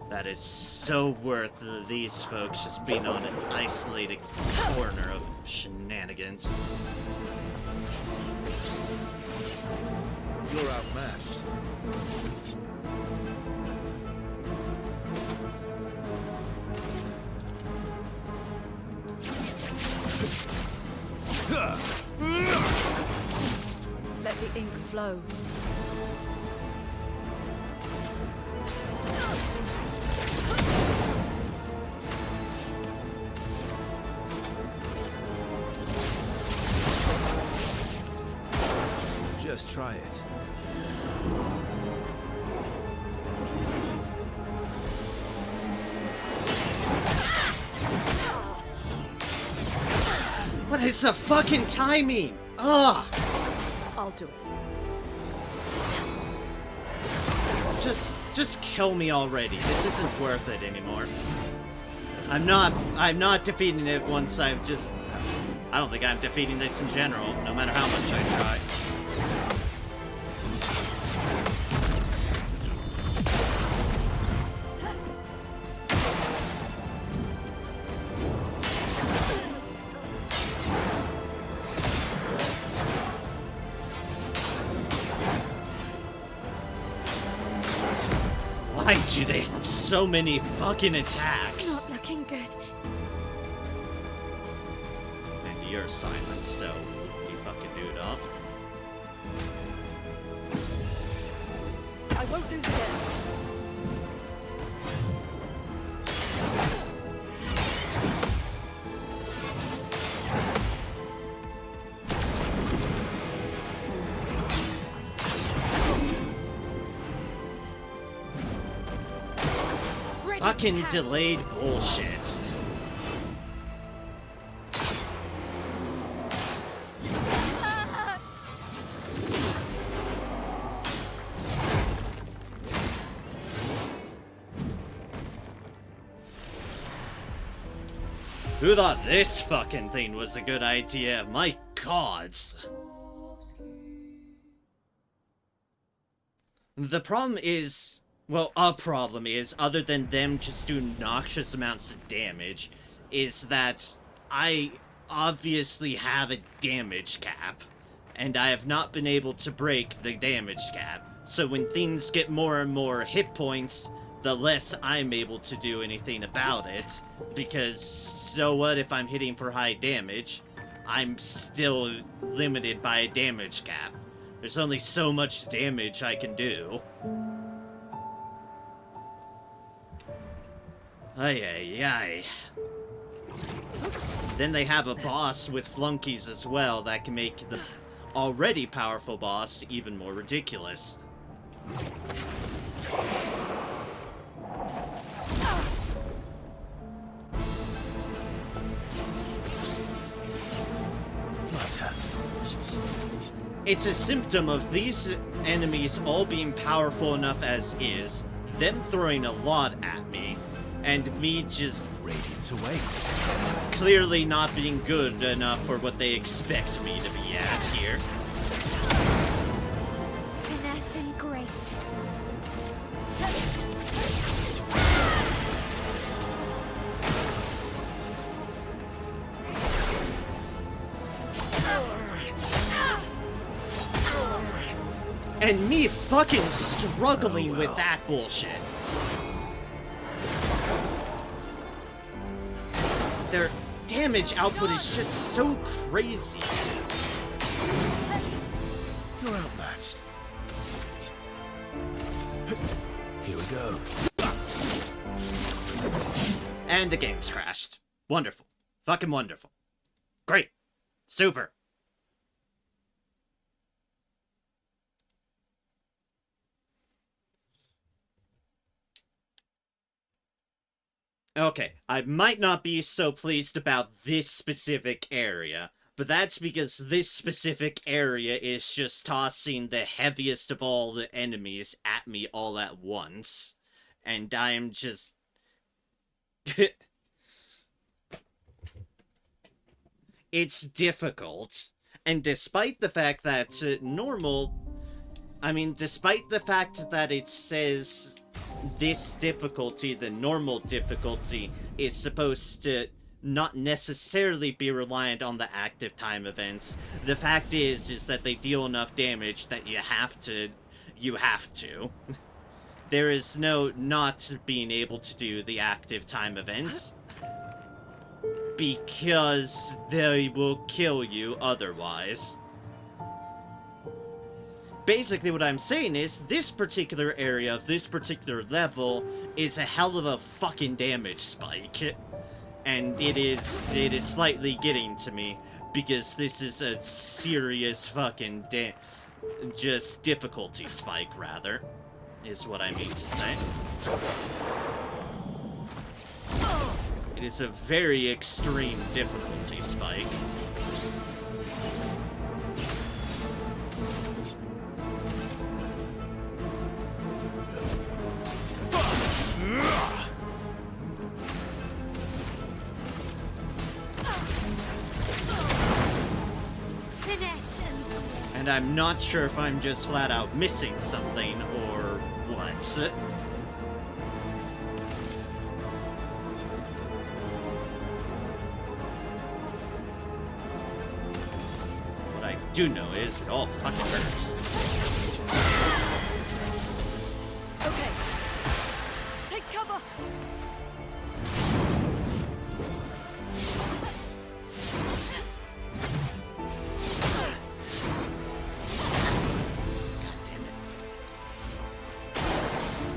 That is so worth these folks just being on an isolated corner of shenanigans. You're outmatched. Let the ink flow. Just try it. What is the fucking timing? Ugh! I'll do it. Just kill me already. This isn't worth it anymore. I'm not defeating it once I've just... I don't think I'm defeating this in general, no matter how much I try. Why do they have so many fucking attacks? Not looking good. And you're silent, so you fucking do it up. I won't lose again. Fucking delayed bullshit. Who thought this fucking thing was a good idea? My gods. The problem is... Well, a problem is, other than them just doing noxious amounts of damage, is that I obviously have a damage cap, and I have not been able to break the damage cap. So when things get more and more hit points, the less I'm able to do anything about it, because so what if I'm hitting for high damage? I'm still limited by a damage cap. There's only so much damage I can do. Ay, ay, ay. Then they have a boss with flunkies as well that can make the already powerful boss even more ridiculous. It's a symptom of these enemies all being powerful enough as is, them throwing a lot at me, and me just Radiance away. clearly not being good enough for what they expect me to be at here. Finesse and grace. And me fucking struggling with that bullshit. Their damage output is just so crazy. You're outmatched. Here we go. And the game's crashed. Wonderful. Fucking wonderful. Great. Super. Okay, I might not be so pleased about this specific area, but that's because this specific area is just tossing the heaviest of all the enemies at me all at once. And I am just... It's difficult. And despite the fact that normal... I mean, despite the fact that it says this difficulty, the normal difficulty, is supposed to not necessarily be reliant on the active time events. The fact is that they deal enough damage that you have to. There is no not being able to do the active time events, because they will kill you otherwise. Basically what I'm saying is, this particular area of this particular level is a hell of a fucking damage spike. And it is slightly getting to me, because this is a serious fucking just difficulty spike, rather, is what I mean to say. It is a very extreme difficulty spike. Finesse and And I'm not sure if I'm just flat out missing something or what. What I do know is it all fucking hurts. Okay. Take cover.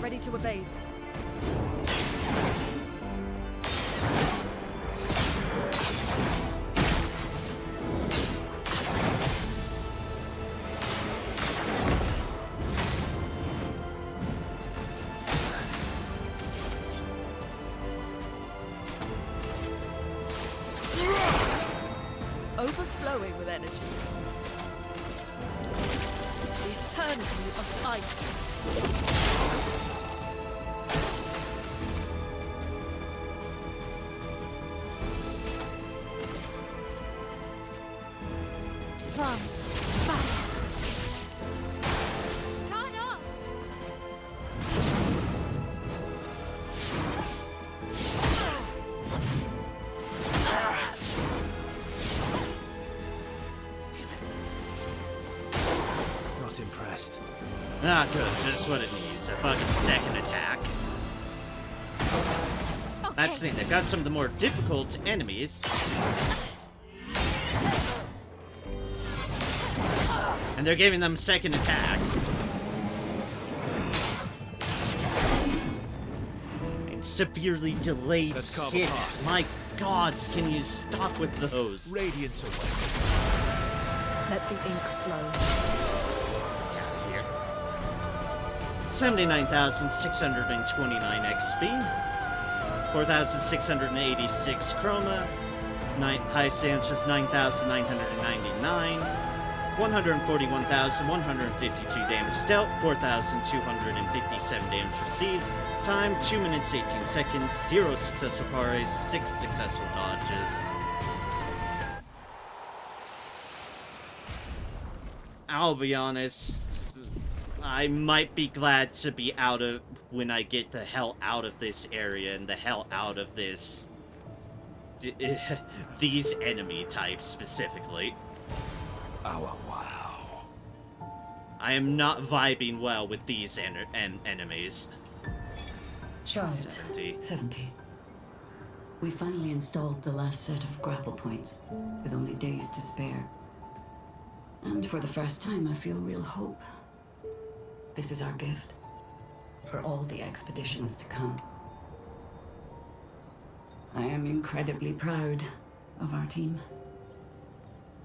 Ready to evade. Overflowing with energy. The eternity of ice. from fire. Turn up! Not impressed. Ah, good. Just what it needs. A fucking second attack. That's the thing. They've got some of the more difficult enemies. And they're giving them second attacks. And severely delayed Let's call hits. the My gods, can you stop with those? Radiance away. Let the ink flow. Get out of here. 79,629 XP. 4,686 chroma. Highest damage is 9,999. 141,152 damage dealt. 4,257 damage received. Time 2 minutes 18 seconds. 0 successful parries. 6 successful dodges. I'll be honest, I might be glad to be out of when I get the hell out of this area and the hell out of this these enemy types specifically. Oh, wow. I am not vibing well with these enemies. Charlotte, 70. 70. We finally installed the last set of grapple points, with only days to spare. And for the first time, I feel real hope. This is our gift for all the expeditions to come. I am incredibly proud of our team.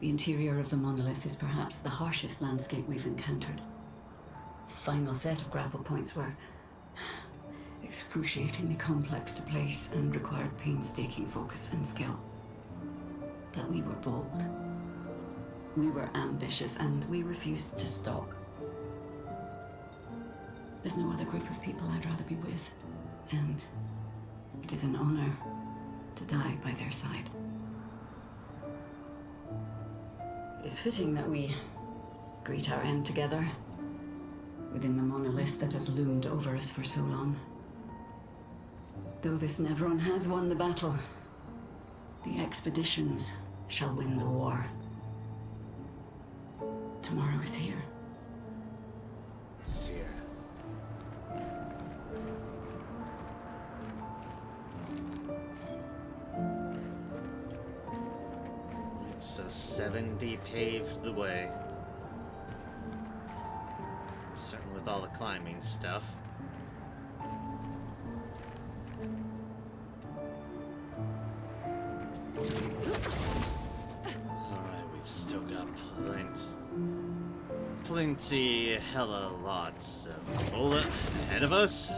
The interior of the monolith is perhaps the harshest landscape we've encountered. The final set of grapple points were excruciatingly complex to place and required painstaking focus and skill. But we were bold. We were ambitious, and we refused to stop. There's no other group of people I'd rather be with, and it is an honor to die by their side. It is fitting that we greet our end together within the monolith that has loomed over us for so long. Though this Nevron has won the battle, the expeditions shall win the war. Tomorrow is here. It's here. So 70 paved the way. Certainly with all the climbing stuff. Alright, we've still got plenty, hella lots of bullet ahead of us.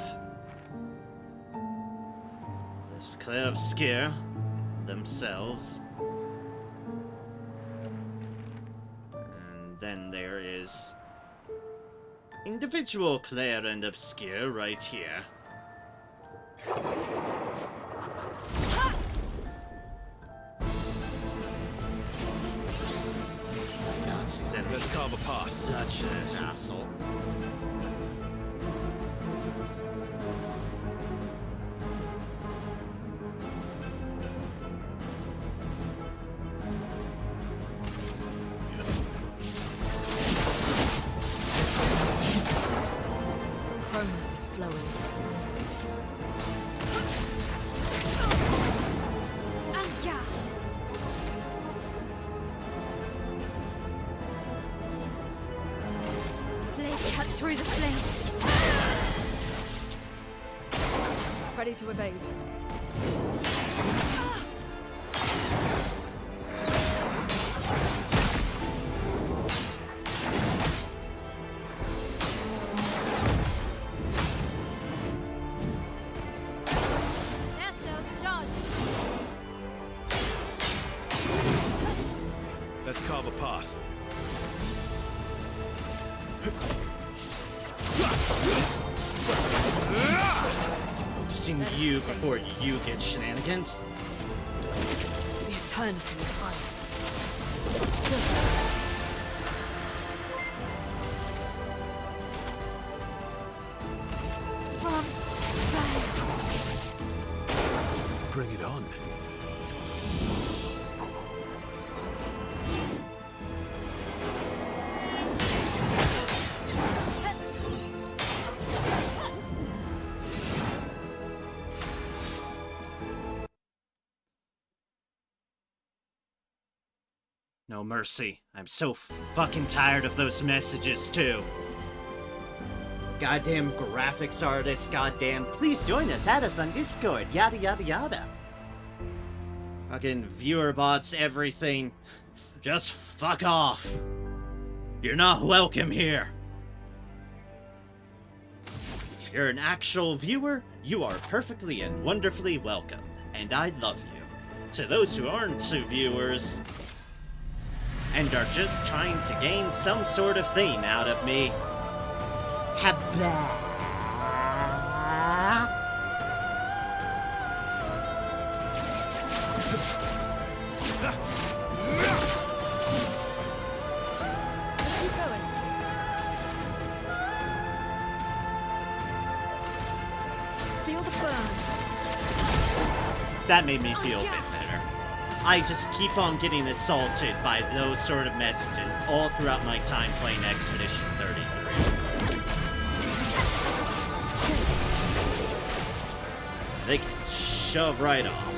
There's Clair Obscur themselves. Then there is individual Clair and Obscur right here. God, these enemies Let's carve apart. Such an hassle. Chroma is flowing. And yeah. Blade cut through the flames. Ready to evade. Eso, dodge. Let's carve a path. Focusing you before you get shenanigans. The eternity of ice. From fire. Bring it on. No mercy. I'm so fucking tired of those messages, too. Goddamn graphics artists, goddamn. Please join us, add us on Discord, yada yada yada. Fucking viewer bots, everything. Just fuck off. You're not welcome here. If you're an actual viewer, you are perfectly and wonderfully welcome, and I love you. To those who aren't viewers, and are just trying to gain some sort of thing out of me, habla. Keep going. Feel the burn. That made me feel a bit better. I just keep on getting assaulted by those sort of messages all throughout my time playing Expedition 33. They can shove right off.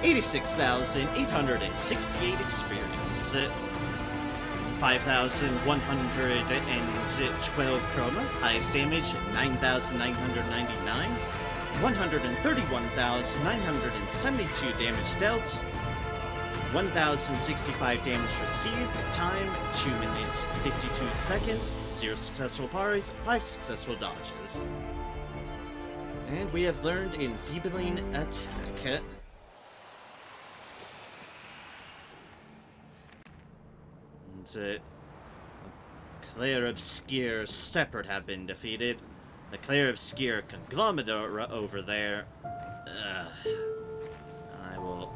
86,868 experience. 5,112 chroma. Highest damage, 9,999. 131,972 damage dealt. 1,065 damage received. Time, 2 minutes, 52 seconds. 0 successful parries, 5 successful dodges. And we have learned Enfeebling Attack. And, Clair Obscur separate have been defeated. The Clair Obscur conglomerate over there. I will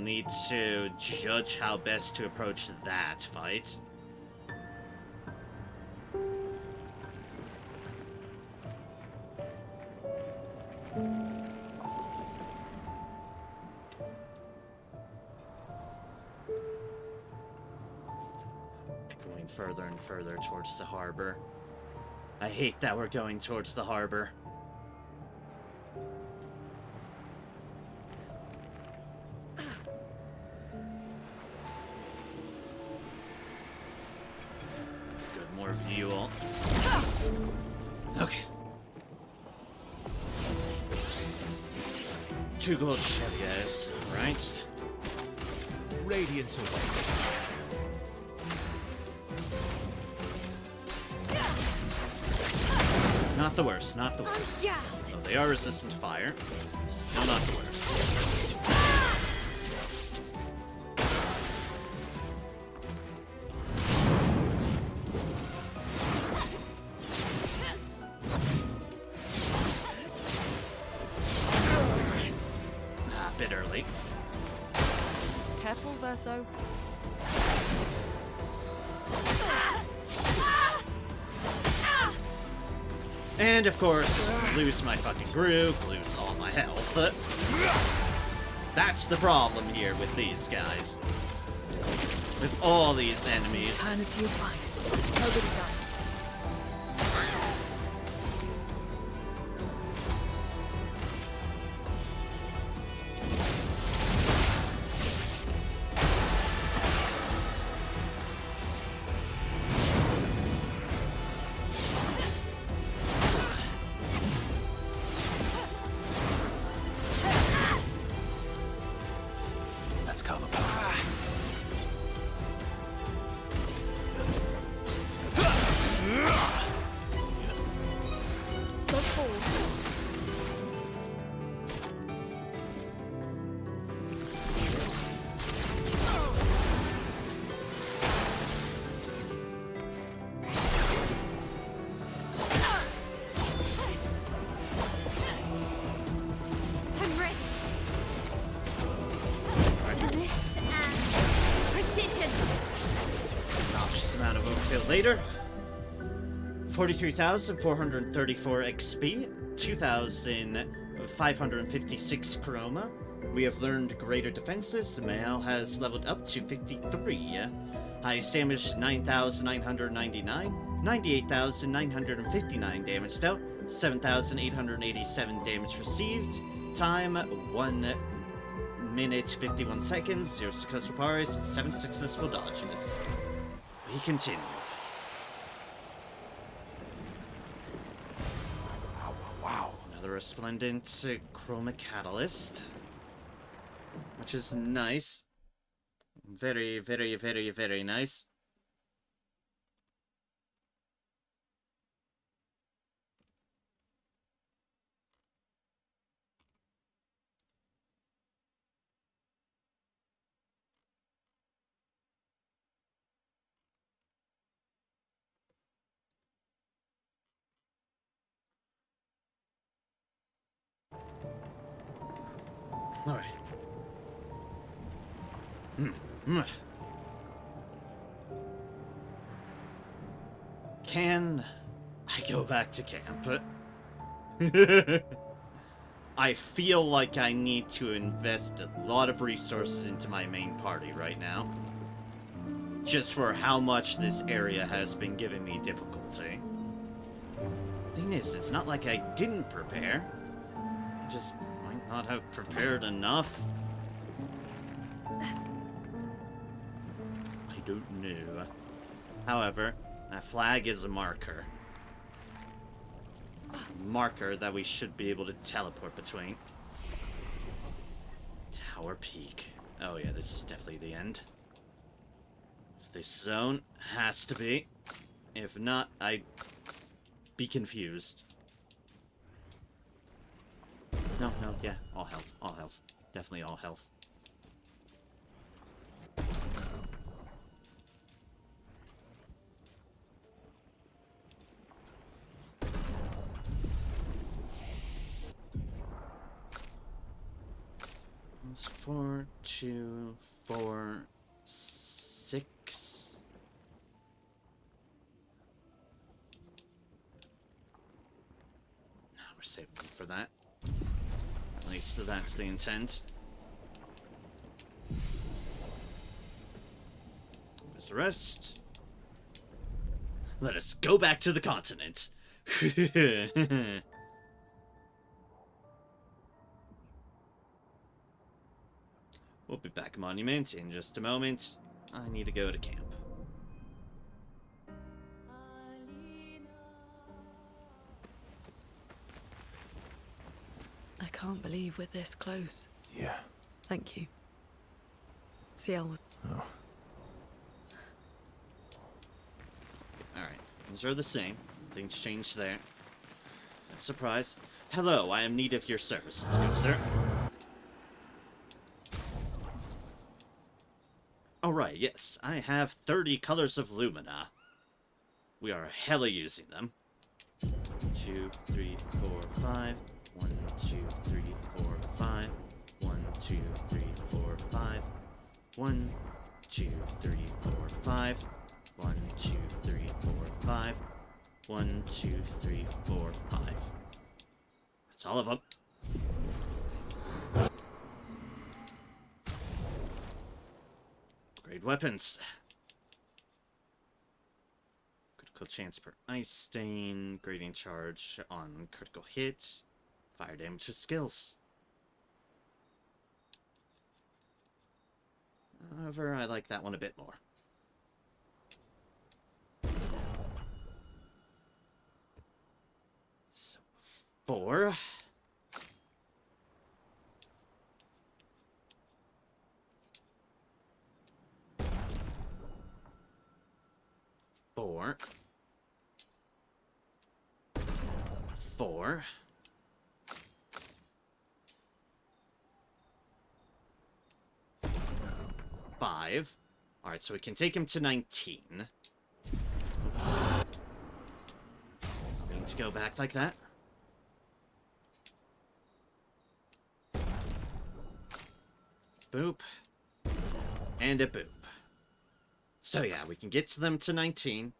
need to judge how best to approach that fight. Going further and further towards the harbor. I hate that we're going towards the harbor. Good, more view all. Okay. 2 gold Cheviers, right? Radiance away. Not the worst, not the worst. Yeah. So they are resistant to fire. Still not the worst. Ah, a bit early. Careful, Verso. And of course, lose my fucking group, lose all my health. That's the problem here with these guys. With all these enemies. Eternity of ice. Nobody dies. That's cover power. Don't fall. I'm ready. Bliss and precision. Obnoxious amount of overkill later. 43,434 XP, 2,556 chroma. We have learned greater defenses. Mao has leveled up to 53. Highest damage 9,999, 98,959 damage dealt, 7,887 damage received. Time 1 minute 51 seconds, 0 successful parries, 7 successful dodges. We continue. Wow. Another resplendent chroma catalyst, which is nice. Very, very, very, very nice. All right. Can I go back to camp? I feel like I need to invest a lot of resources into my main party right now. Just for how much this area has been giving me difficulty. Thing is, it's not like I didn't prepare. I just might not have prepared enough. I don't know. However, that flag is a marker. Marker that we should be able to teleport between. Tower Peak. Oh yeah, this is definitely the end. This zone has to be. If not, I'd be confused. No, yeah, all health, all health. Definitely all health. It's 4, 2, 4, 6. No, we're saving them for that. At least that's the intent. There's the rest. Let us go back to the continent. We'll be back, Monument, in just a moment. I need to go to camp. I can't believe we're this close. Yeah. Thank you. Ciel, Oh. Alright, these are the same. Things changed there. No surprise. Hello, I am in need of your services, good sir. Alright, yes, I have 30 colors of Lumina. We are hella using them. 2, 3, 4, 5. 1, 2, 3, 4, 5. 1, 2, 3, 4, 5. 1, 2, 3, 4, 5. 1, 2, 3, 4, 5. 1, 2, 3, 4, 5. That's all of them. Great weapons. Critical chance per ice stain. Gradient charge on critical hit. Fire damage with skills. However, I like that one a bit more. So, 4. 4. 4. 5. Alright, so we can take him to 19. We need to go back like that. Boop. And a boop. So yeah, we can get to them to 19.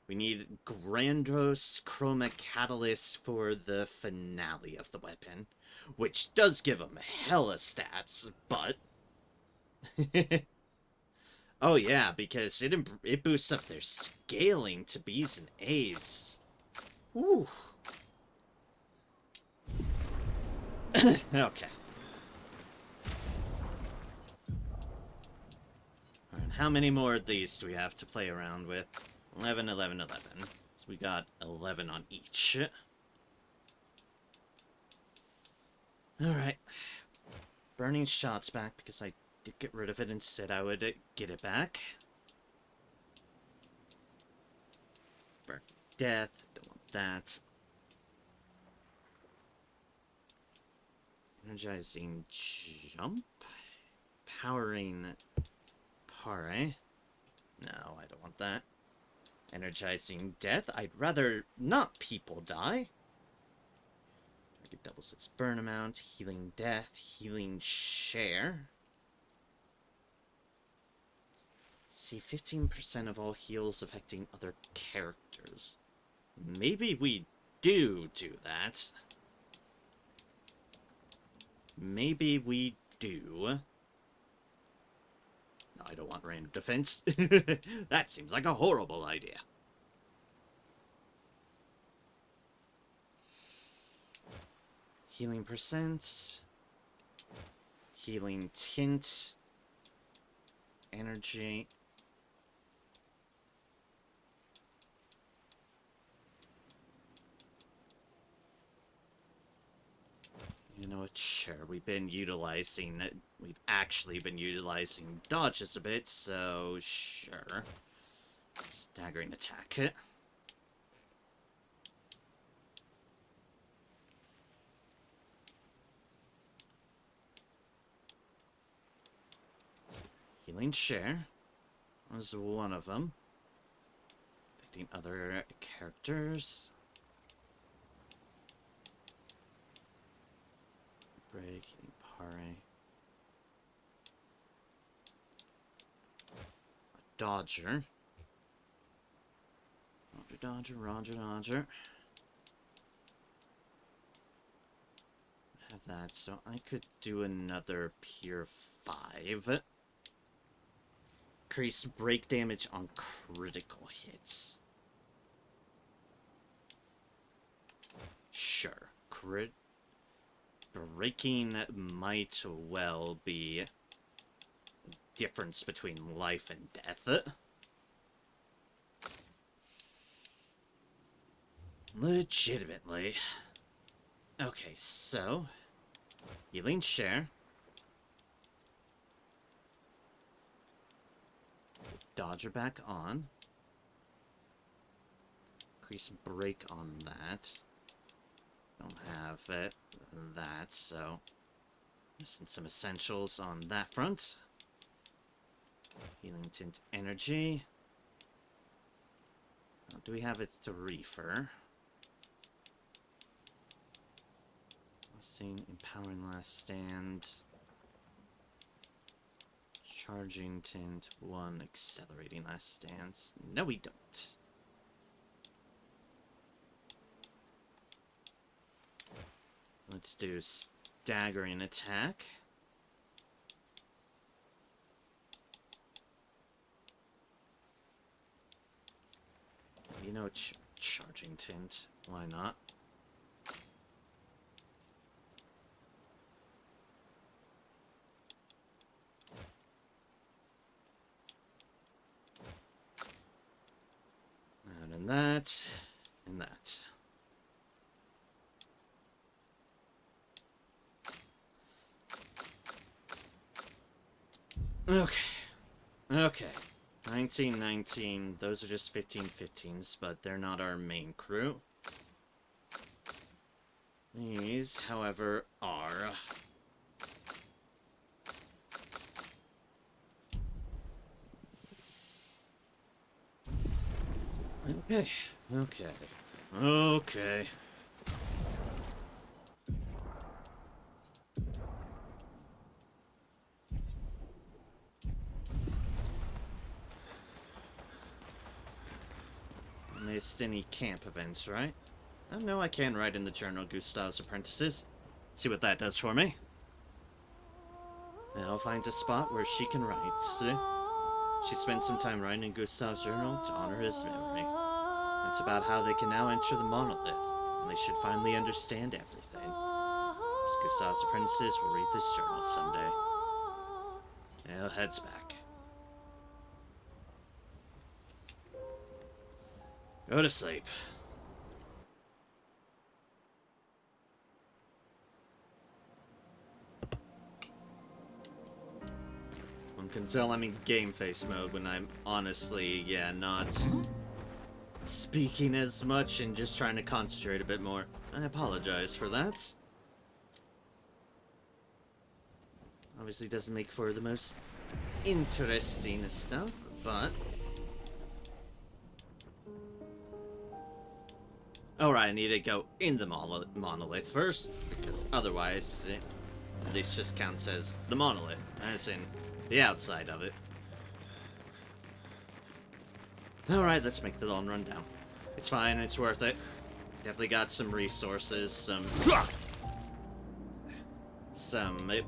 We need Grandos Chroma Catalyst for the finale of the weapon, which does give them hella stats, but... oh yeah, because it boosts up their scaling to B's and A's. Ooh. Okay. Alright, how many more of these do we have to play around with? 11, 11, 11. So we got 11 on each. Alright. Burning shots back because I did get rid of it and said I would get it back. Burn death. Don't want that. Energizing jump. Powering pare. No, I don't want that. Energizing death. I'd rather not people die. Target doubles its burn amount. Healing death. Healing share. See, 15% of all heals affecting other characters. Maybe we do that. Maybe we do. No, I don't want random defense. That seems like a horrible idea. Healing percent. Healing tint. Energy. You know what, sure, we've actually been utilizing dodges a bit, so sure. Staggering attack. Healing share was one of them. Affecting other characters. Break, pare. Dodger. Roger, Dodger, Roger, Dodger. Have that, so I could do another Pier 5. Increase break damage on critical hits. Sure. Breaking might well be difference between life and death. Legitimately. Okay, so healing share. Dodger back on. Increase break on that. Don't have that, so missing some essentials on that front. Healing tint energy. Do we have a threefer? Seeing empowering last stand. Charging tint 1, accelerating last stance. No, we don't. Let's do staggering attack. You know, charging tint. Why not? And that, and that. Okay. Okay. 1919. Those are just 15-15s, but they're not our main crew. These, however, are... Okay. Okay. Okay. Missed any camp events, right? Oh no, I can write in the journal Gustav's apprentices. See what that does for me. Now finds a spot where she can write. She spent some time writing in Gustav's journal to honor his memory. It's about how they can now enter the monolith, and they should finally understand everything. Gustav's apprentices will read this journal someday. Elle heads back. Go to sleep. One can tell I'm in game face mode when I'm honestly, yeah, not speaking as much and just trying to concentrate a bit more. I apologize for that. Obviously doesn't make for the most interesting stuff, but... Alright, I need to go in the monolith first, because otherwise this just counts as the monolith, as in the outside of it. Alright, let's make the long run down. It's fine, it's worth it. Definitely got some resources, some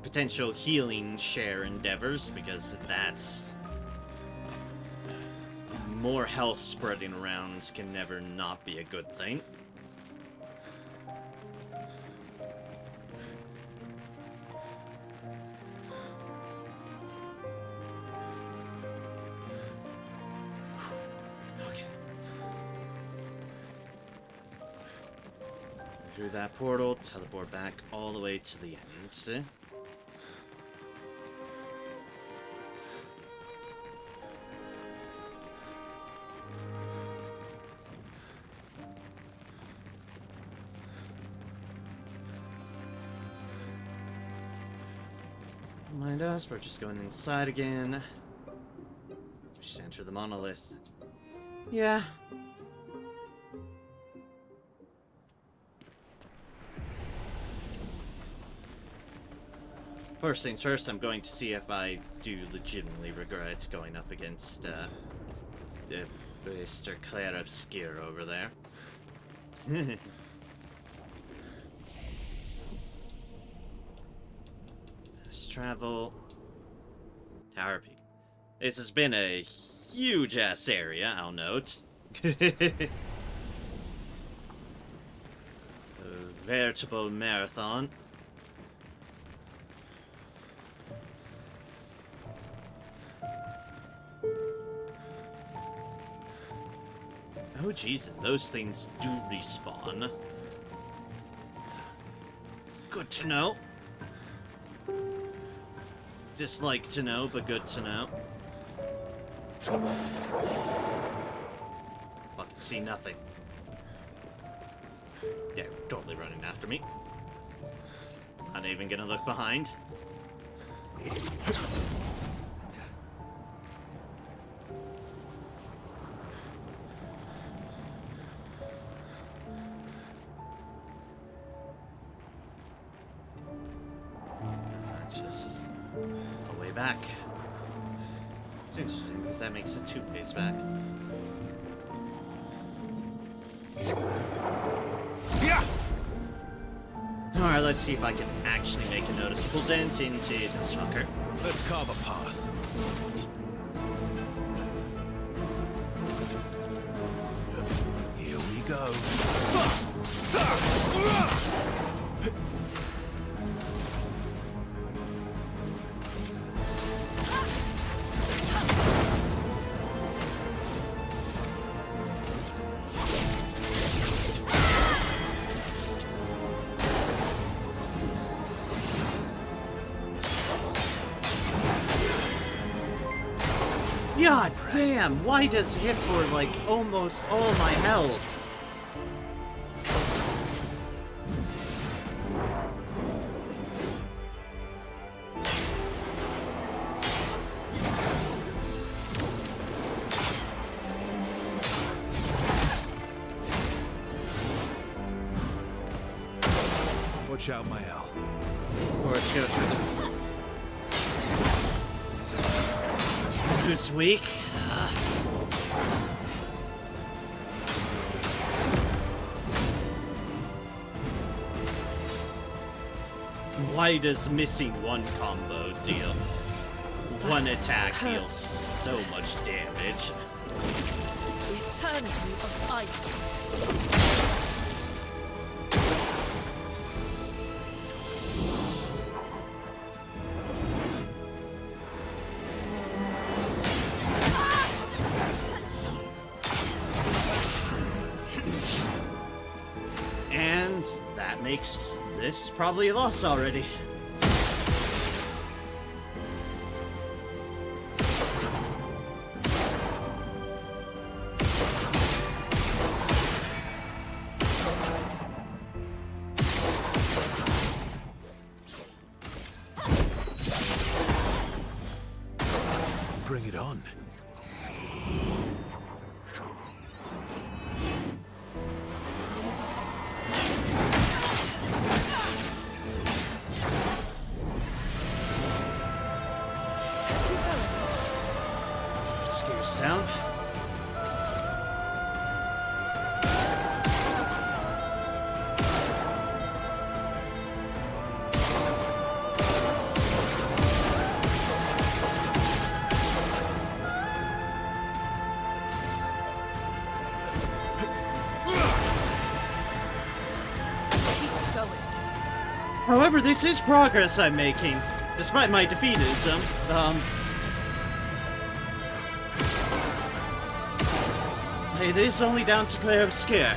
potential healing share endeavors, because that's... more health spreading around can never not be a good thing. Okay. Through that portal, teleport back all the way to the end. Mind us, we're just going inside again. Just enter the monolith. Yeah. First things first, I'm going to see if I do legitimately regret going up against Mr. Clair Obscur over there. Let's travel. Tower Peak. This has been a huge-ass area, I'll note. A veritable marathon. Oh jeez, and those things do respawn. Good to know. Dislike to know, but good to know. Fucking see nothing. Yeah, totally running after me. Not even gonna look behind. Just a way back. It's interesting because that makes it 2 ways back. Yeah. Alright, let's see if I can actually make a noticeable dent into this fucker. Let's carve a path. Here we go. God damn, why does it hit for like almost all my health? Watch out, Mael. Or let's go through the... Who's weak? Why does missing one combo deal one attack deals so much damage? The eternity of ice. And that makes this probably lost already. Bring it on. Scares down. Keep going. However, this is progress I'm making, despite my defeatism. It is only down to Clair Obscur.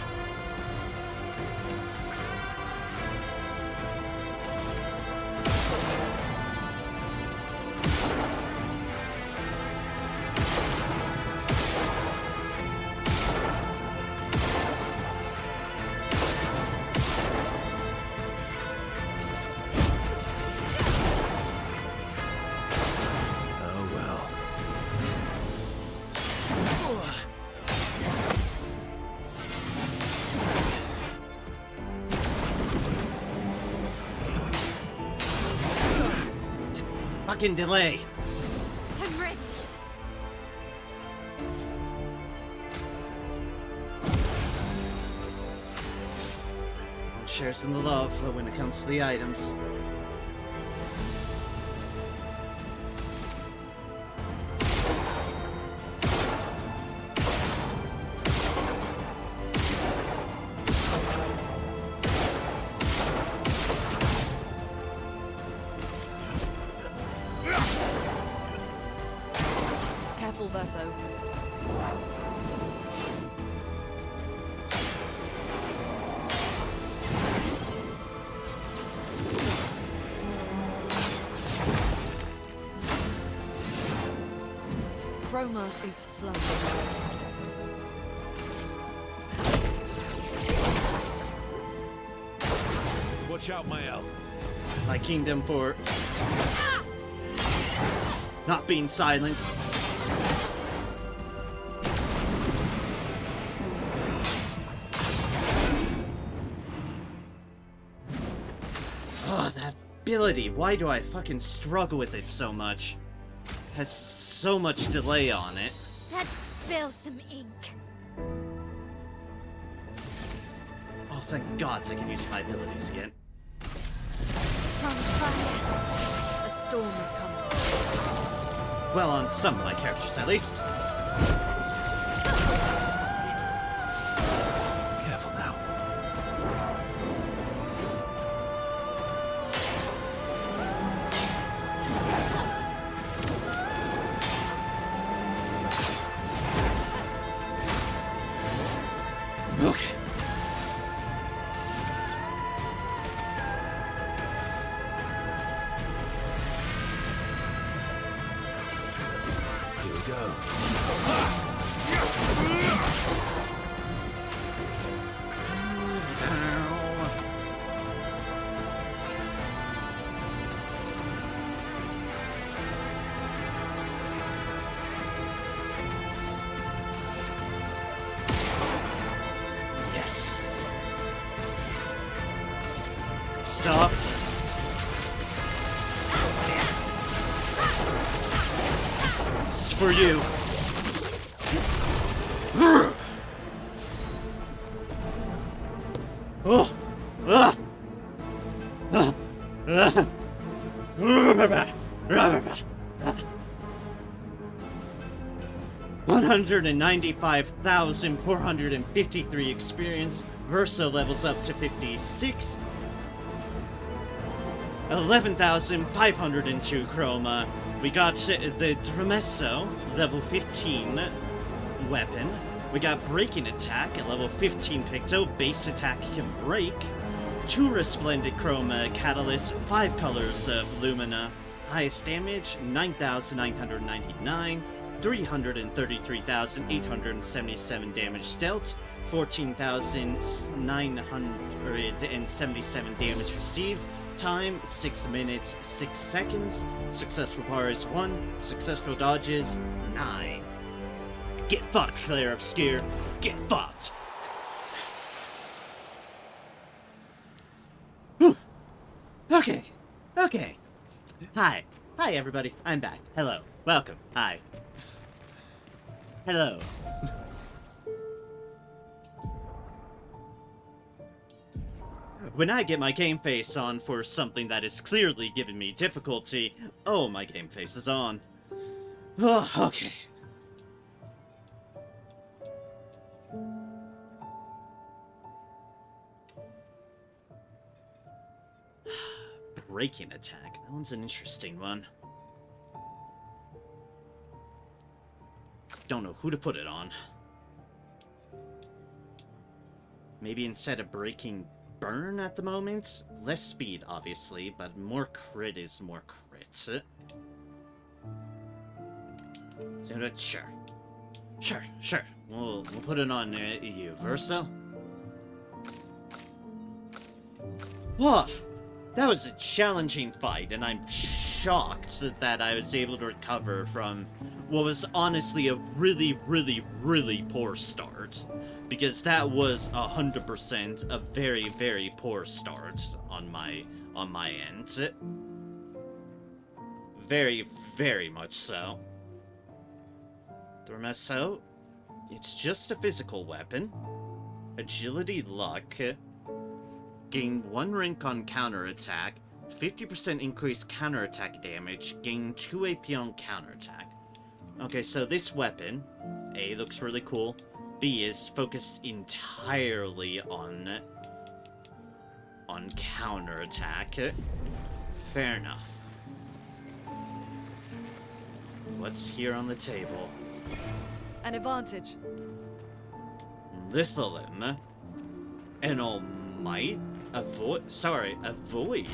Oh well. fucking delay. I'm ready. I'm sharing the love when it comes to the items. Careful, Verso. Chroma is flowing. Watch out, Mael. My kingdom for not being silenced. Oh, that ability. Why do I fucking struggle with it so much? Has so much delay on it. Let's spill some ink. Oh, thank God I can use my abilities again. From fire. A storm is coming. Well, on some of my characters at least. Careful now. Okay. Here we go. Yes. Stop. This is for you. Oh. Ah. Ah. Ah. 195,453 experience. Verso levels up to 56. 11,502 chroma. We got the Dramesso, level 15 weapon. We got breaking attack at level 15 picto. Base attack can break. 2 resplendent chroma catalyst, 5 colors of lumina. Highest damage 9,999. 333,877 damage dealt, 14,977 damage received, time 6 minutes 6 seconds, successful bars 1, successful dodges 9. Get fucked, Clair Obscur, get fucked! Whew. Okay, okay. Hi everybody, I'm back. Hello, welcome, hi. Hello. When I get my game face on for something that is clearly giving me difficulty, oh, my game face is on. Oh, okay. Breaking attack. That one's an interesting one. Don't know who to put it on. Maybe instead of breaking burn at the moment? Less speed, obviously, but more crit is more crit. So, sure. Sure. We'll put it on you, Verso. Whoa! That was a challenging fight, and I'm shocked that I was able to recover from what was honestly a really poor start. Because that was 100% a very poor start on my end. Very, very much so. Dormeso, it's just a physical weapon. Agility luck. Gain 1 rank on counterattack. 50% increased counterattack damage. Gain 2 AP on counterattack. Okay, so this weapon, A, looks really cool. B, is focused entirely on counterattack. Fair enough. What's here on the table? An advantage. Lithium. An almight? A void? Sorry, a void.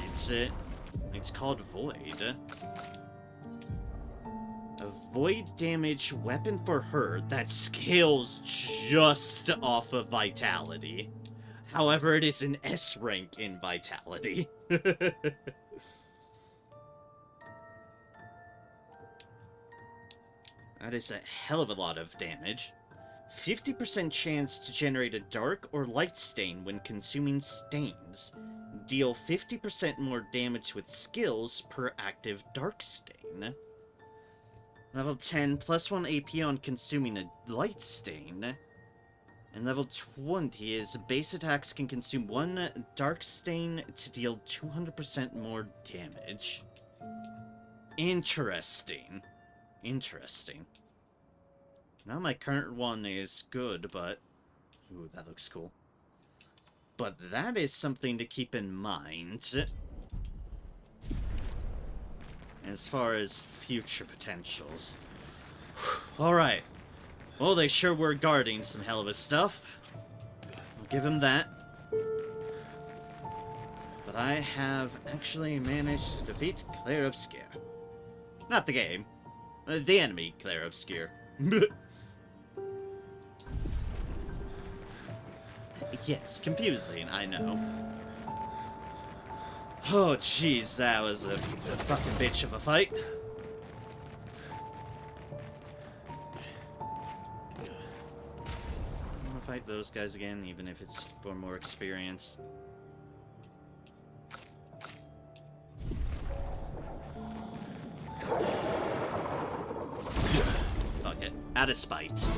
It's called void. A void damage weapon for her that scales just off of vitality. However, it is an S rank in vitality. That is a hell of a lot of damage. 50% chance to generate a dark or light stain when consuming stains. Deal 50% more damage with skills per active dark stain. Level 10, plus 1 AP on consuming a light stain. And level 20 is base attacks can consume 1 dark stain to deal 200% more damage. Interesting. Interesting. Now my current one is good, but... Ooh, that looks cool. But that is something to keep in mind. As far as future potentials. Alright. Well, they sure were guarding some hell of a stuff. I'll give him that. But I have actually managed to defeat Clair Obscur. Not the game. The enemy, Clair Obscur. Yes, confusing, I know. Oh, jeez, that was a fucking bitch of a fight. I'm gonna fight those guys again, even if it's for more experience. Fuck it. Out of spite.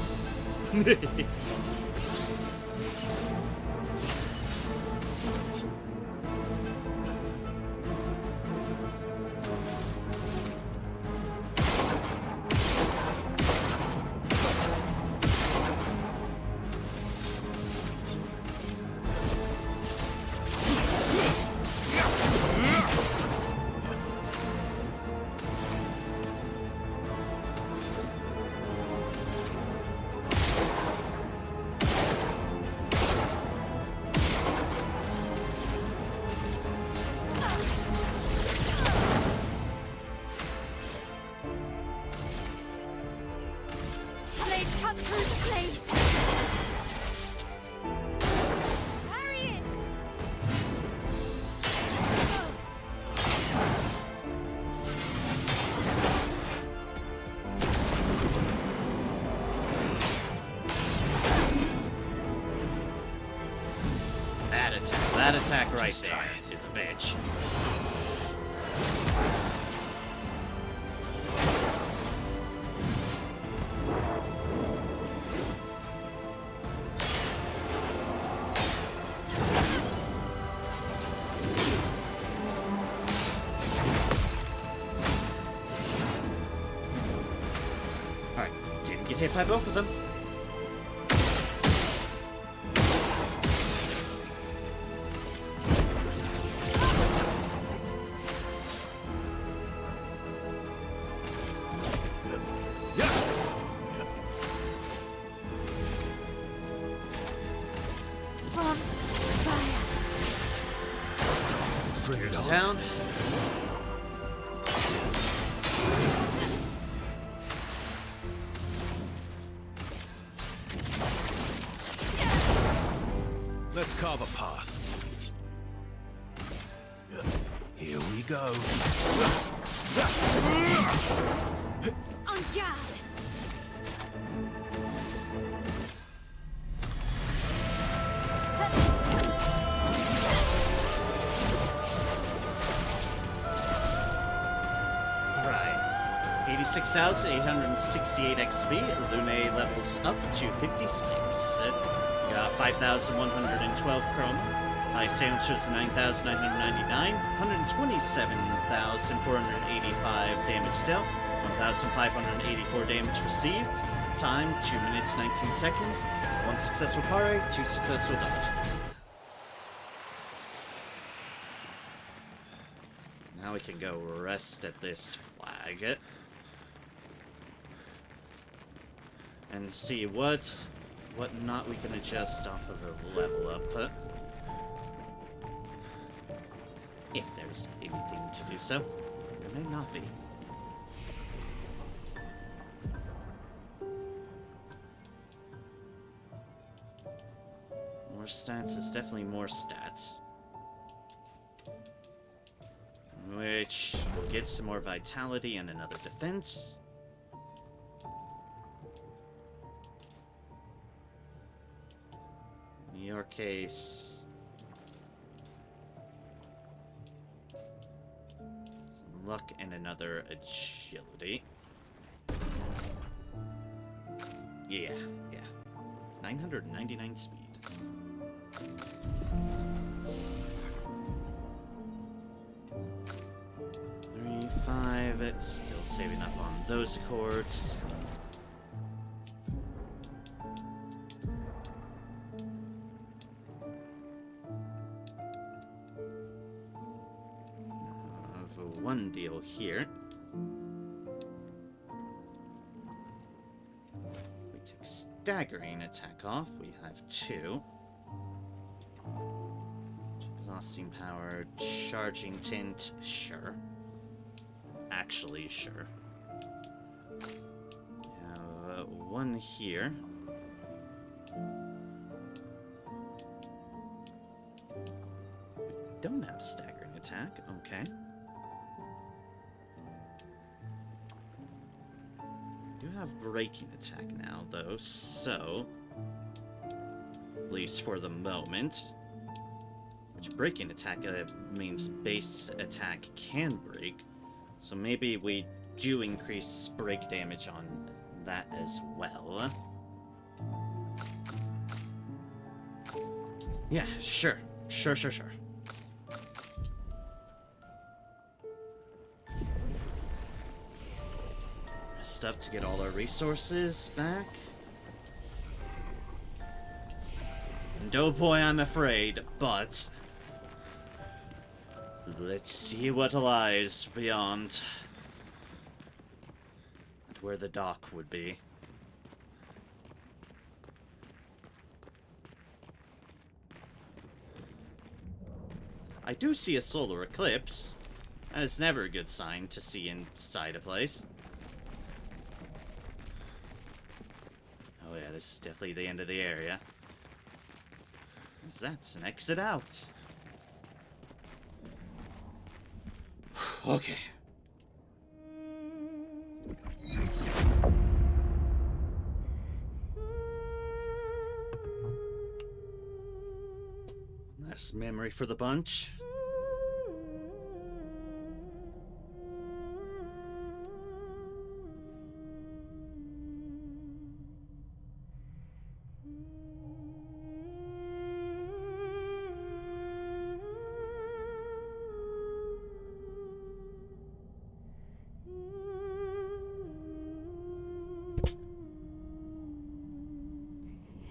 Blade cut through the flames. Parry it. That attack right there is a bitch. Alright, didn't get hit by both of them. From fire. Bring it Goes on. down. Let's carve a path. Here we go. En garde. Right. 26,868 XP. Lune levels up to 56. We got 5,112 chroma. High sandwich was 9,999. 127,485 damage dealt. 1,584 damage received. Time 2 minutes 19 seconds. 1 successful parry, 2 successful dodges. Now we can go rest at this flag and see what not we can adjust off of the level up. If there's anything to do so. There may not be. More stats is definitely more stats. Which will get some more vitality and another defense. In your case, some luck and another agility. Yeah. 999 speed. 5, still saving up on those accords. I have one deal here. We take staggering attack off. We have 2. Exhausting power, charging tint, sure. Actually, sure. We have 1 here. We don't have staggering attack. Okay. We do have breaking attack now, though, so at least for the moment. Which breaking attack means base attack can break. So maybe we do increase break damage on that as well. Yeah, sure. Sure. Rest up to get all our resources back. And oh boy, I'm afraid, but let's see what lies beyond and where the dock would be. I do see a solar eclipse. That is never a good sign to see inside a place. Oh yeah, this is definitely the end of the area. That's an exit out. Okay. Last memory for the bunch.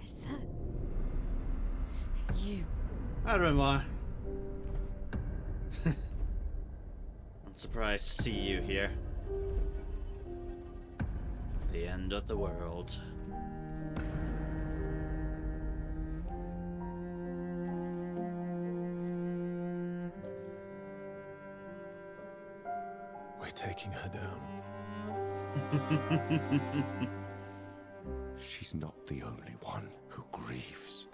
Is that You. Au revoir. Not surprised to see you here. The end of the world. We're taking her down. She's not the only one who grieves.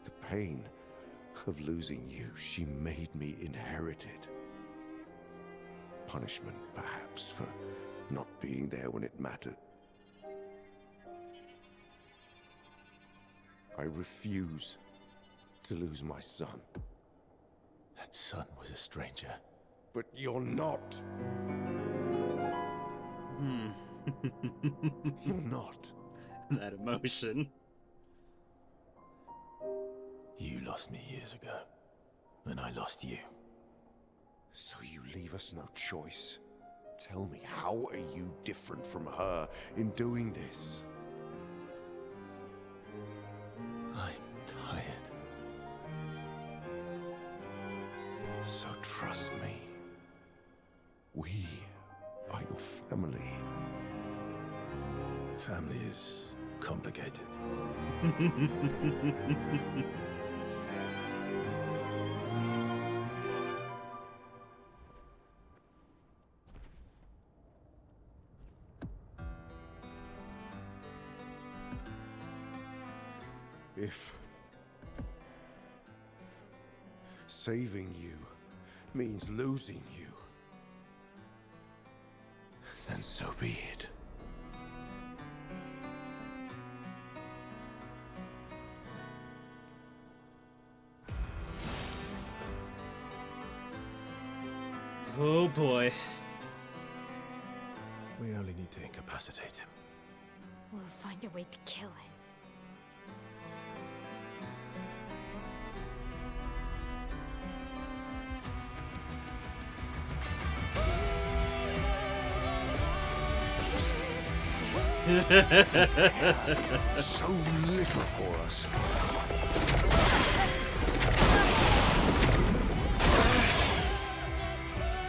The pain of losing you, she made me inherit it. Punishment, perhaps, for not being there when it mattered. I refuse to lose my son. That son was a stranger. But you're not. You're not. That emotion. You lost me years ago, and I lost you. So you leave us no choice. Tell me, how are you different from her in doing this? I'm tired. So trust me. We are your family. Family is complicated. If saving you means losing you, then so be it. Oh boy. We only need to incapacitate him. We'll find a way to kill him. So little for us.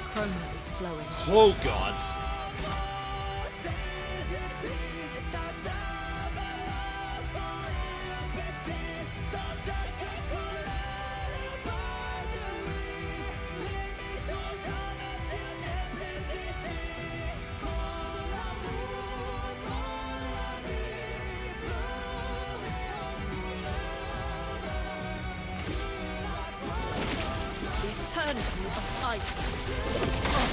Chroma is flowing. Oh god. Eternity of ice.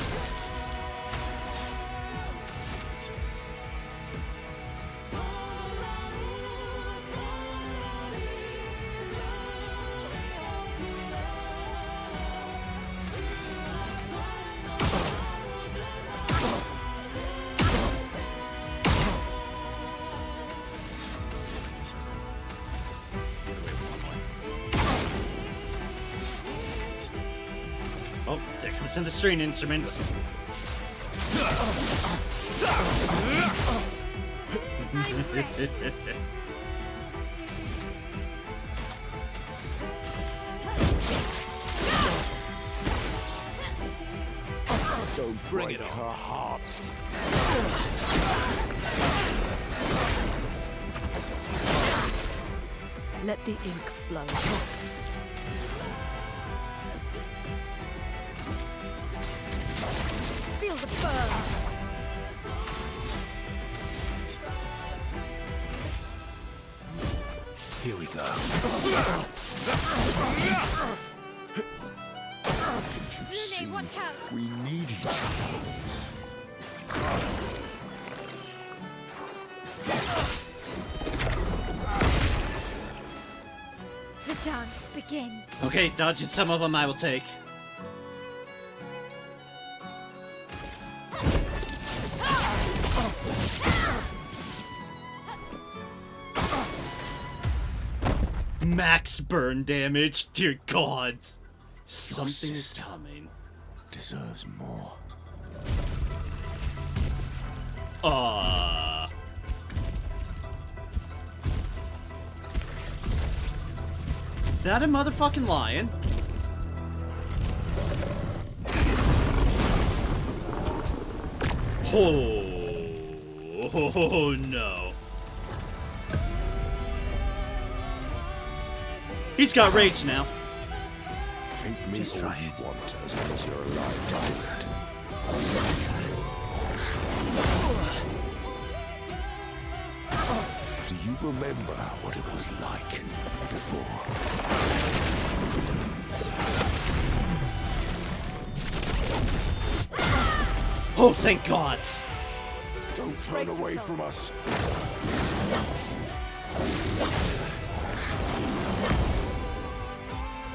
Oh, there comes in the string instruments. Don't break her heart. Let the ink flow. Feel the burn. Here we go. Rune, watch out! We need each other. The dance begins. Okay, dodging some of them I will take. Max burn damage, dear God. Something is sister coming. deserves more. That a motherfucking lion? Oh no. He's got rage now. Hate me Just all try you it. want as long as you're alive, David. Do you remember what it was like before? Oh, thank God. Don't turn Brace away yourself. from us.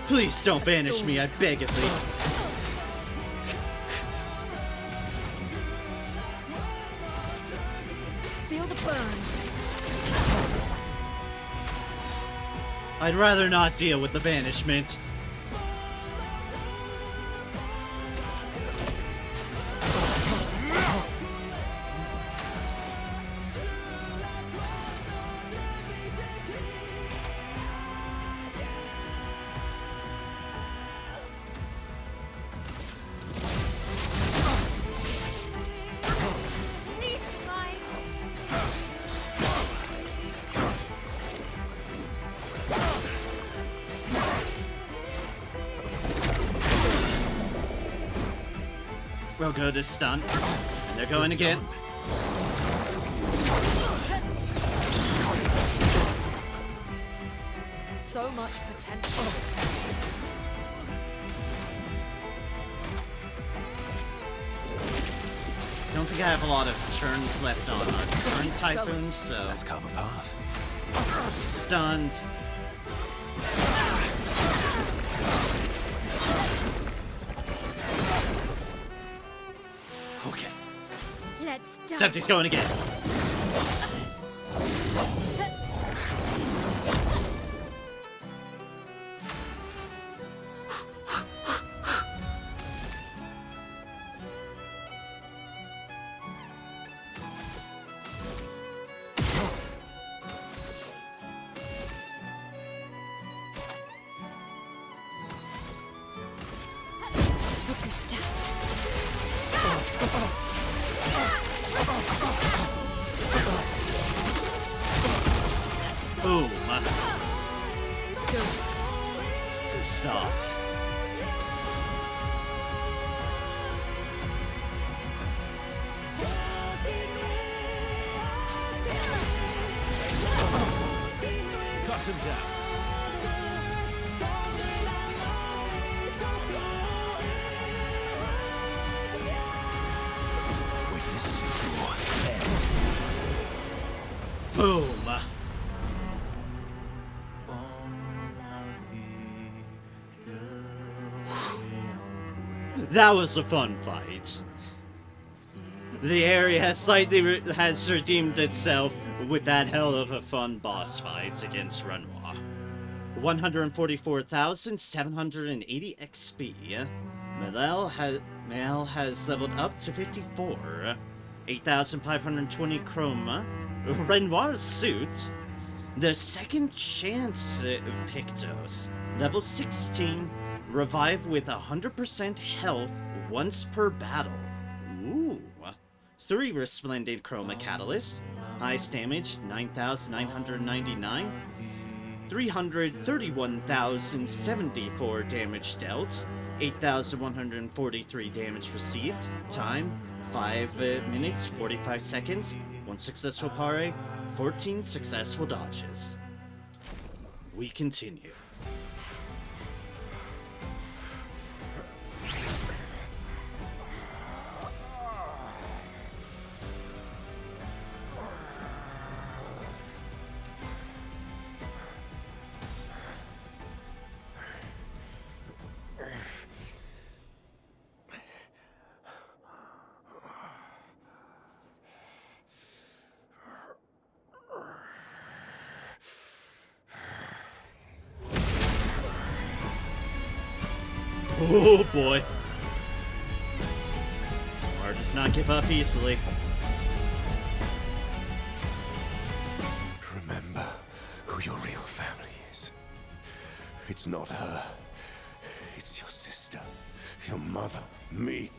Please don't banish me, I beg of thee. I'd rather not deal with the banishment. Leave my Real good is stunned. And they're going again. So much potential. I don't think I have a lot of turns left on our current typhoons, so Let's carve a path. stunned. Okay. let's dance. Except he's going again. Focus step. Boom. Stop. Cut him down. Witness your end. Boom. That was a fun fight. The area has slightly has redeemed itself with that hell of a fun boss fight against Renoir. 144,780 XP. Mel has leveled up to 54. 8,520 chroma. Renoir's suit. The second chance Pictos. Level 16. Revive with 100% health once per battle. Ooh. 3 Resplendent Chroma Catalyst. Highest damage 9,999. 331,074 damage dealt. 8,143 damage received. Time 5 minutes 45 seconds. 1 successful parry. 14 successful dodges. We continue. Oh boy. Mar does not give up easily. Remember who your real family is. It's not her. It's your sister, your mother, me.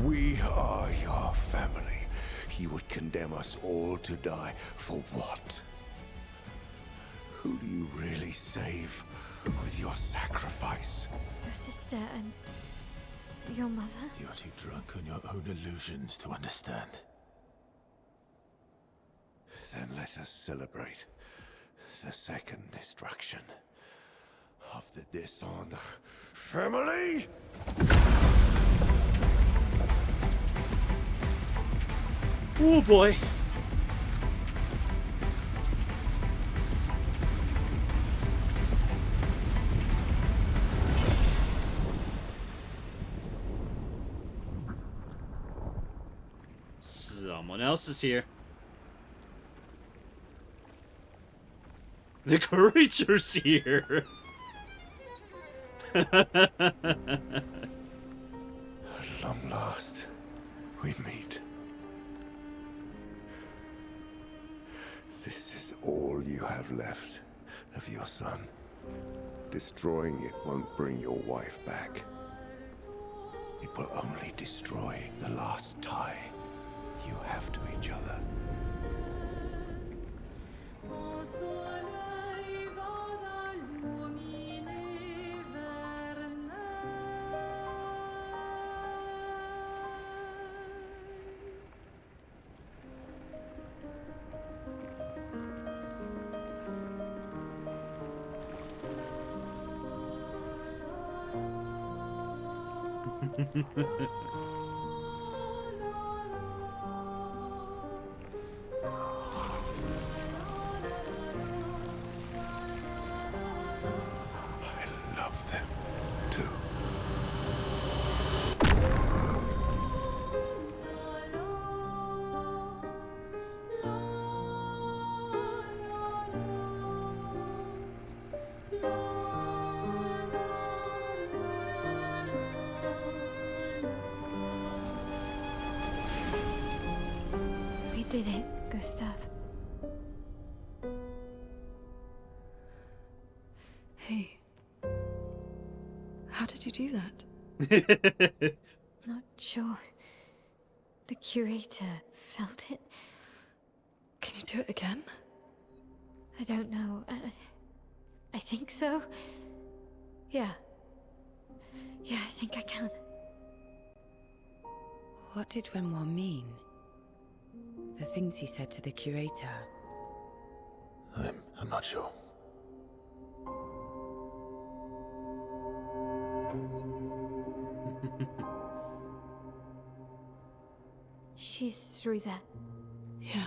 We are your family. He would condemn us all to die for what? Who do you really save with your sacrifice? Your sister and your mother? You're too drunk on your own illusions to understand. Then let us celebrate the second destruction of the Descendre family. Oh boy. Someone else is here. The creature's here! At long last, we meet. This is all you have left of your son. Destroying it won't bring your wife back. It will only destroy the last tie you have to each other. I love them, too. We did it, Gustav. Hey. How did you do that? Not sure. The curator felt it. Can you do it again? I don't know. I think so. Yeah. Yeah, I think I can. What did Renoir mean? The things he said to the curator. I'm not sure. She's through there. Yeah.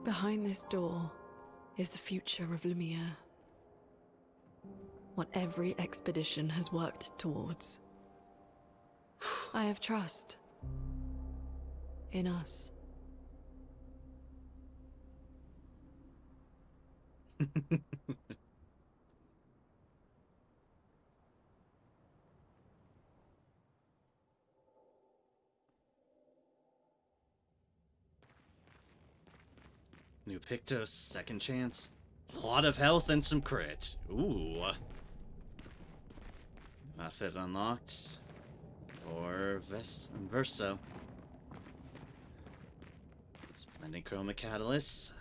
Behind this door is the future of Lumiere. What every expedition has worked towards. I have trust in us. New Pictos, second chance. A lot of health and some crit. Ooh. Outfit unlocked. Or Verso. Splendid Chroma Catalyst.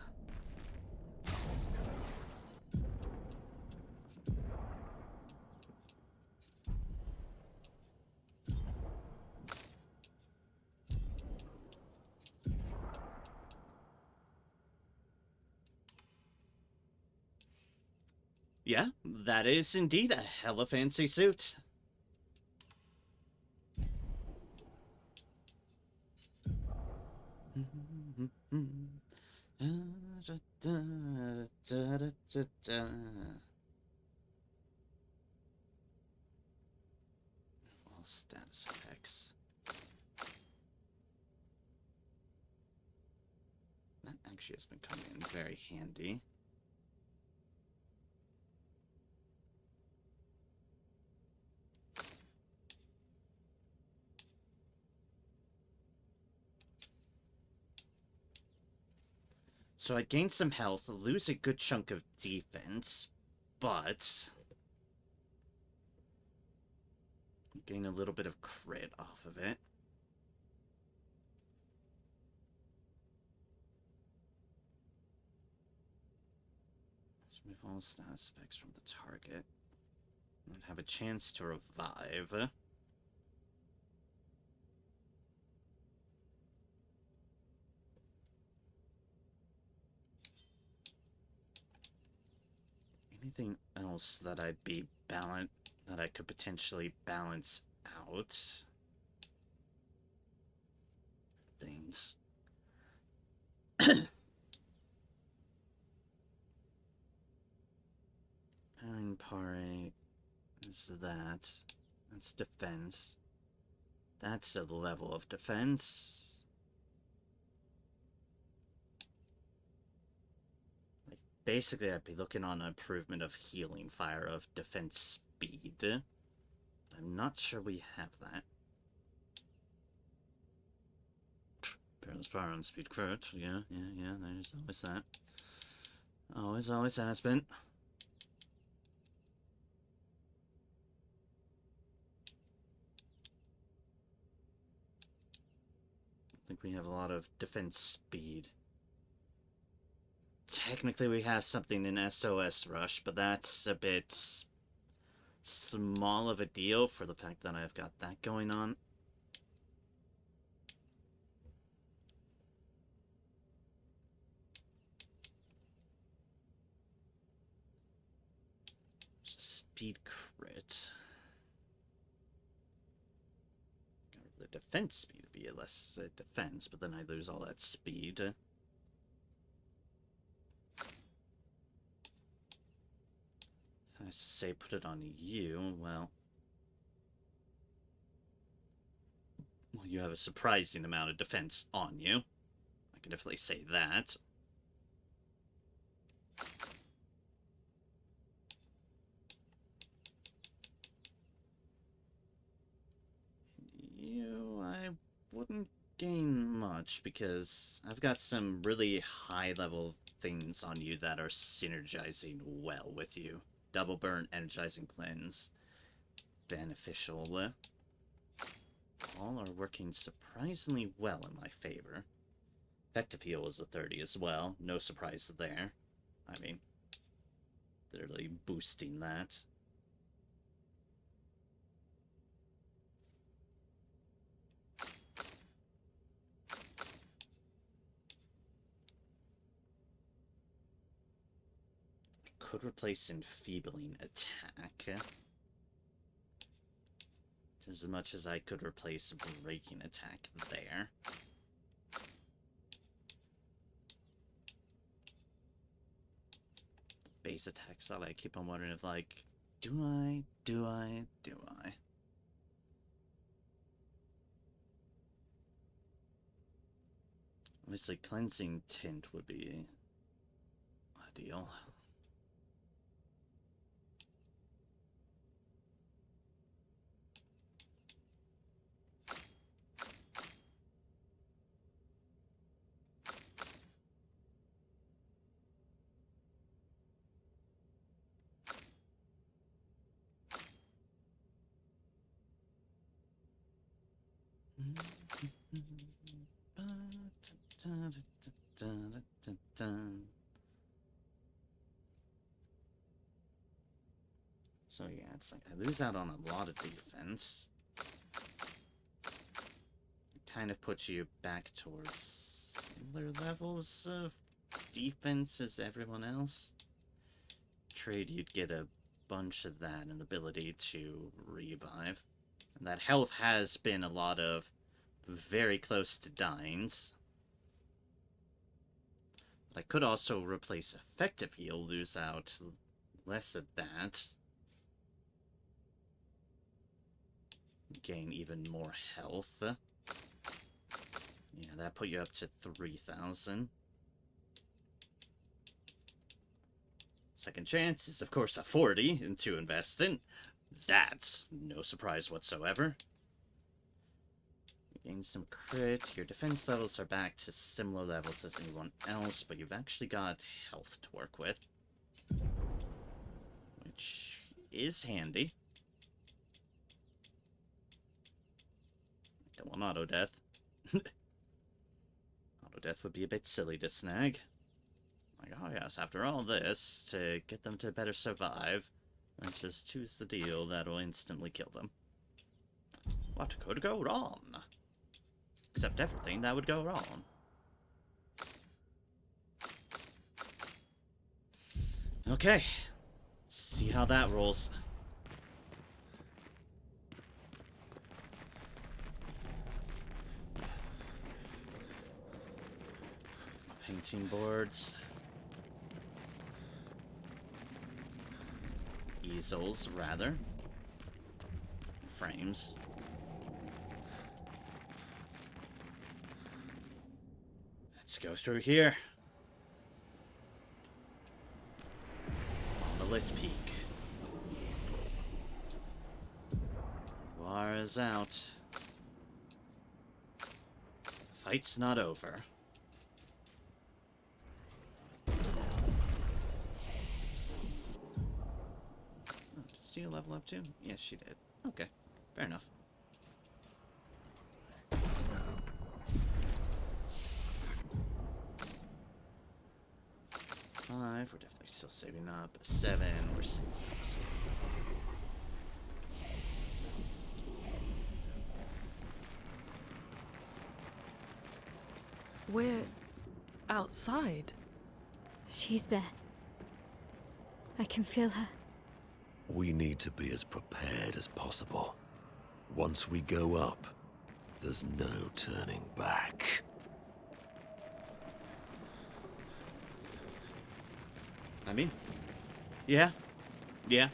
Yeah, that is indeed a hella fancy suit. All status effects. That actually has been coming in very handy. So I gain some health, lose a good chunk of defense, but gain a little bit of crit off of it. Let's remove all status effects from the target and have a chance to revive. Anything else that I'd be that I could potentially balance out? Things. Powering Pare is that. That's defense. That's a level of defense. basically I'd be looking on an improvement of healing fire of defense speed. I'm not sure we have that. Perilous power on speed crit. Yeah, there's always that. Always has been. I think we have a lot of defense speed. Technically we have something in SOS Rush, but that's a bit small of a deal for the fact that I've got that going on. Speed crit. The defense speed would be a less defense, but then I lose all that speed. If I was to say put it on you, well, you have a surprising amount of defense on you. I can definitely say that. You, I wouldn't gain much because I've got some really high-level things on you that are synergizing well with you. Double burn, energizing cleanse, beneficial. All are working surprisingly well in my favor. Effective heal is a 30 as well. No surprise there. I mean, literally boosting that. Could replace enfeebling attack. As much as I could replace breaking attack there. Base attack style, I keep on wondering if, like, do I? Obviously, cleansing tint would be ideal. So yeah, it's like I lose out on a lot of defense. It kind of puts you back towards similar levels of defense as everyone else. Trade, you'd get a bunch of that and the ability to revive. And that health has been a lot of very close to dines. But I could also replace effective heal, lose out less of that. Gain even more health. Yeah, that put you up to 3,000. Second chance is, of course, a 40 to invest in. That's no surprise whatsoever. Gain some crit. Your defense levels are back to similar levels as anyone else, but you've actually got health to work with. Which is handy. Don't want auto-death. Auto-death would be a bit silly to snag. Like, oh yes, after all this, to get them to better survive, let's just choose the deal that'll instantly kill them. What could go wrong? Except everything that would go wrong. Okay. Let's see how that rolls. Painting boards. Easels, rather. Frames. Let's go through here. lit peak. Wara's out. Fight's not over. Oh, did she level up too? Yes, she did. Okay, fair enough. 5, we're definitely still saving up. 7, we're saving up still. We're outside. She's there. I can feel her. We need to be as prepared as possible. Once we go up, there's no turning back. I mean, yeah. Yeah.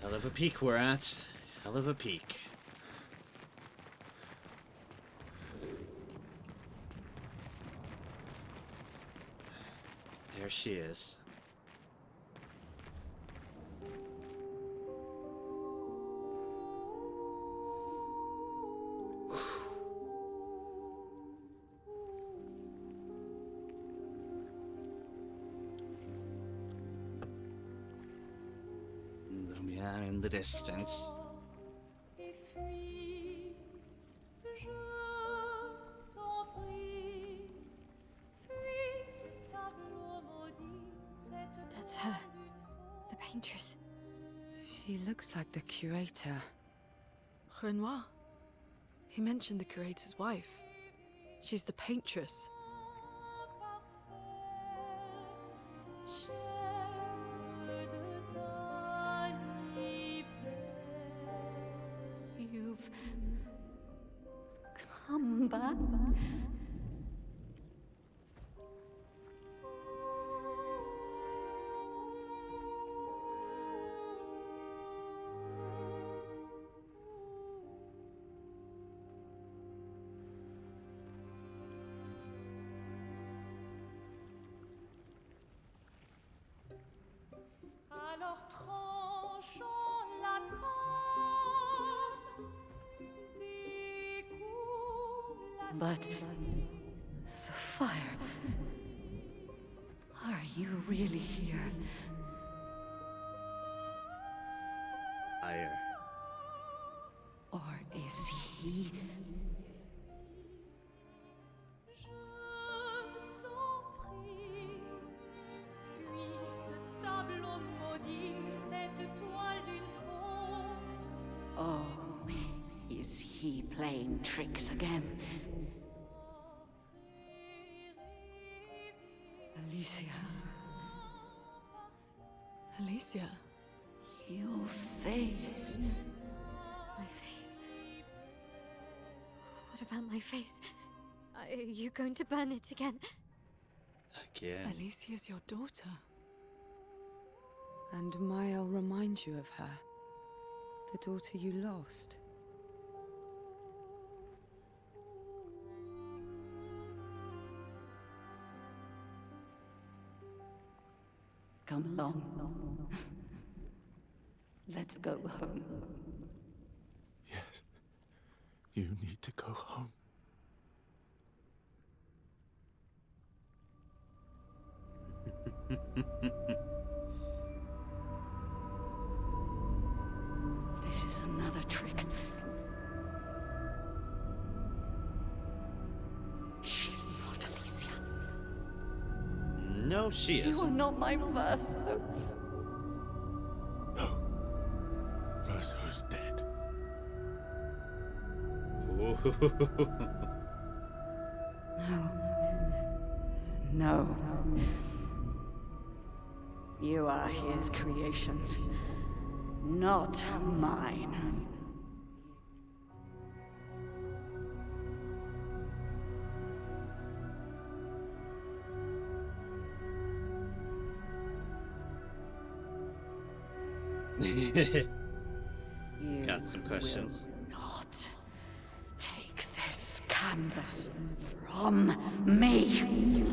Hell of a peak we're at. Hell of a peak. There she is. Yeah, in the distance. That's her. The paintress. She looks like the curator. Renoir. He mentioned the curator's wife. She's the paintress. You've come back. Alors tranchons la trame, découle la But the fire. Are you really here? Fire. Or is he? Je t'en prie, fuis ce tableau maudit, cette toile d'une fausse. Oh, is he playing tricks again? Alicia, Alicia. your face. My face. What about my face? Are you going to burn it again? Again. Alicia's your daughter. And I'll remind you of her. The daughter you lost. Come along. Let's go home. Yes. You need to go home. This is another trick. She's not Alicia. No, she You are isn't. not my first hope. No. Verso's dead. No. No. You are his creations, not mine. Got some questions. Will not take this canvas from me.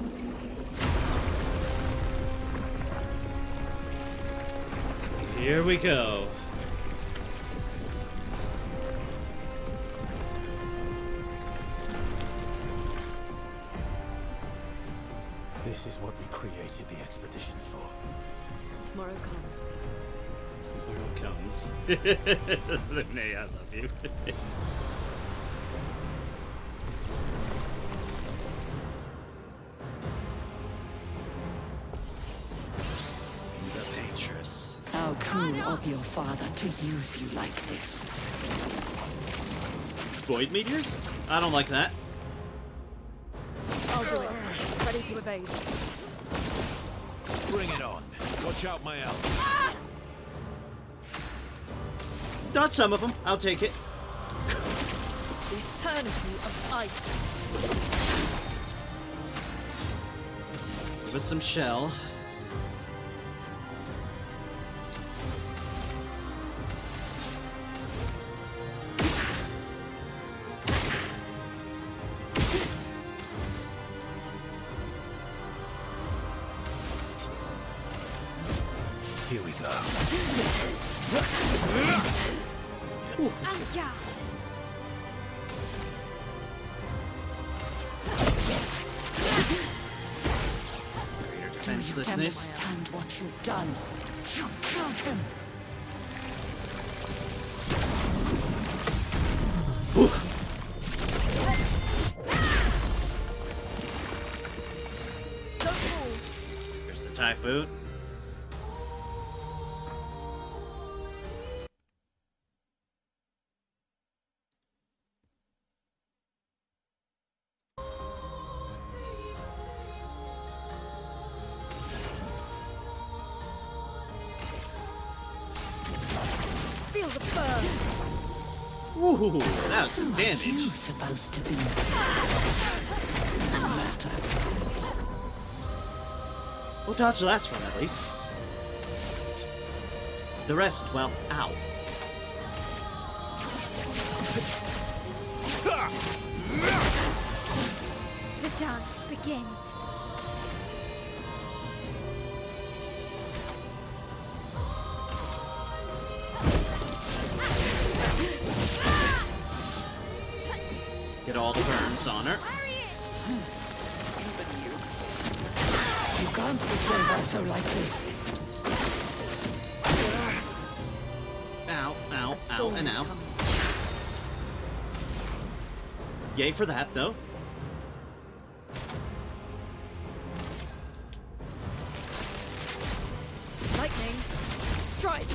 Here we go. This is what we created the expeditions for. Tomorrow comes. Tomorrow comes. Nay, I love you. The Patress. How cruel of your father to use you like this. Void meteors? I don't like that. I'll do it. Ready to evade. Bring it on. Watch out, my elf. Dodge some of them. I'll take it. The eternity of ice. Give us some shell. Here we go. Anja! Greater Do you defenselessness. understand what you've done? You killed him. Don't fall. Here's the typhoon. Feel the burn. Ooh, that was some You damage. supposed to be. No matter. We'll dodge the last one at least. The rest, well, ow. The dance begins. Get all the burns on her. You can't betray Vaso like this. Ow, ow, A ow, storm and is ow. coming. Yay for that, though. Lightning. Strike.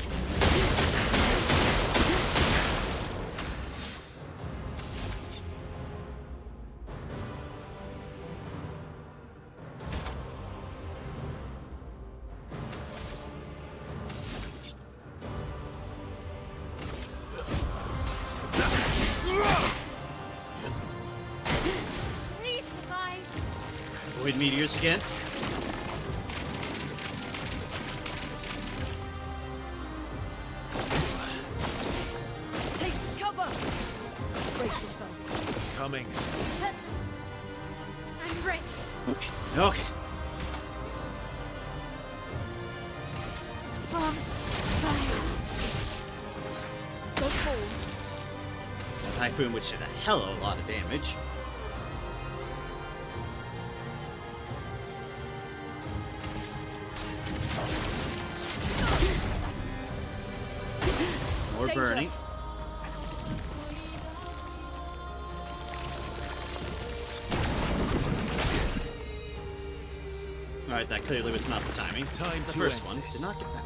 Please survive. Void meteors again. Take cover. Brace yourself. Coming. I'm ready. Okay, okay. From fire. Don't fall. Typhoon, which did a hell of a lot of damage. More Danger. burning. Alright, that clearly was not the timing. Time the to first end one this. did not get that.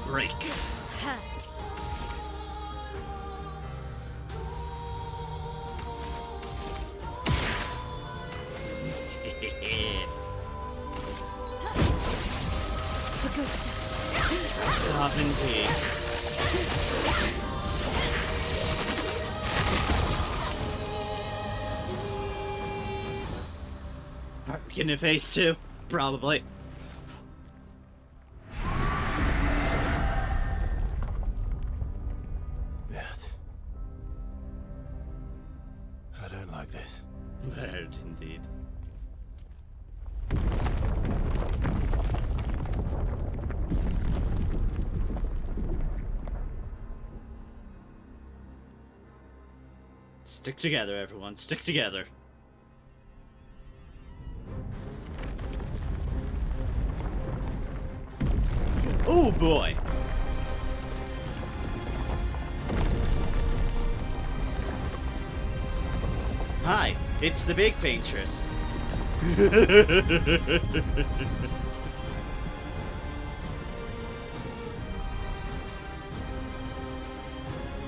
Break. Hurt. Augusta. Stop indeed. pumpkin in phase 2? Probably. Merde. I don't like this. Weird indeed. Stick together, everyone. Stick together. Oh boy! Hi, it's the big paintress.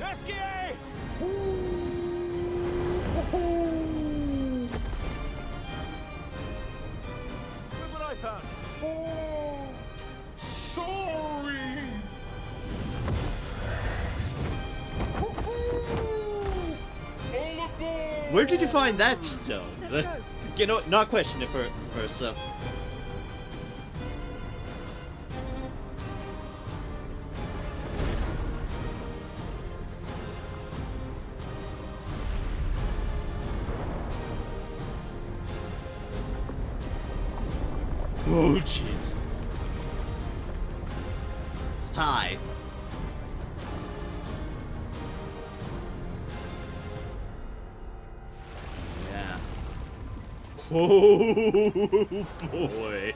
Esquier! Look what I found. Oh, sorry. All aboard! Where did you find that stone? Let's go. You know, not question it for so. Oh, jeez. Hi. Yeah. Oh, boy.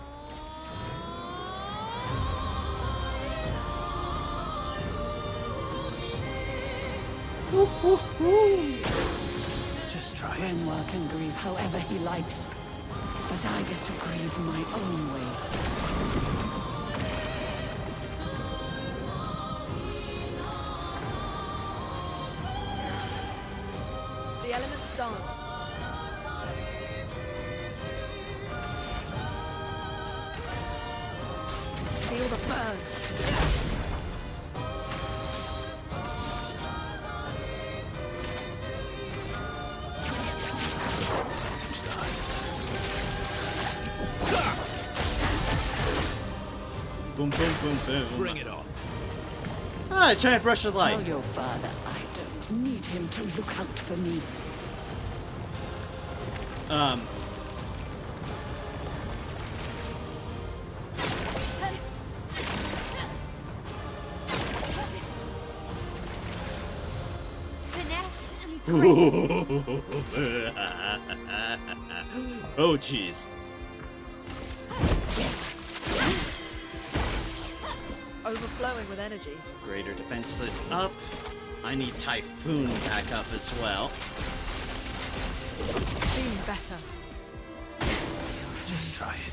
Just try it. Renoir can grieve however he likes, but I get to grieve my own way. The elements dance. Feel the burn. Some stars. Boom, boom, boom, boom. Bring it on. Ah, giant brush of Tell light. your father I don't need him to look out for me. Finesse and grace. Oh, jeez. Overflowing with energy. Greater defenseless up. I need Typhoon back up as well. Feeling better. Just try it.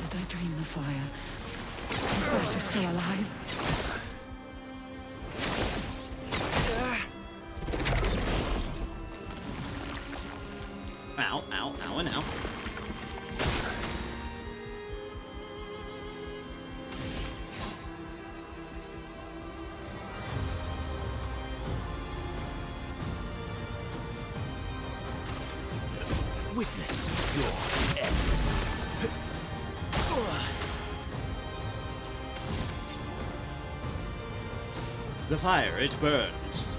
Did I dream the fire? Is Versa still alive? Ow, ow, ow, and ow. Witness your end. The fire, it burns.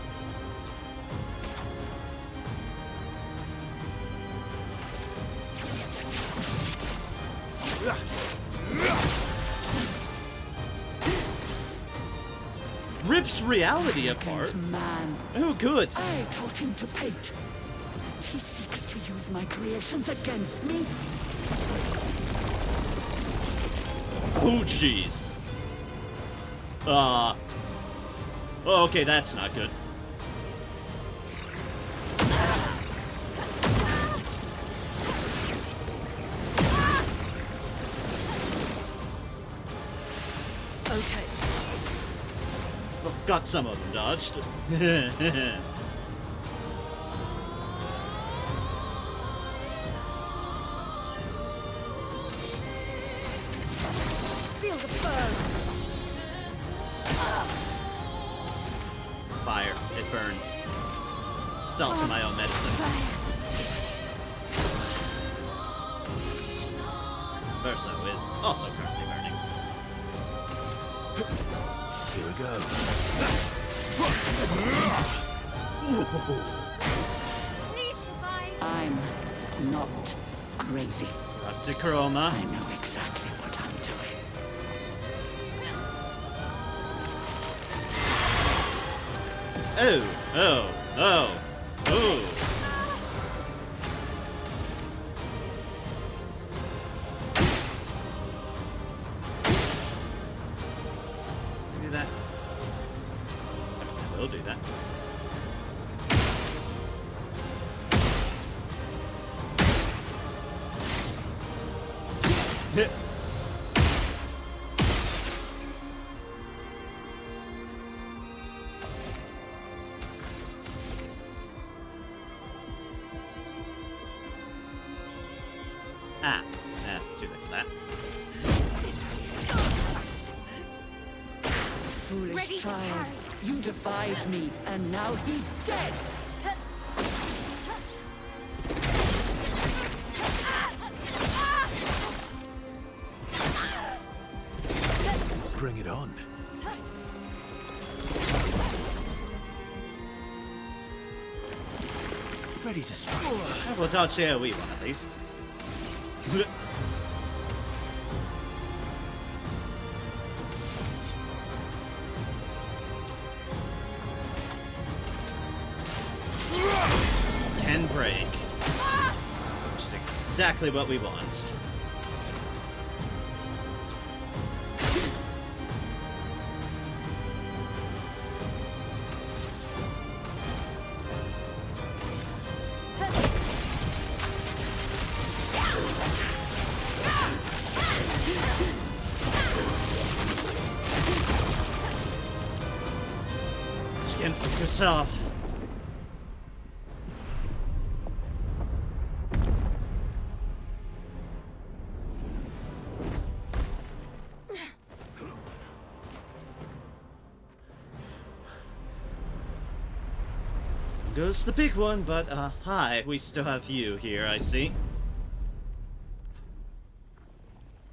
Rips reality apart. Man, Oh, good. I taught him to paint. And he seeks to use my creations against me. Oh, jeez. Oh, okay, that's not good. Okay. Well, got some of them dodged. Feel the burn. Fire, it burns. It's also my own medicine. torso is also currently burning. Here we go. Please survive. I'm not crazy. Up to Chroma. I know exactly what I'm doing. Oh. Do that. I mean, I will do that. Too late for that. Foolish Ready to child. parry. You defied me, and now he's dead. Bring it on. Ready to strike. We'll dodge the AoE one at least. Can break. Which is exactly what we want. Let's get focus off. Goes the big one, but hi, we still have you here, I see.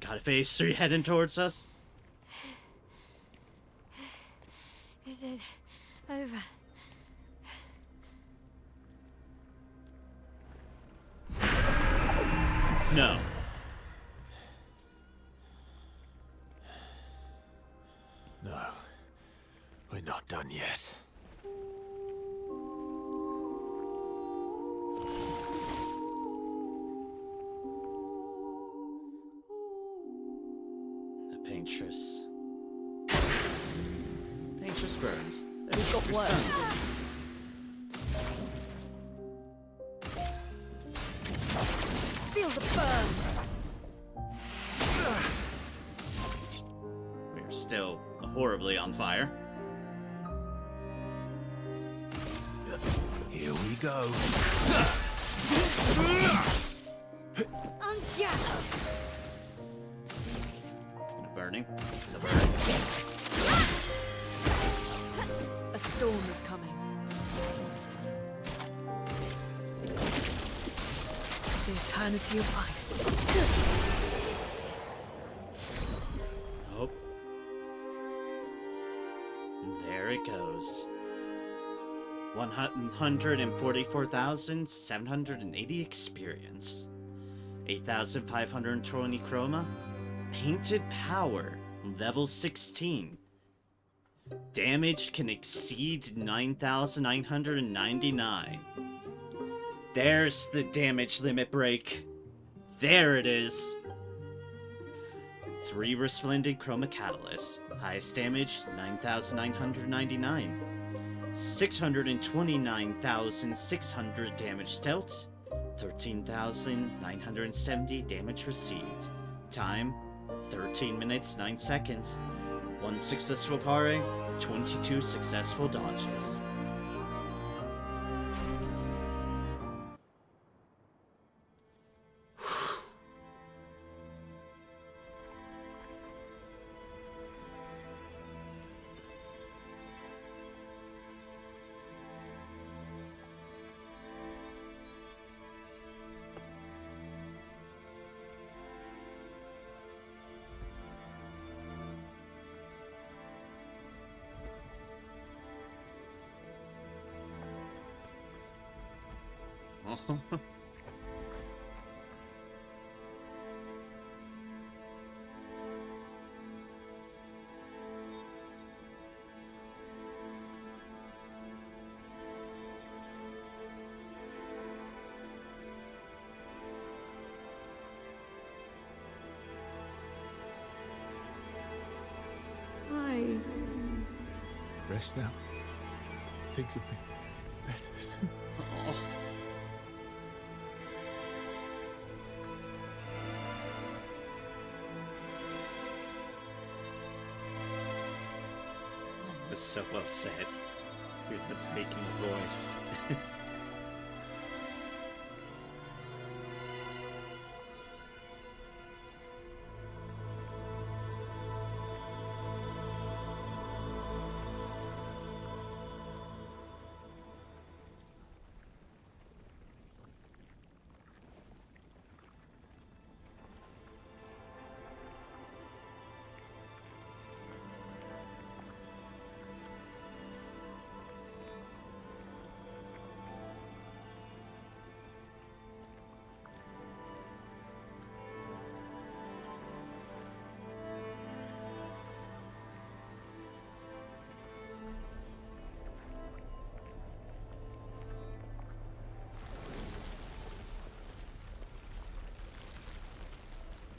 Got a phase 3 heading towards us? Is it over? No. No. We're not done yet. The Paintress. Paintress burns. We've got You're work stunned. to do. Feel the burn. We're still horribly on fire. Here we go. Ungather! Burning. A storm is coming. The eternity of ice. Oh. There it goes. 144,780 experience. 8,520 chroma. Painted power, level 16. Damage can exceed 9,999. There's the damage limit break. There it is. 3 resplendent chroma catalysts. Highest damage, 9,999. 629,600 damage dealt. 13,970 damage received. Time, 13 minutes, 9 seconds. 1 successful parry, 22 successful dodges. Why? Rest now. Things will be better soon. Oh. That was so well said. With the breaking voice.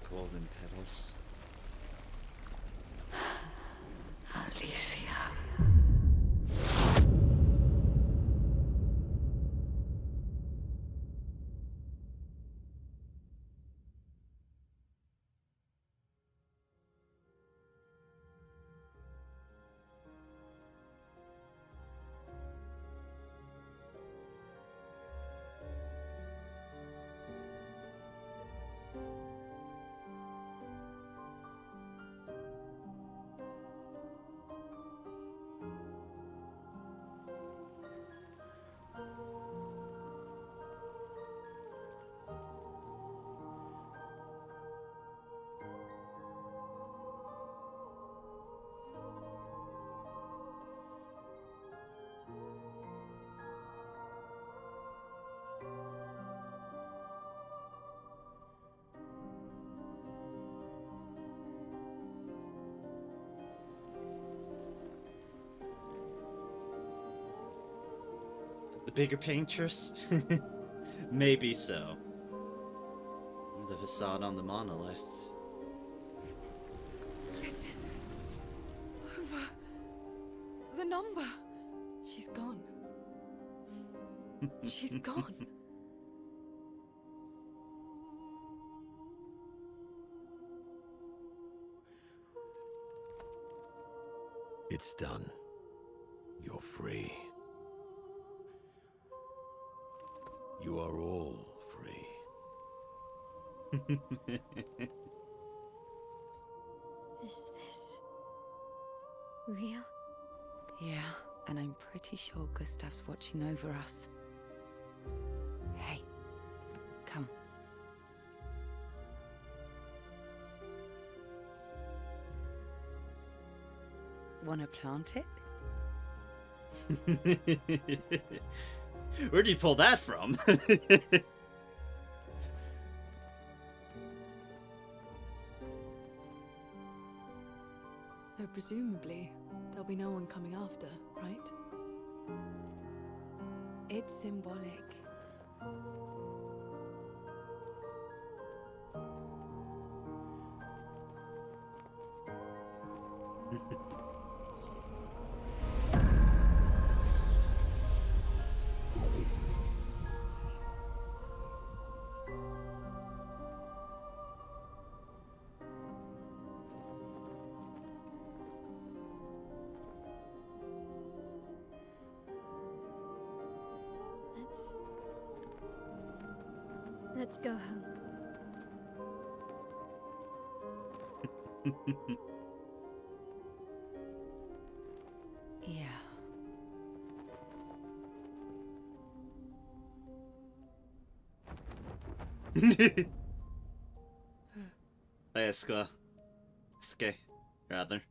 Golden petals. Alicia. The bigger painters? Maybe so. Or the facade on the monolith. It's over. The number. She's gone. She's gone. It's done. You're free. You are all free. Is this real? Yeah, and I'm pretty sure Gustav's watching over us. Hey, come. Wanna plant it? Where'd you pull that from? Though presumably, there'll be no one coming after, right? It's symbolic. Let's go home. Yeah. Let's go. Skay, rather.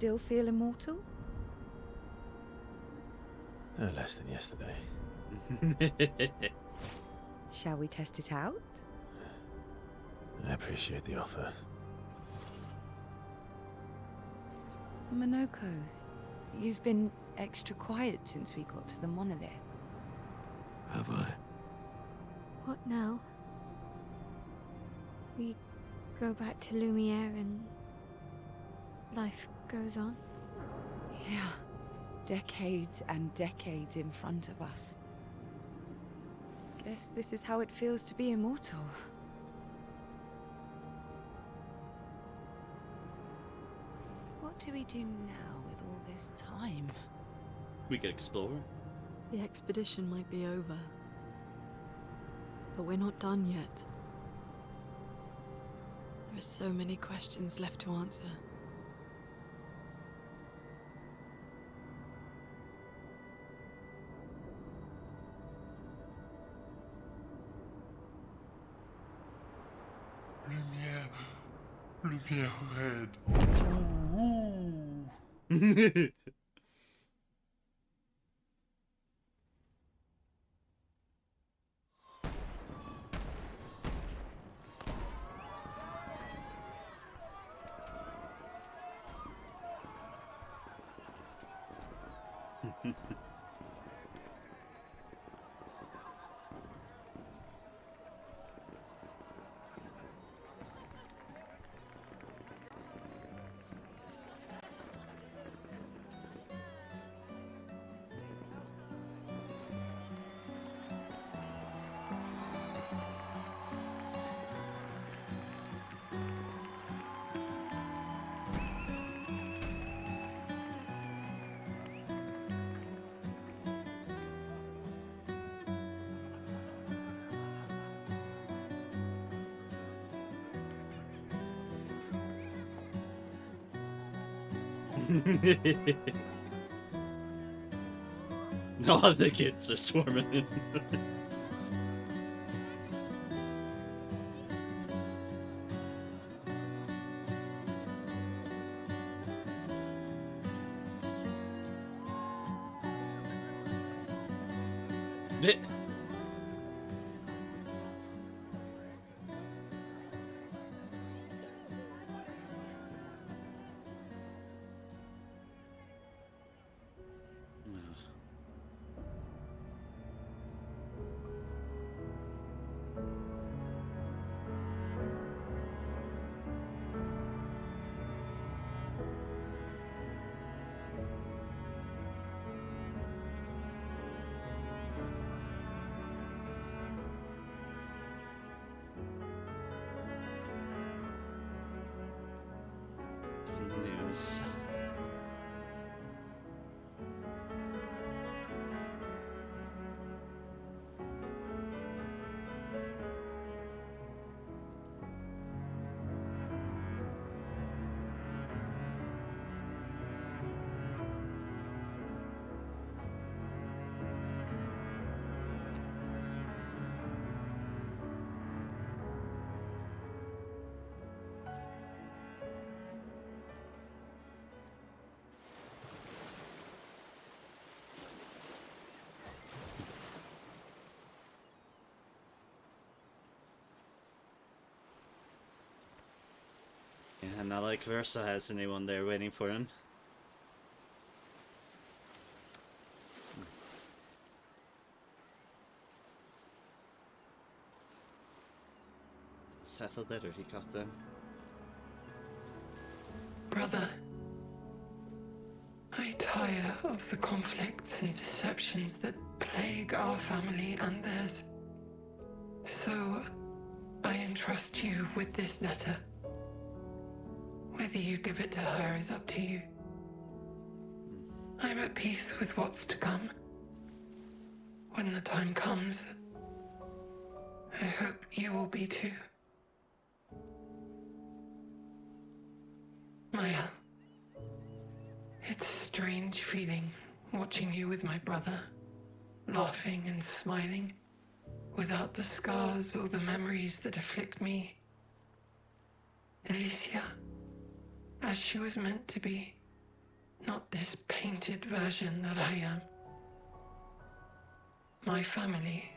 still feel immortal? Less than yesterday. Shall we test it out? I appreciate the offer. Monoko, you've been extra quiet since we got to the monolith. Have I? What now? We go back to Lumiere and life goes on? Yeah. Decades and decades in front of us. Guess this is how it feels to be immortal. What do we do now with all this time? We could explore. The expedition might be over. But we're not done yet. There are so many questions left to answer. Lumière red. All the kids are swarming in. News. Yeah, not like Versa has anyone there waiting for him. Is that the letter he got then? Brother, I tire of the conflicts and deceptions that plague our family and theirs. So, I entrust you with this letter. Whether you give it to her is up to you. I'm at peace with what's to come. When the time comes, I hope you will be too. Maya, it's a strange feeling watching you with my brother, laughing and smiling, without the scars or the memories that afflict me. Alicia, as she was meant to be, Not this painted version that I am. My family,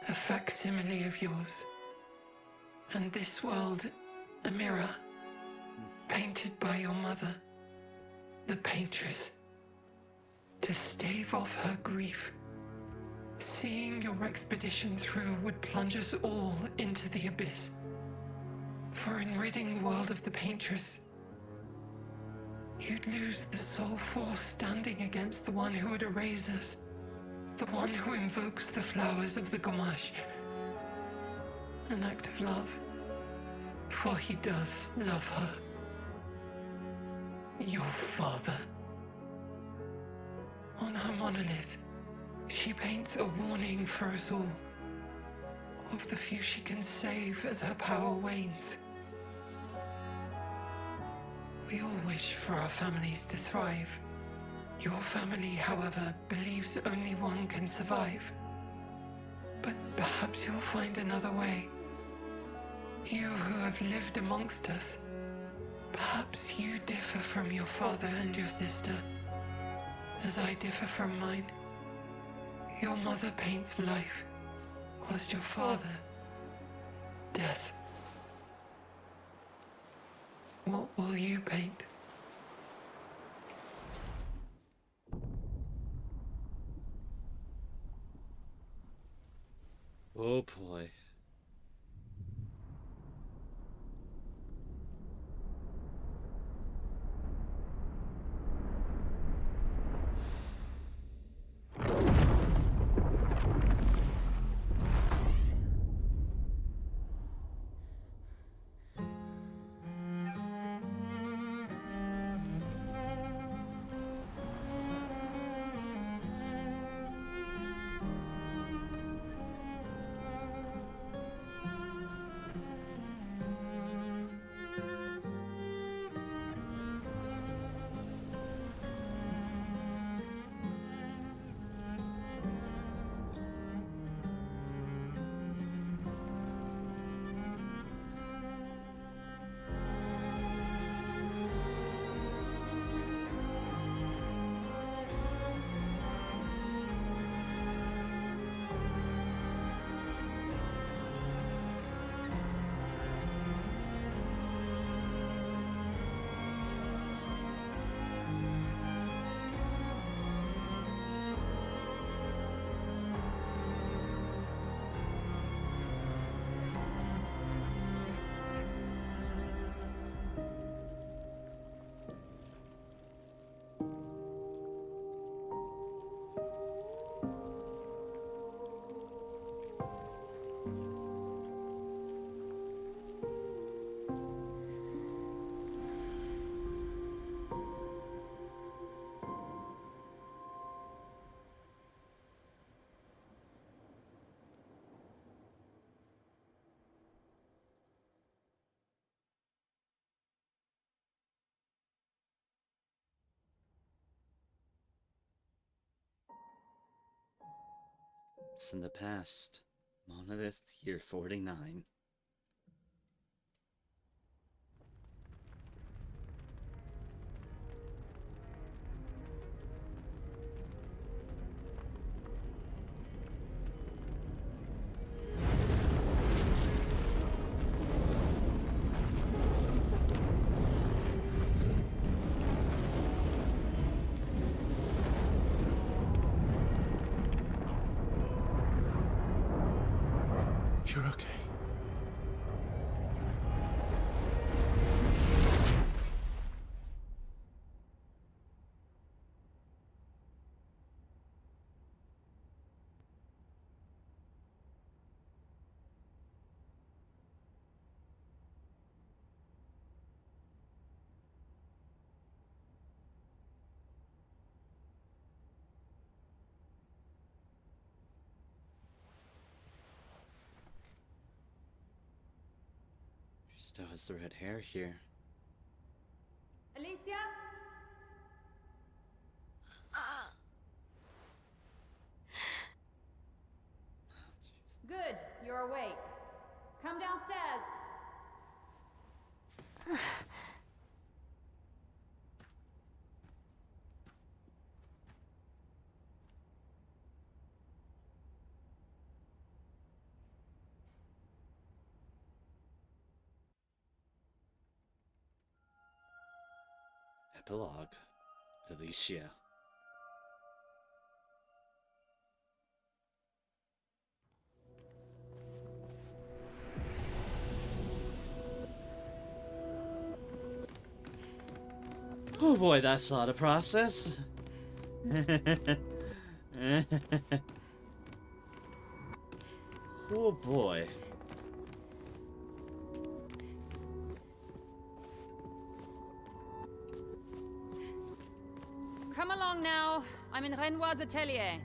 a facsimile of yours. And this world, a mirror, painted by your mother, the paintress, to stave off her grief. Seeing your expedition through would plunge us all into the abyss. For in ridding the world of the paintress, you'd lose the sole force standing against the one who would erase us. The one who invokes the flowers of the Gomash. An act of love. For he does love her. Your father. On her monolith, she paints a warning for us all. Of the few she can save as her power wanes. We all wish for our families to thrive. Your family, however, believes only one can survive. But perhaps you'll find another way. You who have lived amongst us, perhaps you differ from your father and your sister, as I differ from mine. Your mother paints life, whilst your father, death. What will you paint? Oh boy. It's in the past. Monolith, year 49. You're okay. She still has the red hair here. Alicia? Good, you're awake. Come downstairs. Epilogue. Alicia. Oh boy, that's a lot of process. Oh boy. Come along now. I'm in Renoir's atelier.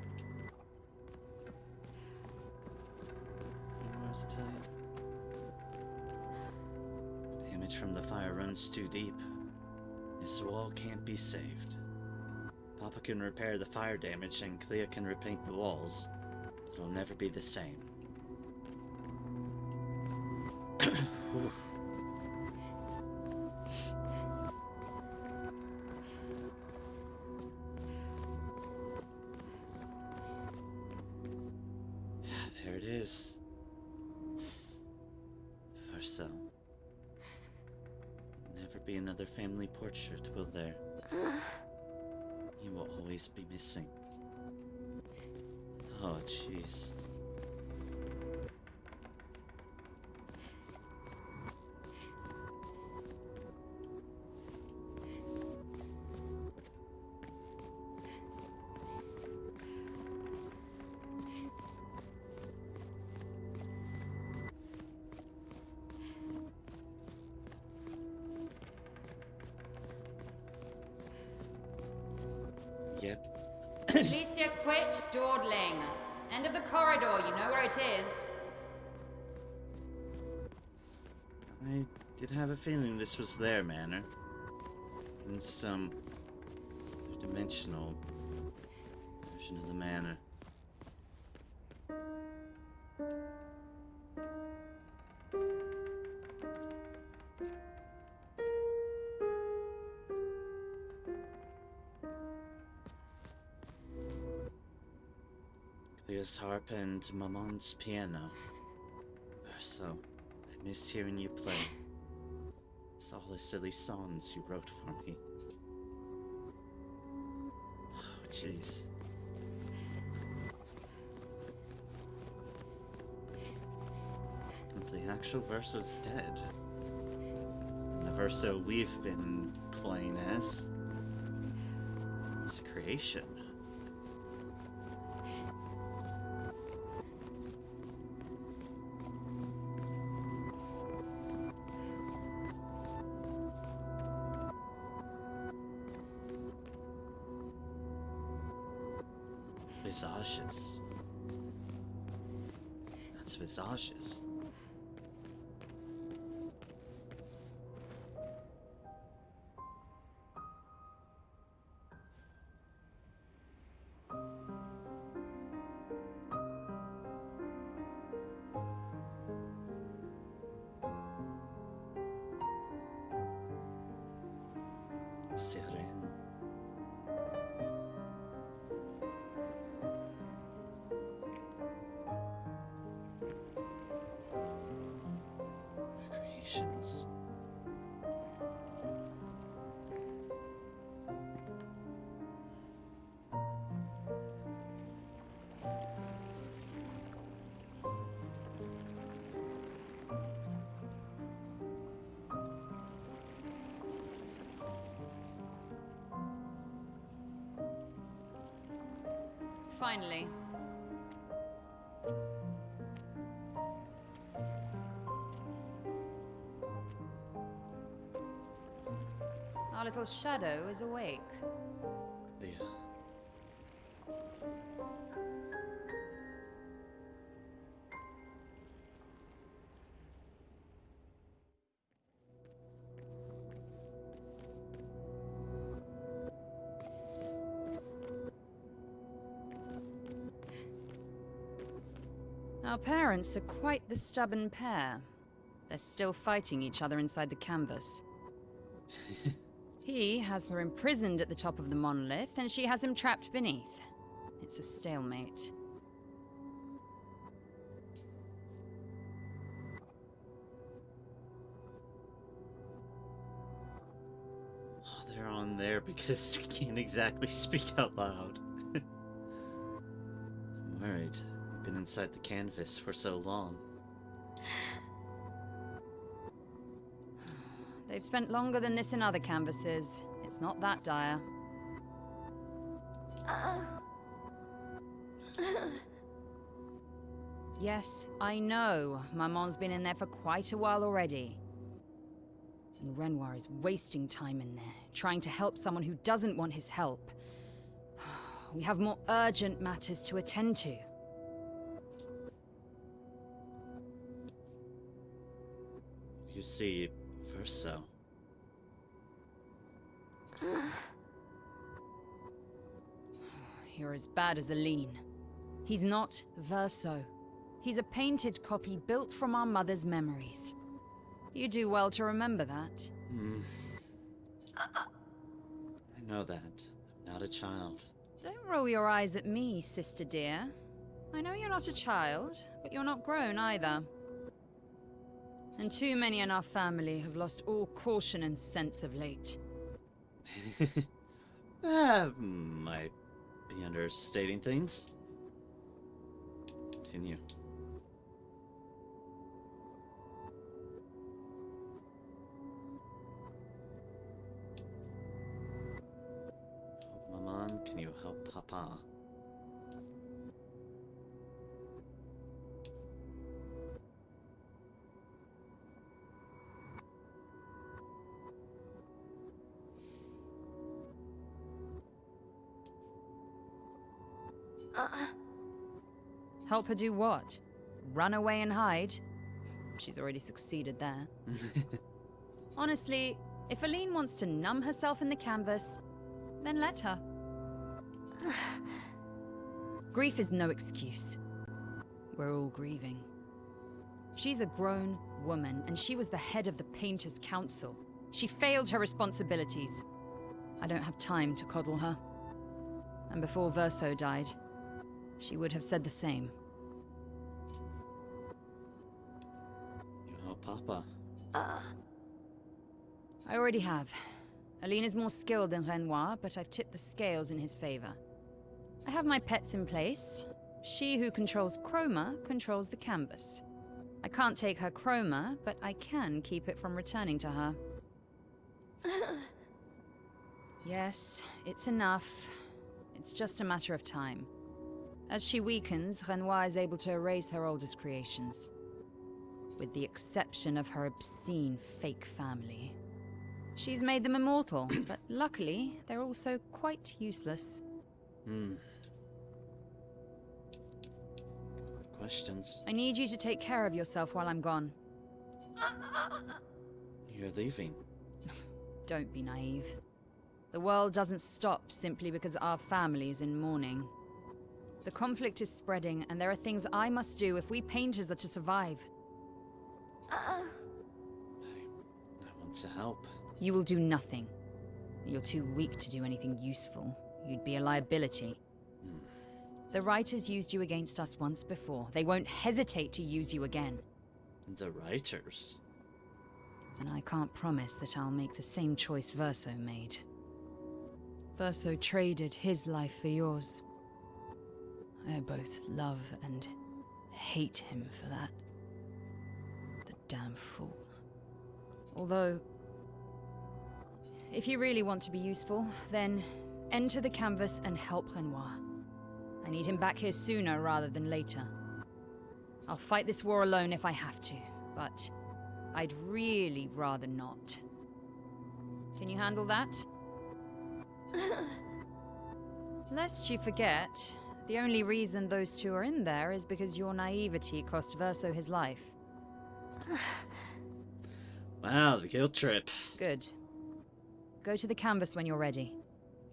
Damage from the fire runs too deep. This wall can't be saved. Papa can repair the fire damage and Clair can repaint the walls. It'll never be the same. Whew. There it is. First cell. Never be another family portrait, will there? You will always be missing. Oh, jeez. Yep. Alicia, quit dawdling. End of the corridor, you know where it is. I did have a feeling this was their manor. In some dimensional version of the manor. Claire's harp and Maman's piano. So, I miss hearing you play. It's all the silly songs you wrote for me. Oh, jeez. But the actual Versa's dead. And the Versa we've been playing as is a creation. Visages. That's visages. Siren. Creations. Finally. Our little shadow is awake. Yeah. Our parents are quite the stubborn pair. They're still fighting each other inside the canvas. He has her imprisoned at the top of the monolith, and she has him trapped beneath. It's a stalemate. they're on there because we can't exactly speak out loud. I'm worried. I've been inside the canvas for so long. They've spent longer than this in other canvases. It's not that dire. Yes, I know. Maman's been in there for quite a while already. And Renoir is wasting time in there, trying to help someone who doesn't want his help. We have more urgent matters to attend to. You see, Verso. You're as bad as Aline. He's not Verso. He's a painted copy built from our mother's memories. You do well to remember that. I know that. I'm not a child. Don't roll your eyes at me, sister dear. I know you're not a child, but you're not grown either. And too many in our family have lost all caution and sense of late. Might be understating things. Continue. Maman, can you help Papa? Help her do what? Run away and hide? She's already succeeded there. Honestly, if Aline wants to numb herself in the canvas, then let her. Grief is no excuse. We're all grieving. She's a grown woman, and she was the head of the Painters' Council. She failed her responsibilities. I don't have time to coddle her. And before Verso died, she would have said the same. You help Papa. I already have. Aline is more skilled than Renoir, but I've tipped the scales in his favor. I have my pets in place. She who controls chroma controls the canvas. I can't take her chroma, but I can keep it from returning to her. Yes, it's enough. It's just a matter of time. As she weakens, Renoir is able to erase her oldest creations. With the exception of her obscene fake family. She's made them immortal, but luckily, they're also quite useless. Questions? I need you to take care of yourself while I'm gone. You're leaving. Don't be naive. The world doesn't stop simply because our family is in mourning. The conflict is spreading, and there are things I must do if we painters are to survive. I want to help. You will do nothing. You're too weak to do anything useful. You'd be a liability. The writers used you against us once before. They won't hesitate to use you again. The writers? And I can't promise that I'll make the same choice Verso made. Verso traded his life for yours. I both love and hate him for that. The damn fool. Although, if you really want to be useful, then enter the canvas and help Renoir. I need him back here sooner rather than later. I'll fight this war alone if I have to, but I'd really rather not. Can you handle that? Lest you forget, the only reason those two are in there is because your naivety cost Verso his life. Wow, the guilt trip. Good. Go to the canvas when you're ready.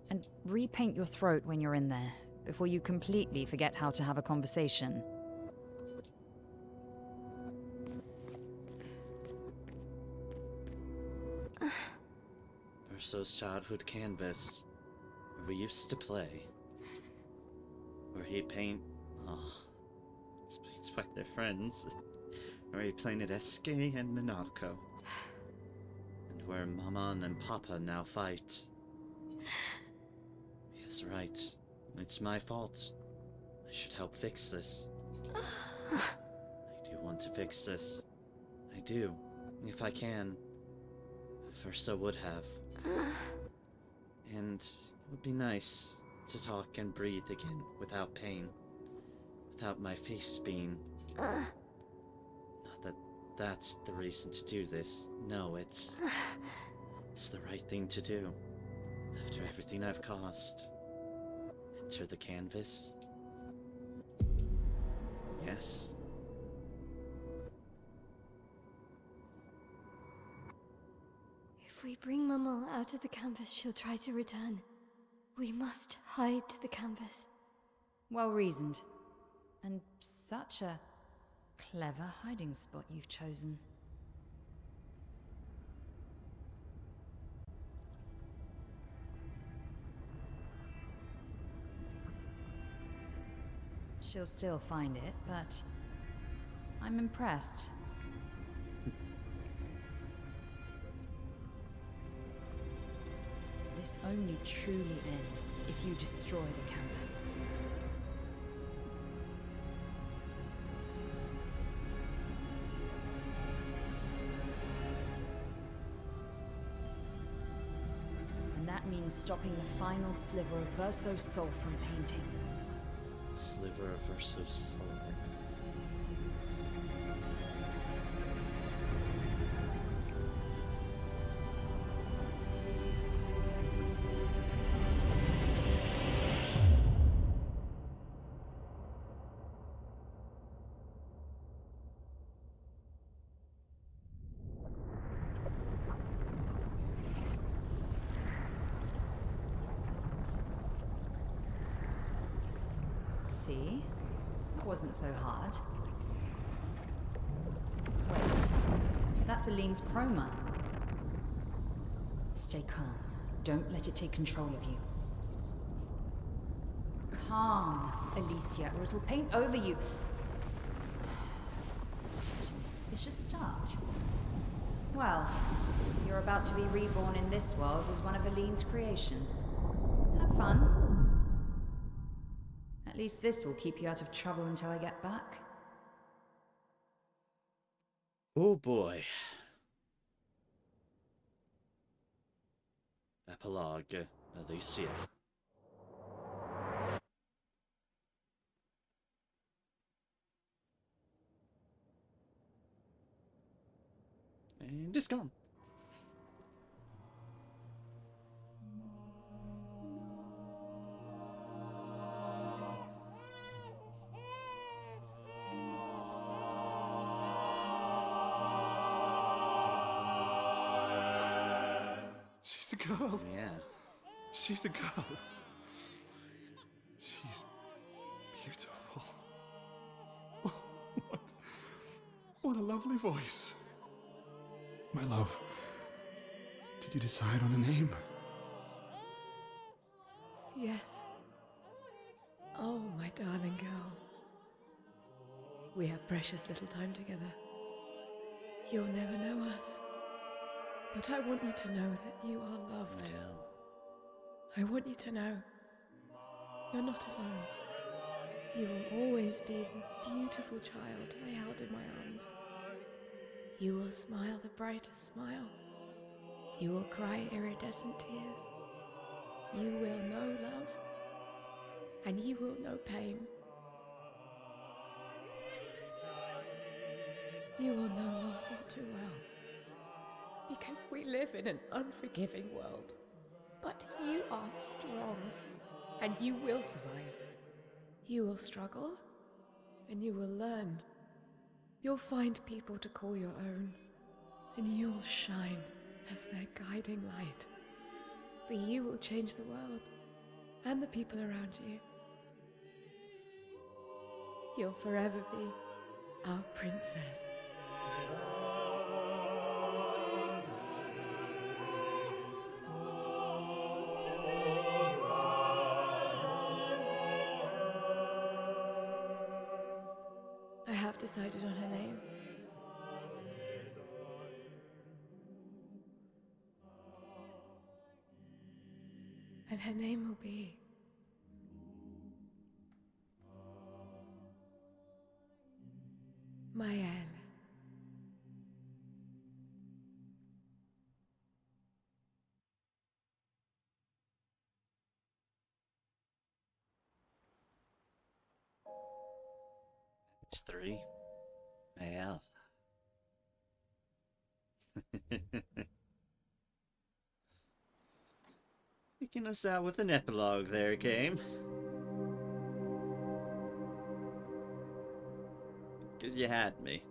And repaint your throat when you're in there, before you completely forget how to have a conversation. Verso's childhood canvas, where we used to play. Where he'd paint... Oh, it's paints by their friends. Where he painted Esque and Monaco. And where Mama and Papa now fight. Yes, right. It's my fault. I should help fix this. I do want to fix this. I do, if I can. First I would have. And it would be nice to talk and breathe again without pain. Without my face being... Not that that's the reason to do this. No, it's the right thing to do. After everything I've caused. Enter the canvas. Yes. If we bring Maman out of the canvas, she'll try to return. We must hide the canvas. Well reasoned. And such a clever hiding spot you've chosen. She'll still find it, but I'm impressed. This only truly ends if you destroy the canvas. And that means stopping the final sliver of Verso's soul from painting. Sliver of Verso's soul. See? That wasn't so hard. Wait. That's Aline's chroma. Stay calm. Don't let it take control of you. Calm, Alicia, or it'll paint over you. What an auspicious start. Well, you're about to be reborn in this world as one of Aline's creations. Have fun. At least this will keep you out of trouble until I get back. Oh boy. Epilogue, Alicia. And it's gone. She's a girl. Yeah. She's a girl. She's beautiful. What a lovely voice. My love, did you decide on a name? Yes. Oh, my darling girl. We have precious little time together. You'll never know us. But I want you to know that you are loved. I want you to know you're not alone. You will always be the beautiful child I held in my arms. You will smile the brightest smile. You will cry iridescent tears. You will know love, and you will know pain. You will know loss all too well, because we live in an unforgiving world. But you are strong, and you will survive. You will struggle, and you will learn. You'll find people to call your own, and you will shine as their guiding light. For you will change the world, and the people around you. You'll forever be our princess. I have decided on her name. Her name will be... Mael. It's 3. Mael. Picking us out with an epilogue there, game. Because you had me.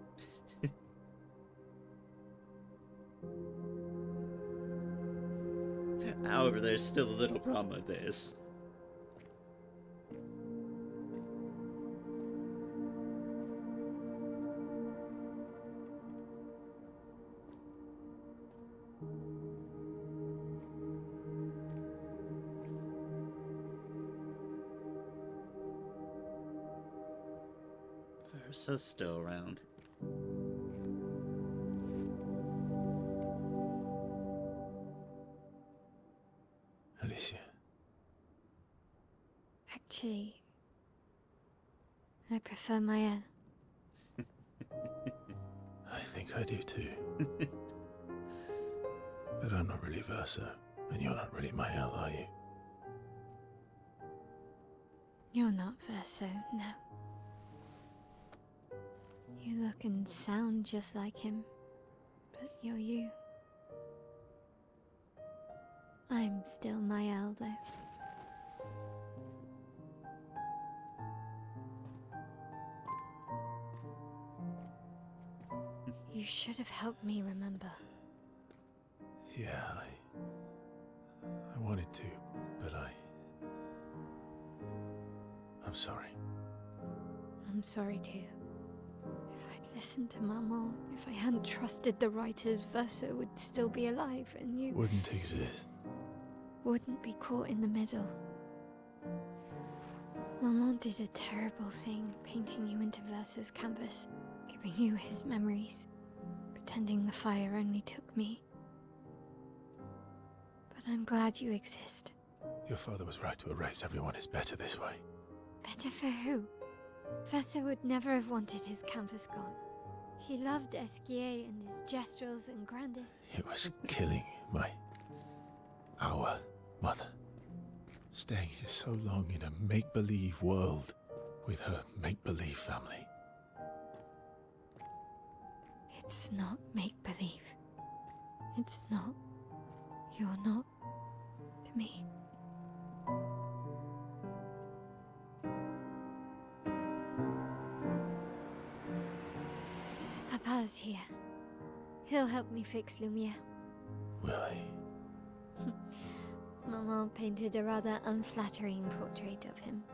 However, there's still a little problem with this. Versa's still around. Alicia. Actually, I prefer Mael. I think I do too. But I'm not really Verso, and you're not really Mael, are you? You're not Verso, no. You look and sound just like him, but you're you. I'm still Mael, though. You should have helped me remember. Yeah, I wanted to, but I'm sorry. I'm sorry too. If I'd listened to Maman, if I hadn't trusted the writers, Verso would still be alive and you... Wouldn't exist. Wouldn't be caught in the middle. Maman did a terrible thing, painting you into Verso's canvas, giving you his memories, pretending the fire only took me. But I'm glad you exist. Your father was right to erase everyone. It's better this way. Better for who? Verso would never have wanted his canvas gone. He loved Esquier and his gestrels and Grandis. It was killing our mother. Staying here so long in a make-believe world with her make-believe family. It's not make-believe. It's not. You're not to me. Papa's here. He'll help me fix Lumiere. Will he? Maman painted a rather unflattering portrait of him.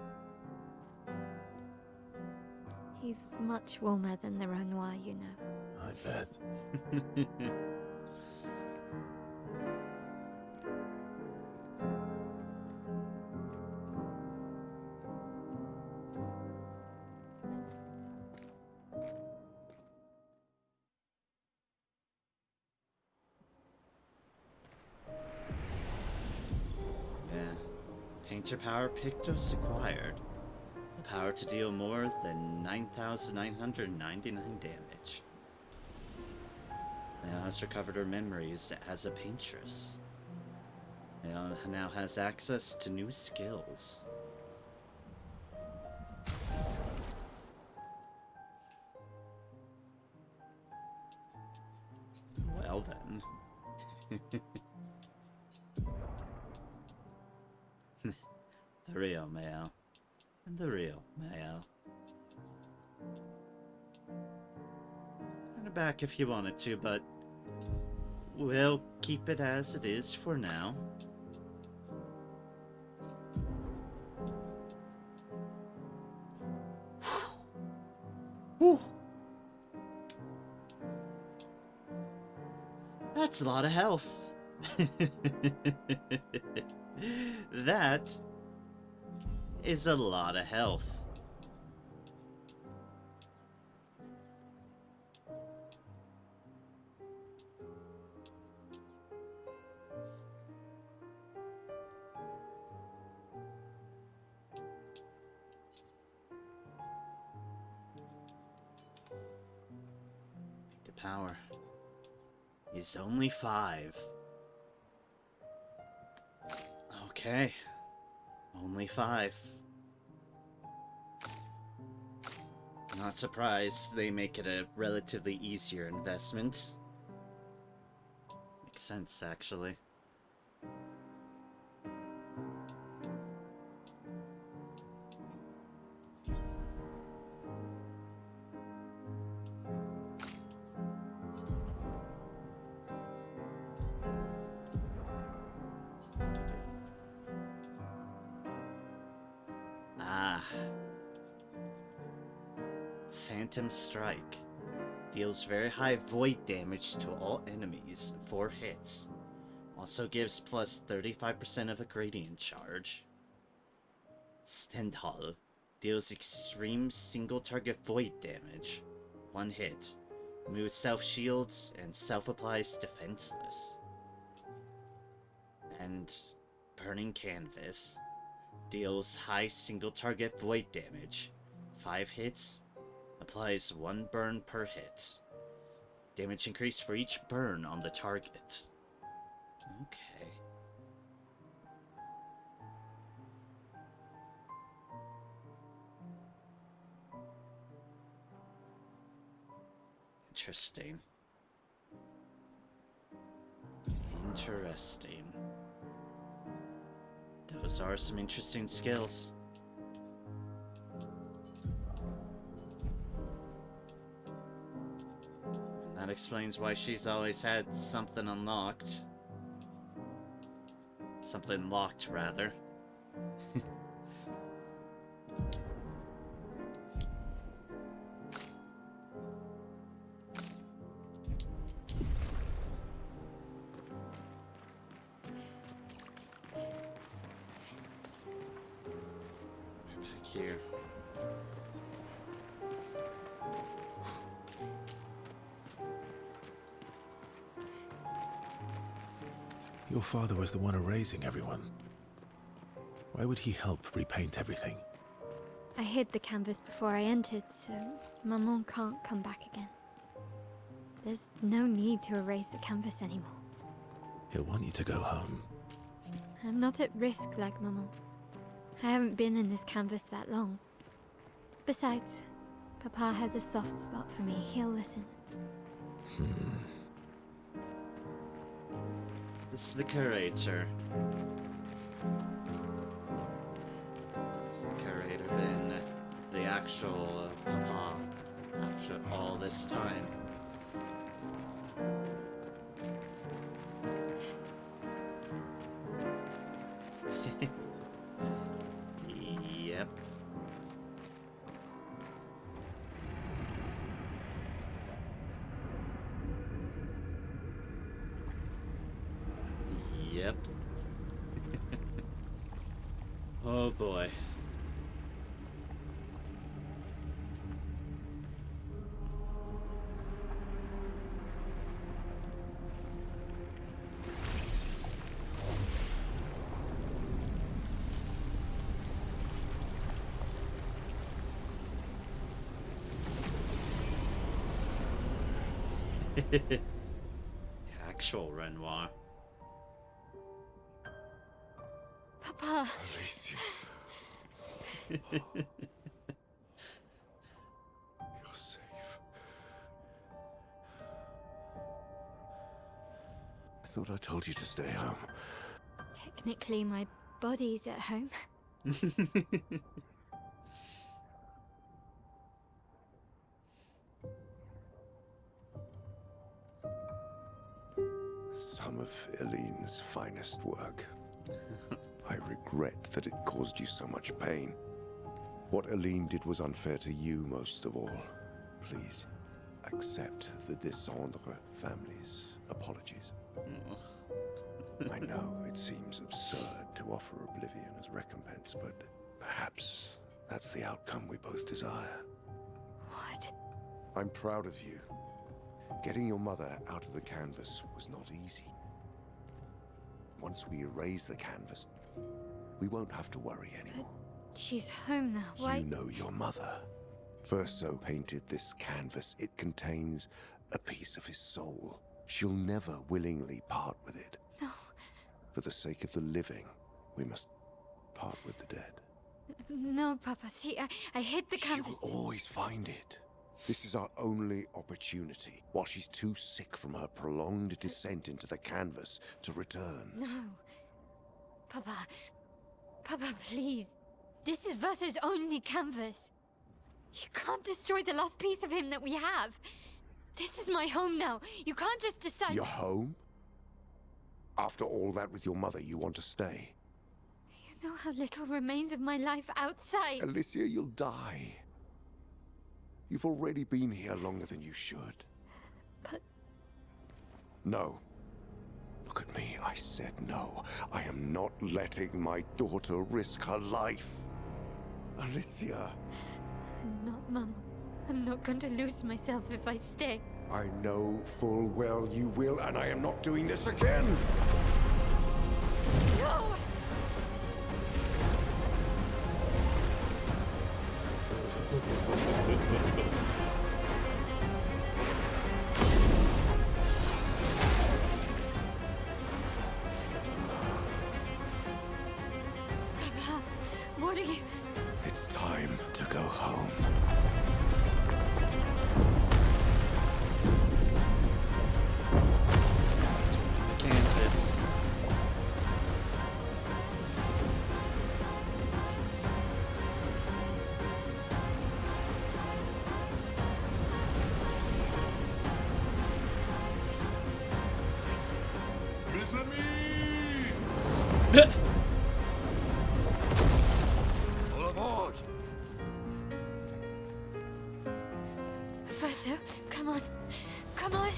He's much warmer than the Renoir, you know. I bet. Painter power Pictos acquired. The power to deal more than 9,999 damage. Now has recovered her memories as a paintress. Now has access to new skills. Well then. The real Mael. And the real Mael. Turn it back if you wanted to, but we'll keep it as it is for now. Whew. That's a lot of health. That is a lot of health. power. He's only 5. Okay. Only 5. Not surprised they make it a relatively easier investment. Makes sense, actually. Ah. Phantom Strike. Deals very high void damage to all enemies, 4 hits. Also gives plus 35% of a gradient charge. Stendhal. Deals extreme single target void damage, 1 hit. Moves self shields and self applies defenseless. And Burning Canvas. Deals high single target void damage, 5 hits. Applies 1 burn per hit. Damage increased for each burn on the target. Okay. Interesting. Interesting. Those are some interesting skills. That explains why she's always had something unlocked. Something locked, rather. We're back here. Your father was the one erasing everyone. Why would he help repaint everything? I hid the canvas before I entered, so Maman can't come back again. There's no need to erase the canvas anymore. He'll want you to go home. I'm not at risk like Maman. I haven't been in this canvas that long. Besides, Papa has a soft spot for me. He'll listen. This is the curator. Has the curator been the actual Papa after all this time? Yep. Yep. Oh boy. The actual Renoir. Papa! Alicia. You're safe. I thought I told you to stay home. Technically, my body's at home. Some of Eileen's finest work. I regret that it caused you so much pain. What Eileen did was unfair to you most of all. Please, accept the Descendre family's apologies. I know it seems absurd to offer oblivion as recompense, but perhaps that's the outcome we both desire. What? I'm proud of you. Getting your mother out of the canvas was not easy. Once we erase the canvas, we won't have to worry anymore. But she's home now. Why? You know your mother. Verso painted this canvas. It contains a piece of his soul. She'll never willingly part with it. No. For the sake of the living, we must part with the dead. No, Papa. See, I hid the canvas. She will always find it. This is our only opportunity, while she's too sick from her prolonged descent into the canvas to return. No. Papa. Papa, please. This is Verso's only canvas. You can't destroy the last piece of him that we have. This is my home now. You can't just decide... Your home? After all that with your mother, you want to stay? You know how little remains of my life outside. Alicia, you'll die. You've already been here longer than you should. But... No. Look at me, I said no. I am not letting my daughter risk her life. Alicia. I'm not, Mama. I'm not going to lose myself if I stay. I know full well you will, and I am not doing this again! No! Papa, what are you... It's time to go home. The canvas. Mes amis! All aboard! Verso, come on. Come on.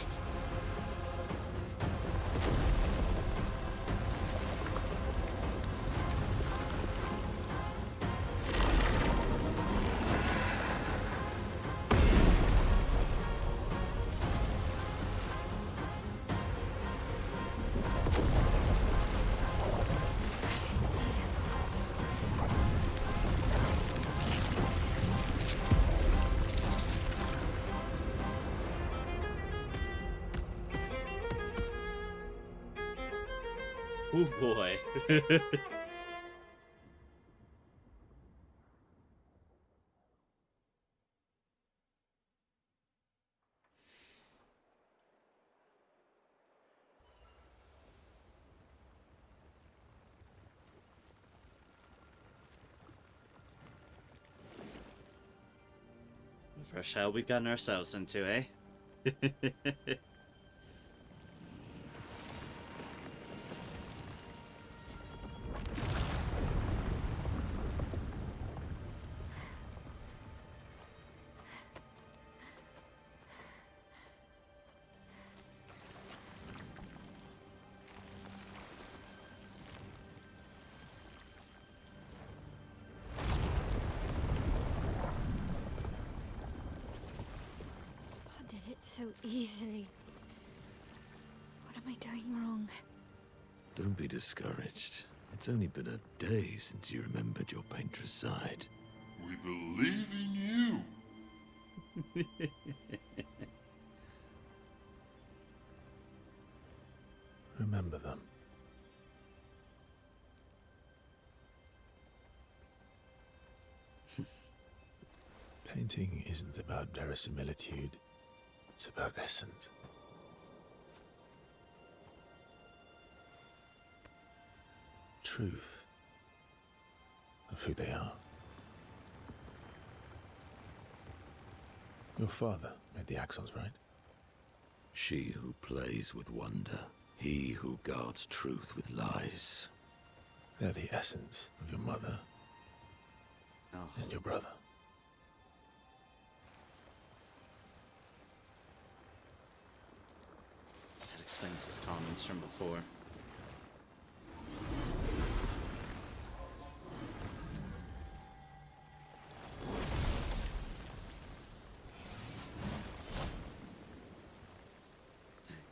Oh boy. Fresh hell we've gotten ourselves into, eh? I did it so easily. What am I doing wrong? Don't be discouraged. It's only been a day since you remembered your painter's side. We believe in you. Remember them. Painting isn't about verisimilitude, it's about essence. Truth of who they are. Your father made the axons, right? She who plays with wonder, he who guards truth with lies. They're the essence of your mother and your brother. That explains his comments from before.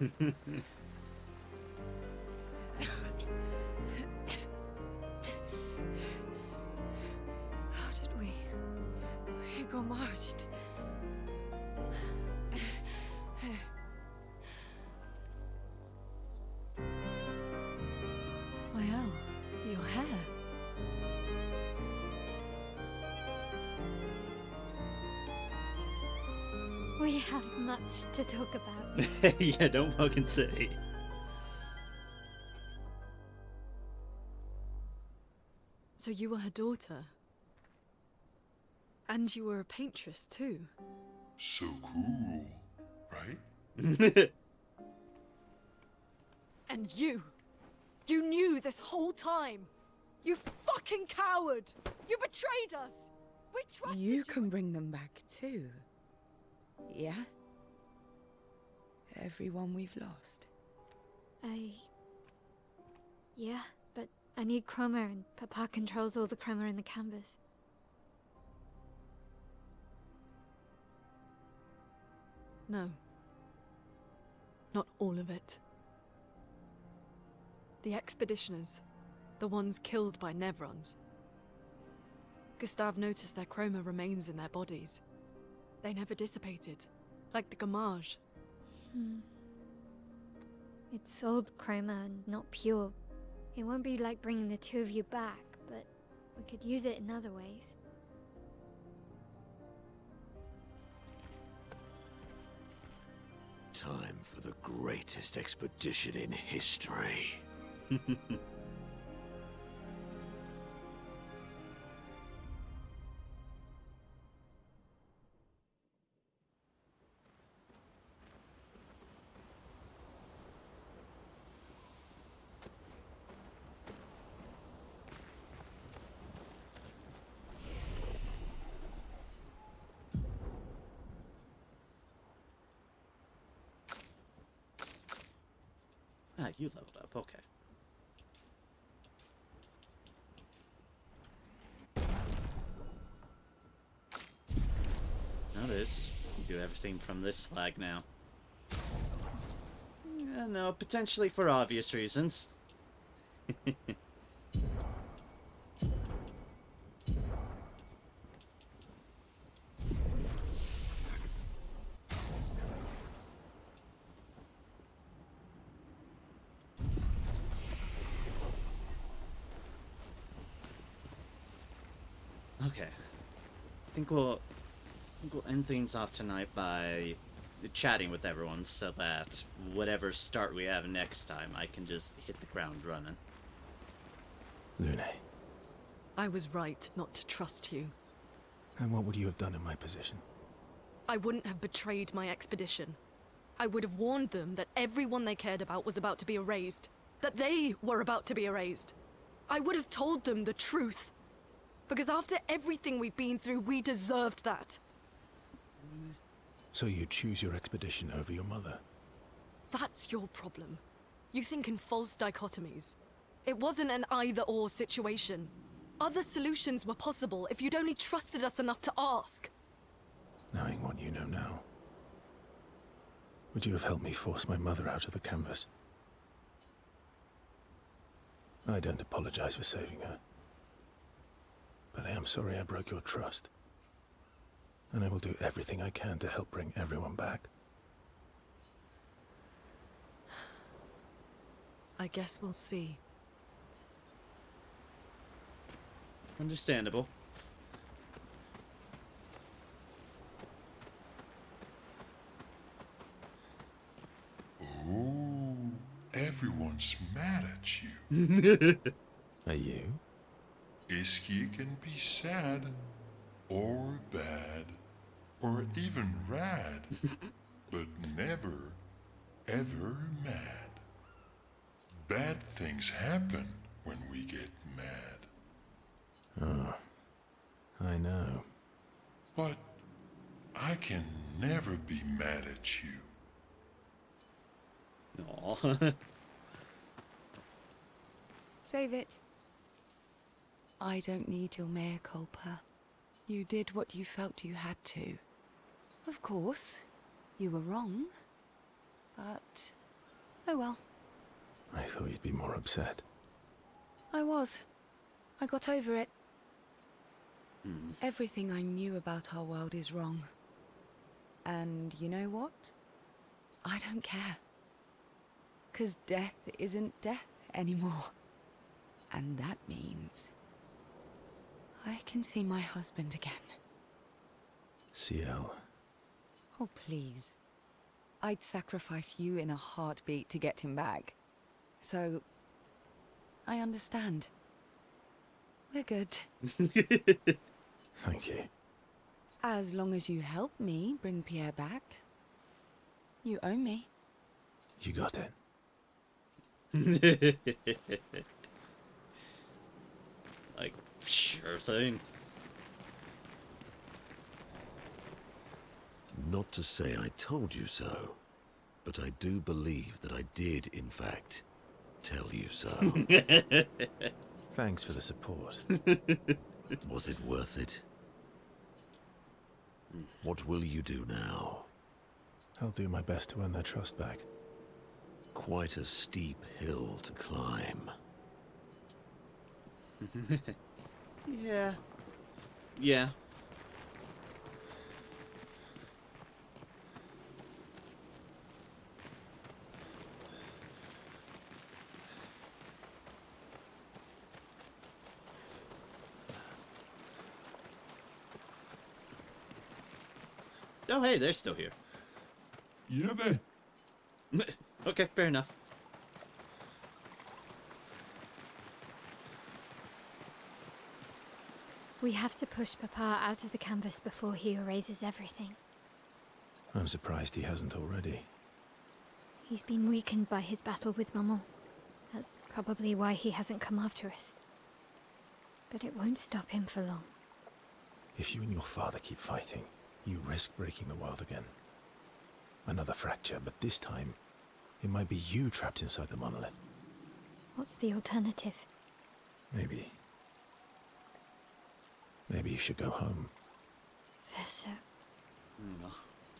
How did we go marched? We have much to talk about. Yeah, don't fucking say. So you were her daughter? And you were a paintress too? So cool, right? And you knew this whole time! You fucking coward! You betrayed us! We trusted you! You can bring them back too. Yeah? Everyone we've lost. Yeah, but I need chroma and Papa controls all the chroma in the canvas. No. Not all of it. The expeditioners. The ones killed by Nevrons. Gustav noticed their chroma remains in their bodies. They never dissipated, like the gamage. It's old chroma and not pure. It won't be like bringing the two of you back, but we could use it in other ways. Time for the greatest expedition in history. Ah, you leveled up, okay. Notice, you do everything from this flag now. Yeah, no, potentially for obvious reasons. Okay. I think we'll end things off tonight by chatting with everyone so that whatever start we have next time, I can just hit the ground running. Lune, I was right not to trust you. and what would you have done in my position? I wouldn't have betrayed my expedition. I would have warned them that everyone they cared about was about to be erased. That they were about to be erased. I would have told them the truth. Because after everything we've been through, we deserved that. So you choose your expedition over your mother? That's your problem. You think in false dichotomies. It wasn't an either-or situation. Other solutions were possible if you'd only trusted us enough to ask. Knowing what you know now, would you have helped me force my mother out of the canvas? I don't apologize for saving her. But I am sorry I broke your trust. And I will do everything I can to help bring everyone back. I guess we'll see. Understandable. Oh, everyone's mad at you. Are you? Ischia can be sad, or bad, or even rad, but never, ever mad. Bad things happen when we get mad. Oh, I know. But I can never be mad at you. Aww. Save it. I don't need your mea culpa. You did what you felt you had to. Of course, you were wrong. But, oh well. I thought you'd be more upset. I was. I got over it. Everything I knew about our world is wrong. And you know what? I don't care. 'Cause death isn't death anymore. And that means I can see my husband again. CL, Oh, please. I'd sacrifice you in a heartbeat to get him back. So, I understand. We're good. Thank you. As long as you help me bring Pierre back. You owe me. You got it. Like, sure thing. Not to say I told you so, but I do believe that I did, in fact, tell you so. Thanks for the support. Was it worth it? What will you do now? I'll do my best to earn their trust back. Quite a steep hill to climb. Yeah. Yeah. Oh, hey, they're still here. Yeah, they. Okay, fair enough. We have to push Papa out of the canvas before he erases everything. I'm surprised he hasn't already. He's been weakened by his battle with Maman. That's probably why he hasn't come after us. But it won't stop him for long. If you and your father keep fighting, you risk breaking the world again. Another fracture, but this time, it might be you trapped inside the monolith. What's the alternative? Maybe you should go home. Verso.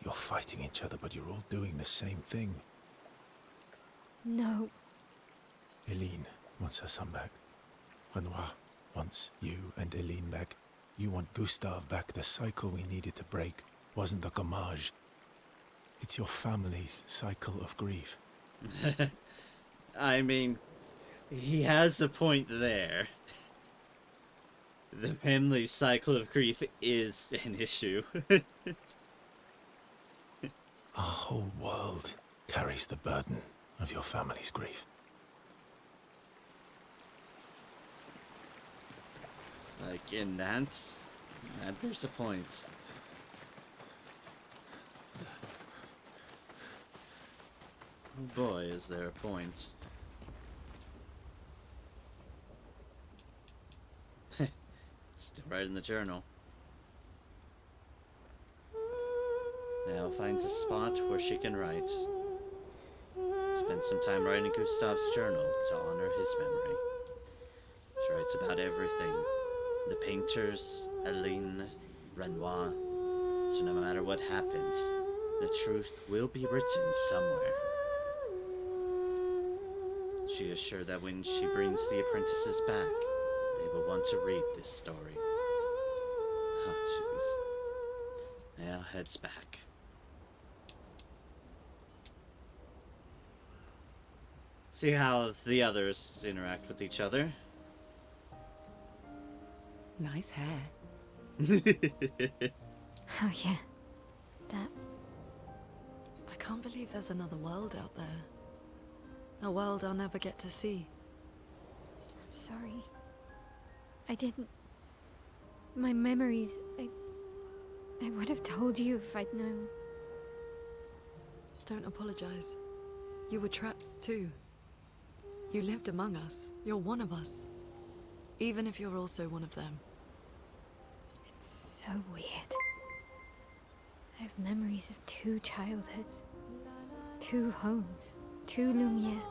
You're fighting each other, but you're all doing the same thing. No. Eileen wants her son back. Renoir wants you and Eileen back. You want Gustave back. The cycle we needed to break wasn't the gommage. It's your family's cycle of grief. I mean, he has a point there. The family cycle of grief is an issue. Our whole world carries the burden of your family's grief. It's like, in that there's a point. Oh boy, is there a point. Still right in the journal. Now finds a spot where she can write. Spend some time writing Gustave's journal to honor his memory. She writes about everything. The painters, Eileen, Renoir. So no matter what happens, the truth will be written somewhere. She is sure that when she brings the apprentices back, they will want to read this story. Oh, jeez. Now heads back. See how the others interact with each other. Nice hair. Oh yeah. That. I can't believe there's another world out there. A world I'll never get to see. I'm sorry. I didn't... My memories... I would have told you if I'd known. Don't apologize. You were trapped too. You lived among us. You're one of us. Even if you're also one of them. It's so weird. I have memories of 2 childhoods. 2 homes. 2 Lumiere.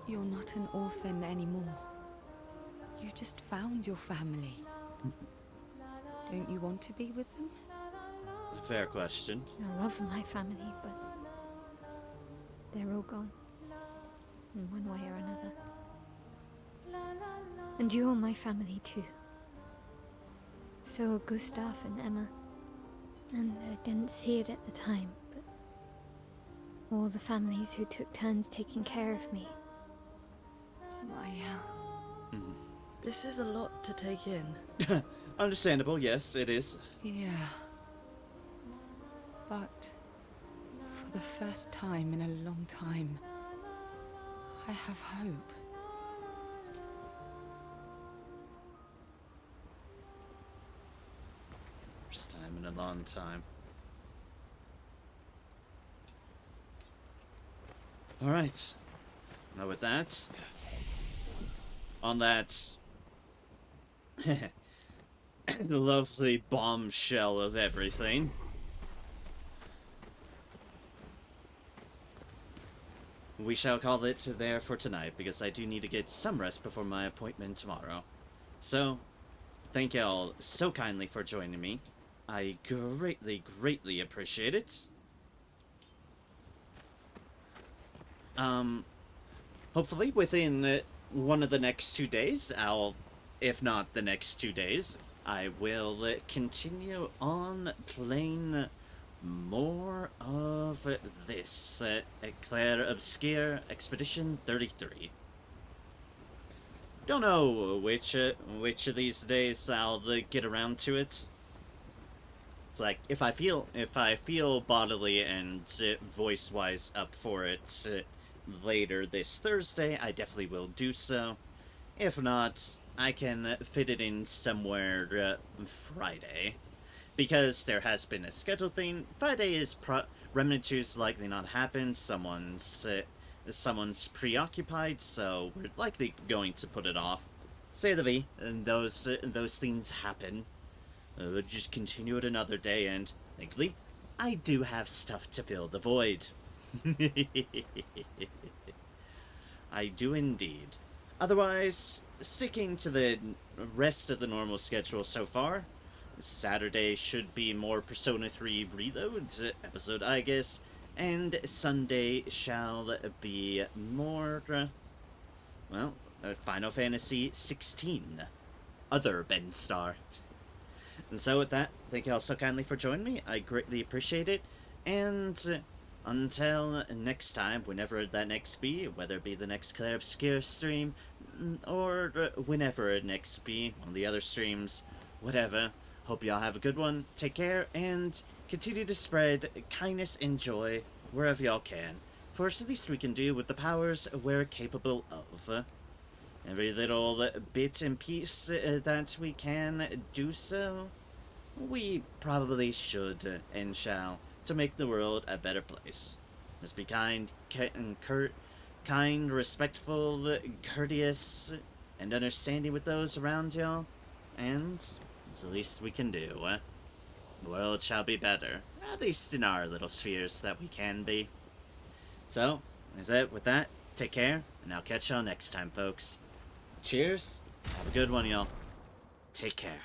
You're not an orphan anymore. You just found your family. Don't you want to be with them? Fair question. I love my family, but they're all gone. In one way or another. And you're my family too. So are Gustave and Emma. And I didn't see it at the time, but All the families who took turns taking care of me. Maya. This is a lot to take in. Understandable, yes, it is. Yeah. But for the first time in a long time, I have hope. First time in a long time. Alright. Now with that, on that lovely bombshell of everything, we shall call it there for tonight, because I do need to get some rest before my appointment tomorrow. So, thank y'all so kindly for joining me. I greatly, greatly appreciate it. Hopefully within one of the next 2 days, if not the next 2 days, I will continue on playing more of this Clair Obscur Expedition 33. Don't know which of these days I'll get around to it. It's like if I feel bodily and voice-wise up for it later this Thursday, I definitely will do so. If not, I can fit it in somewhere Friday. Because there has been a scheduled thing, Friday is Remnant 2 is likely not happen. Someone's preoccupied, so we're likely going to put it off. Say the V, and those things happen. We'll just continue it another day, and thankfully, I do have stuff to fill the void. I do indeed. Otherwise, sticking to the rest of the normal schedule so far. Saturday should be more Persona 3 Reloads episode, I guess, and Sunday shall be more, Final Fantasy 16, other Ben Star. And so with that, thank you all so kindly for joining me. I greatly appreciate it. And until next time, whenever that next be, whether it be the next Clair Obscur stream, or whenever it next be, one of the other streams, whatever, hope y'all have a good one. Take care, and continue to spread kindness and joy wherever y'all can. For it's the least we can do with the powers we're capable of. Every little bit and piece that we can do so, we probably should and shall, to make the world a better place. Just be kind, respectful, courteous, and understanding with those around y'all, and it's the least we can do. The world shall be better, at least in our little spheres that we can be. So, with that, take care, and I'll catch y'all next time, folks. Cheers. Have a good one, y'all. Take care.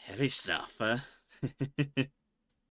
Heavy stuff, huh?